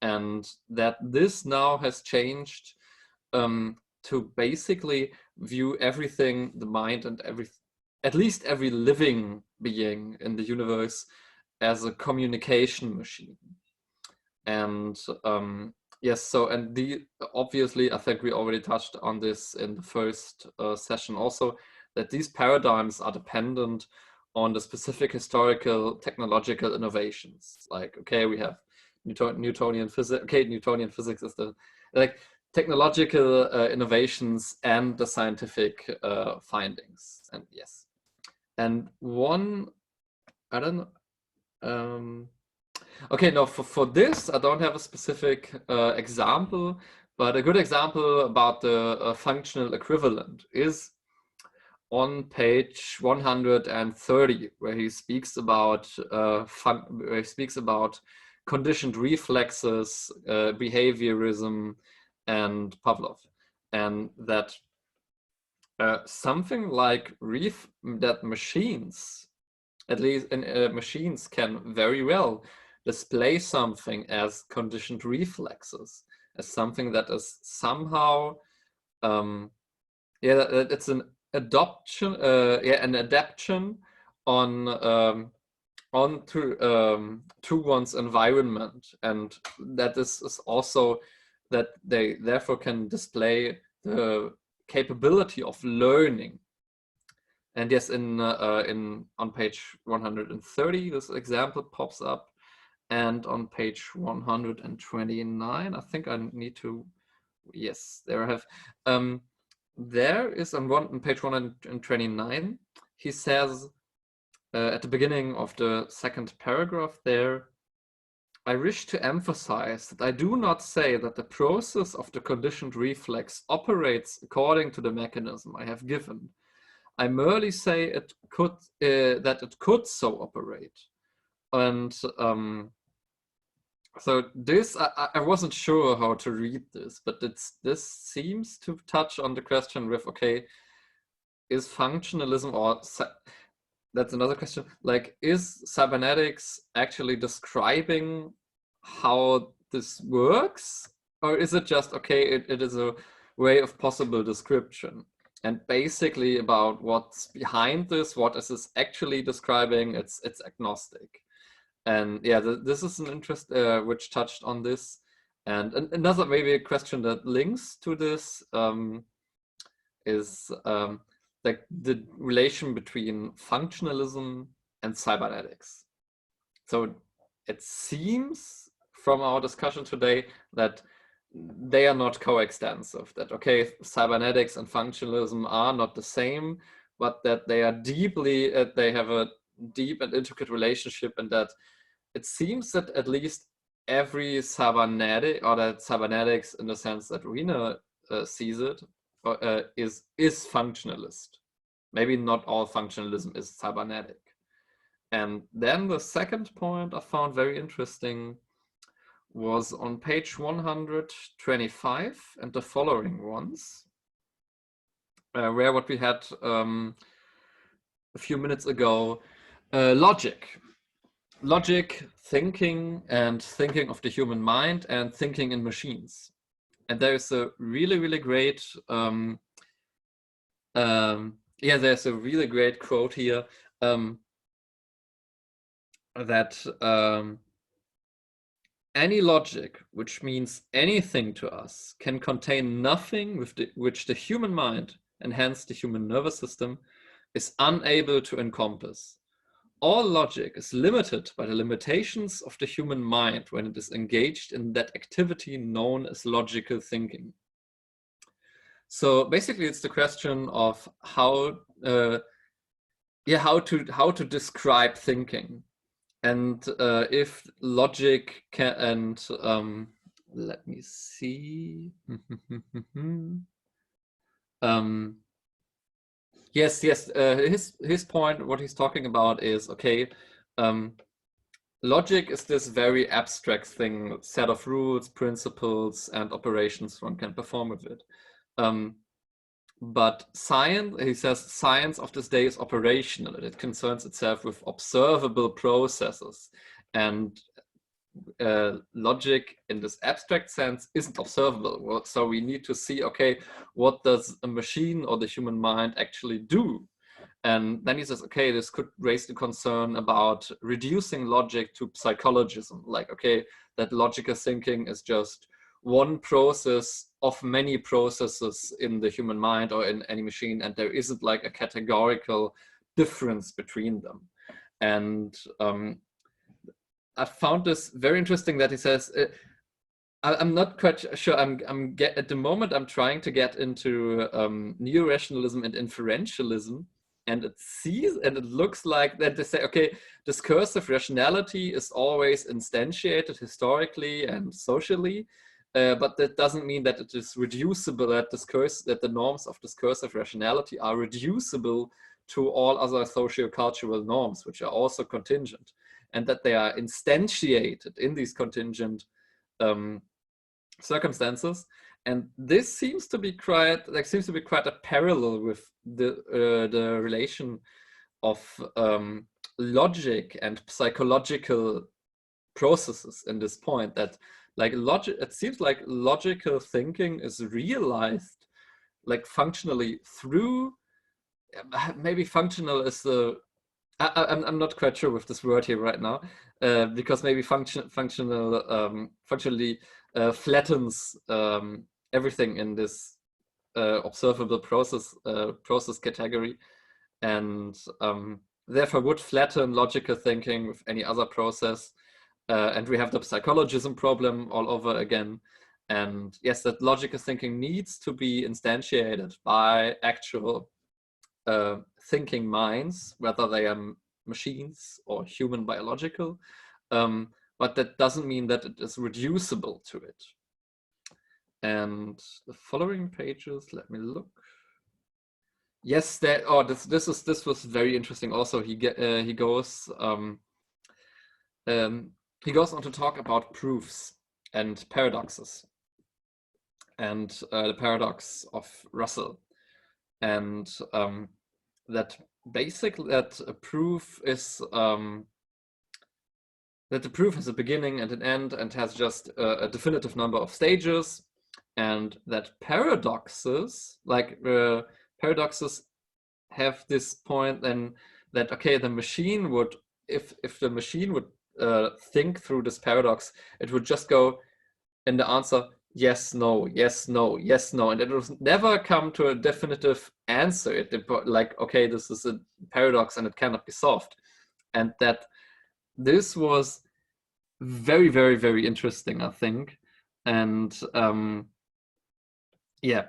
C: and that this now has changed to basically view everything, the mind and at least every living being in the universe, as a communication machine. And yes, so, and obviously I think we already touched on this in the first session also, that these paradigms are dependent on the specific historical technological innovations. Like, okay, we have Newtonian physics. Okay, Newtonian physics is the technological innovations and the scientific findings. And yes, and one, I don't know. Okay, no, for this I don't have a specific example, but a good example about the functional equivalent is on page 130, where he speaks about conditioned reflexes, behaviorism, and Pavlov, and that something like that machines, at least in machines, can very well display something as conditioned reflexes, as something that is somehow, it's an adaptation on to one's environment, and that is also that they therefore can display the capability of learning. And yes, on page 130 this example pops up, and on page 129 I think I need to Yes, there I have. There is on page 129, he says at the beginning of the second paragraph there, I wish to emphasize that I do not say that the process of the conditioned reflex operates according to the mechanism I have given. I merely say it could that it could so operate. And so this, I wasn't sure how to read this, but this seems to touch on the question with, okay, is functionalism, or that's another question, like, is cybernetics actually describing how this works? Or is it just, okay, it is a way of possible description? And basically about what's behind this, what is this actually describing, it's agnostic. And yeah, this is an interest which touched on this. And another maybe a question that links to this is like the relation between functionalism and cybernetics. So it seems from our discussion today that they are not coextensive, that okay, cybernetics and functionalism are not the same, but that they are deeply, they have a deep and intricate relationship, and that it seems that at least every cybernetic, or that cybernetics in the sense that Rina sees it, is functionalist. Maybe not all functionalism is cybernetic. And then the second point I found very interesting was on page 125 and the following ones, where what we had a few minutes ago, logic, thinking, and thinking of the human mind, and thinking in machines. And there's a really great, there's a really great quote here that any logic which means anything to us can contain nothing which the human mind, and hence the human nervous system, is unable to encompass. All logic is limited by the limitations of the human mind when it is engaged in that activity known as logical thinking. So basically, it's the question of how to describe thinking, and if logic can, and let me see. Yes. His point, what he's talking about is, okay, logic is this very abstract thing, set of rules, principles, and operations one can perform with it. But science, he says, science of this day is operational. It concerns itself with observable processes. And logic in this abstract sense isn't observable. So we need to see, okay, what does a machine or the human mind actually do? And then he says, okay, this could raise the concern about reducing logic to psychologism. Like, okay, that logical thinking is just one process of many processes in the human mind or in any machine, and there isn't like a categorical difference between them. And I found this very interesting that he says, I'm not quite sure, at the moment I'm trying to get into neo-rationalism and inferentialism, and it looks like that they say, okay, discursive rationality is always instantiated historically and socially, but that doesn't mean that it is reducible, that the norms of discursive rationality are reducible to all other socio-cultural norms, which are also contingent, and that they are instantiated in these contingent circumstances. And this seems to be quite a parallel with the relation of logic and psychological processes in this point, that like logic, it seems like logical thinking is realized like functionally through, maybe functional is the, I'm not quite sure with this word here right now, because maybe functionally flattens everything in this observable process category, and therefore would flatten logical thinking with any other process. And we have the psychologism problem all over again. And yes, that logical thinking needs to be instantiated by actual thinking minds, whether they are machines or human biological, but that doesn't mean that it is reducible to it. And the following pages, let me look. Yes, that. Oh, this was very interesting. Also, he goes on to talk about proofs and paradoxes, and the paradox of Russell, and that basically that a proof is that the proof has a beginning and an end and has just a definitive number of stages, and that paradoxes, paradoxes have this point then that, okay, the machine would, if the machine would think through this paradox, it would just go in the answer, yes, no, yes, no, yes, no, and it will never come to a definitive answer. It like, okay, this is a paradox and it cannot be solved. And that this was very, very, very interesting, I think. And yeah,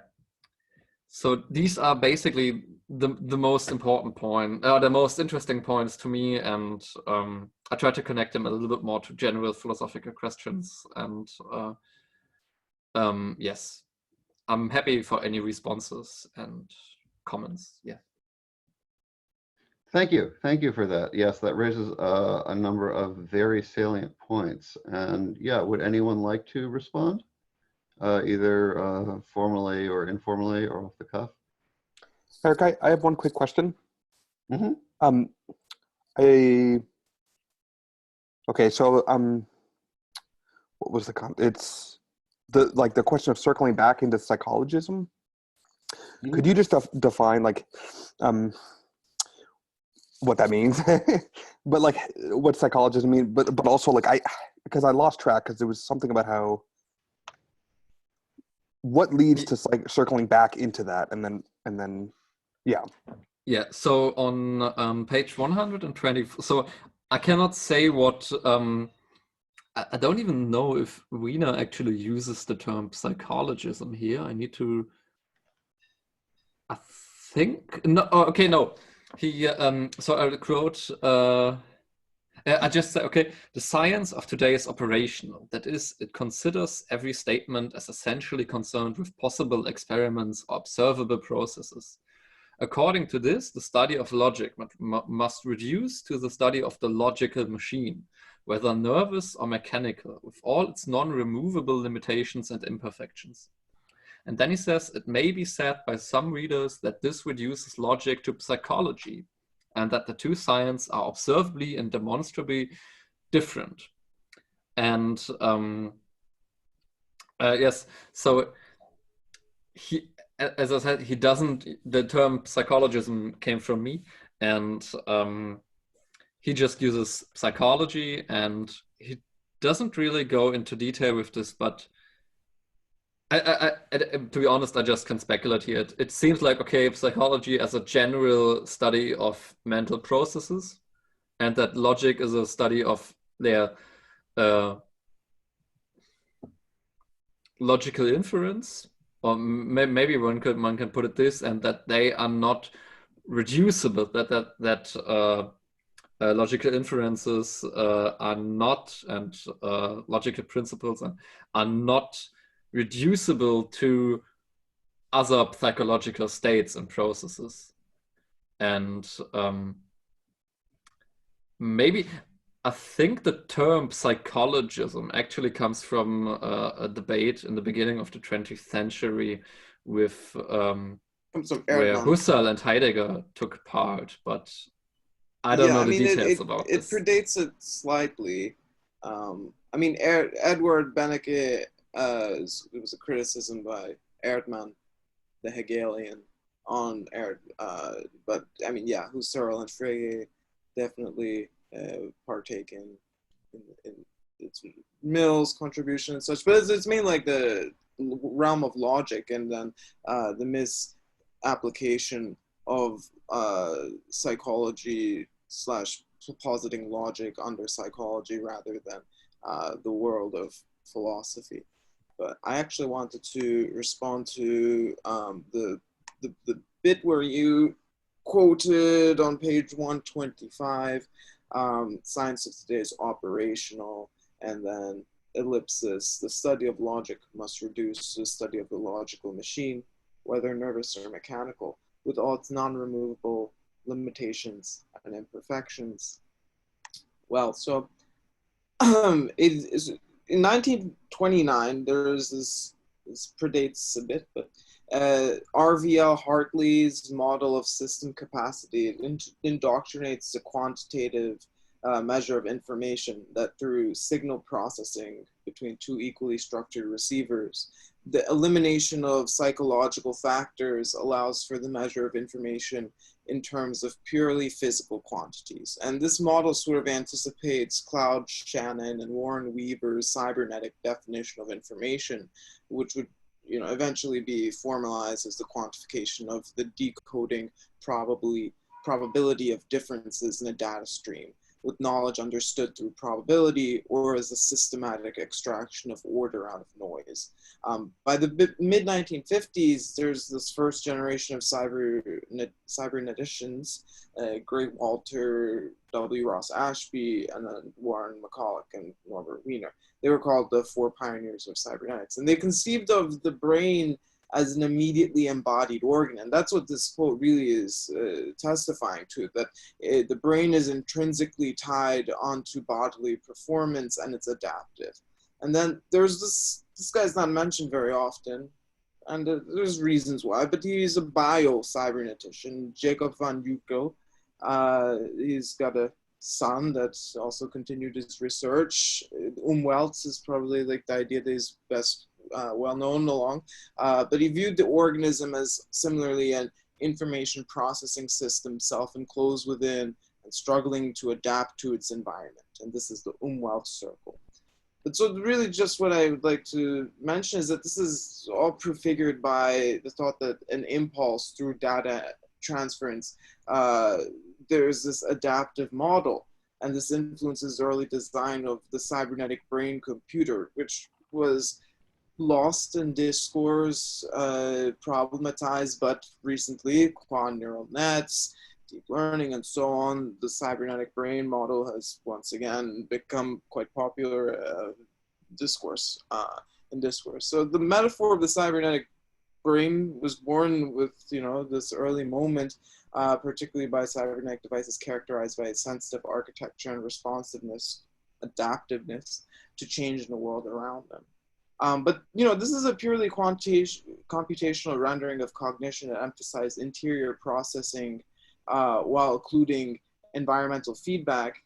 C: so these are basically the most important point, the most interesting points to me, and I try to connect them a little bit more to general philosophical questions. And yes, I'm happy for any responses and comments. Yeah.
B: Thank you for that. Yes, that raises a number of very salient points. And yeah, would anyone like to respond, either formally or informally or off the cuff?
G: Eric, I have one quick question.
B: Mm-hmm.
G: Okay, so what was it's the question of circling back into psychologism. Mm-hmm. Could you just define what that means? But like what psychologism means, but also like because I lost track, because there was something about how what leads to circling back into that, and then yeah.
C: Yeah, so on page 120, so I cannot say what, I don't even know if Wiener actually uses the term psychologism here. I need to, I think, no, oh, okay, no. He, so I'll quote, I just say, okay, the science of today is operational. That is, it considers every statement as essentially concerned with possible experiments or observable processes. According to this, the study of logic must reduce to the study of the logical machine, whether nervous or mechanical, with all its non-removable limitations and imperfections. And then he says, it may be said by some readers that this reduces logic to psychology, and that the two sciences are observably and demonstrably different. And yes, so he, as I said, he doesn't, the term psychologism came from me, and he just uses psychology, and he doesn't really go into detail with this, but to be honest, I just can speculate here. It seems like, okay, psychology as a general study of mental processes, and that logic is a study of their logical inference, or maybe one can put it this, and that they are not reducible, that logical inferences are not, and logical principles are not reducible to other psychological states and processes. And maybe, I think the term psychologism actually comes from a debate in the beginning of the 20th century with where Husserl and Heidegger took part, but I don't know the details about this.
E: It predates it slightly. I mean, Edward Beneke, it was a criticism by Erdmann, the Hegelian, on but I mean, yeah, Husserl and Frege definitely partake in its Mill's contribution and such, but it's mainly like the realm of logic, and then the misapplication of psychology / positing logic under psychology rather than the world of philosophy. but I actually wanted to respond to the bit where you quoted on page 125, science of today is operational, and then ellipsis, the study of logic must reduce to the study of the logical machine, whether nervous or mechanical, with all its non-removable limitations and imperfections. Well, so it is in 1929, there's this predates a bit, but RVL Hartley's model of system capacity, it indoctrinates the quantitative measure of information that through signal processing between two equally structured receivers, the elimination of psychological factors allows for the measure of information in terms of purely physical quantities. And this model sort of anticipates Claude Shannon and Warren Weaver's cybernetic definition of information, which would eventually be formalized as the quantification of the decoding probability of differences in a data stream, with knowledge understood through probability or as a systematic extraction of order out of noise. By the mid-1950s, there's this first generation of cyberneticians, Greg Walter, W. Ross Ashby, and then Warren McCulloch and Norbert Wiener. They were called the four pioneers of cybernetics. And they conceived of the brain as an immediately embodied organ. And that's what this quote really is testifying to, that the brain is intrinsically tied onto bodily performance and it's adaptive. And then there's this guy's not mentioned very often, and there's reasons why, but he's a bio-cybernetician, Jacob van Uckel. He's got a son that's also continued his research. Umwelt is probably like the idea that is best well known along, but he viewed the organism as similarly an information processing system, self-enclosed within and struggling to adapt to its environment. And this is the Umwelt circle. But so really just what I would like to mention is that this is all prefigured by the thought that an impulse through data transference, there's this adaptive model, and this influences early design of the cybernetic brain computer, which was lost in discourse, problematized, but recently, quant neural nets, deep learning, and so on, the cybernetic brain model has once again become quite popular in discourse. So the metaphor of the cybernetic brain was born with this early moment, particularly by cybernetic devices characterized by its sensitive architecture and responsiveness, adaptiveness to change in the world around them. But this is a purely computational rendering of cognition that emphasizes interior processing while including environmental feedback.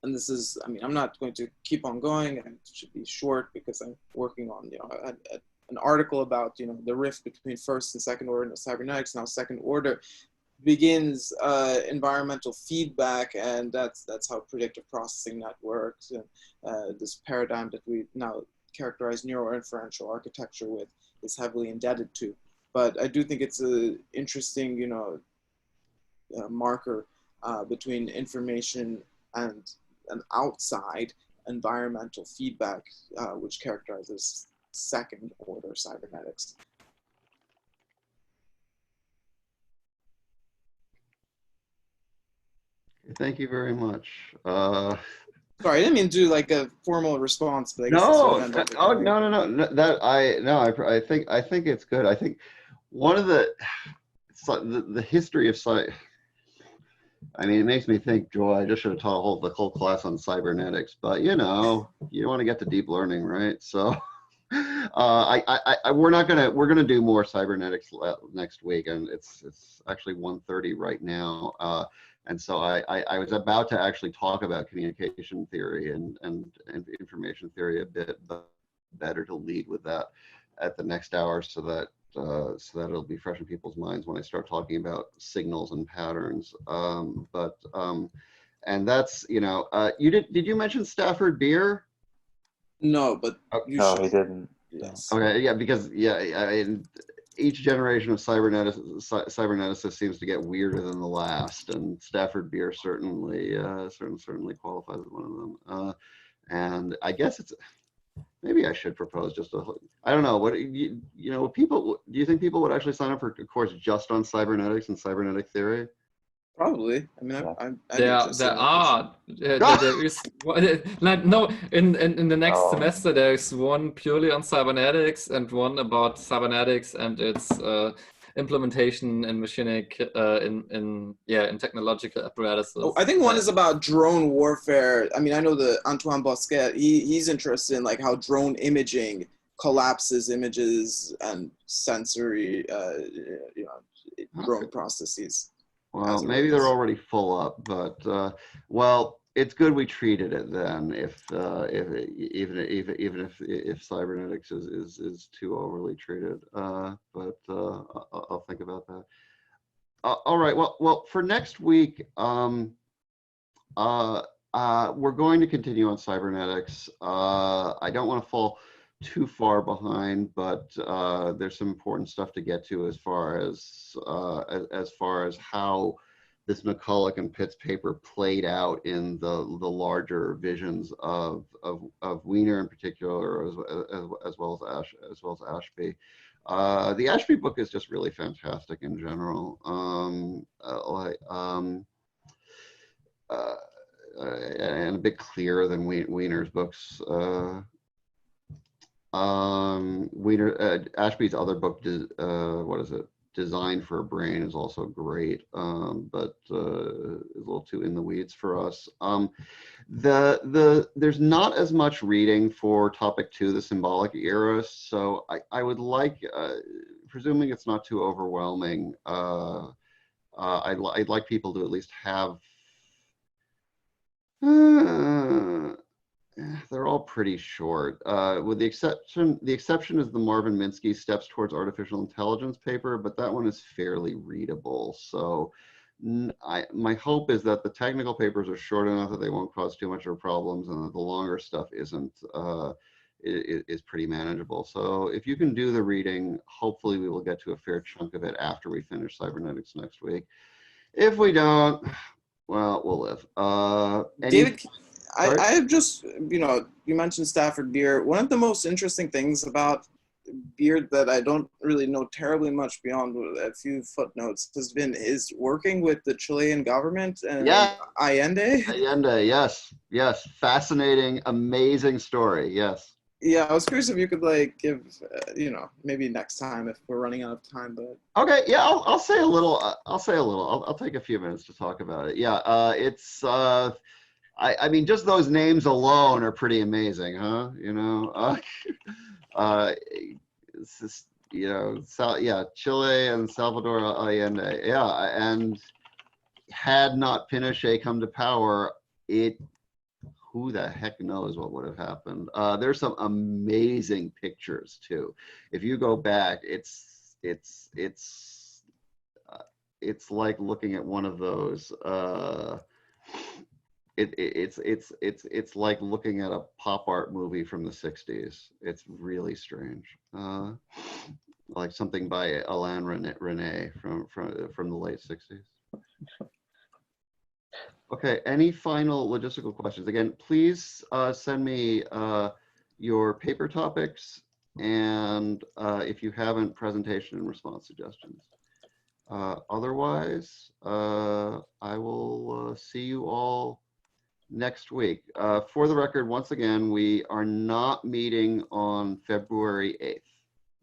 E: And this is, I'm not going to keep on going, and it should be short because I'm working on, an article about, the rift between first and second order in cybernetics. Now second order begins environmental feedback, and that's how predictive processing networks and this paradigm that we now characterize neuroinferential architecture with is heavily indebted to. But I do think it's an interesting, marker between information and an outside environmental feedback, which characterizes second order cybernetics.
B: Thank you very much.
E: Sorry, I didn't mean to do like a formal response, but I guess
B: I think it's good. I think one of the history of it makes me think, Joy, I just should have taught the whole class on cybernetics, but you want to get to deep learning, right? So we're gonna do more cybernetics next week, and it's actually 1:30 right now. And so I was about to actually talk about communication theory and information theory a bit, but better to lead with that at the next hour so that it'll be fresh in people's minds when I start talking about signals and patterns. And that's, did you mention Stafford Beer?
E: No, but
D: no, he didn't.
E: Yes.
B: Okay, yeah, because each generation of cyberneticists seems to get weirder than the last, and Stafford Beer certainly qualifies as one of them. And I guess maybe I should propose just a, I don't know, what, you know, people, do you think people would actually sign up for a course just on cybernetics and cybernetic theory?
E: Probably. I mean,
C: There is like, no, in the next semester there is one purely on cybernetics and one about cybernetics and its implementation in machinic in technological apparatuses.
E: Oh, I think one is about drone warfare. I mean, I know the Antoine Bosquet. He's interested in like how drone imaging collapses images and sensory, drone processes.
B: Well, maybe they're already full up, but well, it's good we treated it then. If even if cybernetics is too overly treated, but I'll think about that. All right. Well, for next week, we're going to continue on cybernetics. I don't want to fall too far behind, but there's some important stuff to get to as far as how this McCulloch and Pitt's paper played out in the larger visions of Wiener in particular, as well as Ashby. The Ashby book is just really fantastic in general, and a bit clearer than Wiener's books. Ashby's other book, what is it? Design for a Brain, is also great, but is a little too in the weeds for us. There's not as much reading for topic 2, the symbolic era, so I would like, presuming it's not too overwhelming, I'd like people to at least have, they're all pretty short, with the exception is the Marvin Minsky Steps Towards Artificial Intelligence paper, but that one is fairly readable. So my hope is that the technical papers are short enough that they won't cause too much of problems, and that the longer stuff is pretty manageable. So if you can do the reading, hopefully we will get to a fair chunk of it after we finish cybernetics next week. If we don't, well, we'll live.
E: David, I have just, you mentioned Stafford Beer. One of the most interesting things about Beer that I don't really know terribly much beyond a few footnotes has been his working with the Chilean government and Allende.
B: Allende, yes. Fascinating, amazing story, yes.
E: Yeah, I was curious if you could give, maybe next time if we're running out of time, but.
B: Okay, yeah, I'll say a little. I'll take a few minutes to talk about it. Yeah, it's. I mean, just those names alone are pretty amazing, huh? It's just, Chile and Salvador Allende. Yeah, and had not Pinochet come to power, who the heck knows what would have happened. There's some amazing pictures too. If you go back, it's like looking at one of those. It's like looking at a pop art movie from the 60s. It's really strange. Like something by Alain René from the late 60s. Okay, any final logistical questions? Again, please send me your paper topics, and if you haven't, presentation and response suggestions. Otherwise, I will see you all next week. For the record, once again, we are not meeting on February 8th.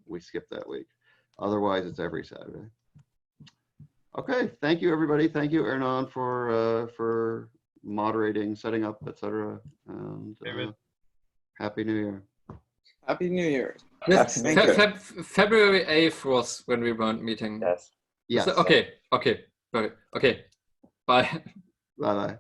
B: We skipped that week. Otherwise, it's every Saturday. Okay, thank you, everybody. Thank you, Hernan, for moderating, setting up, etc. And Happy New Year.
E: Happy New Year.
C: Yes, February 8th was when we weren't meeting.
D: Yes.
B: Yes.
C: So, okay. Bye.
B: Bye-bye.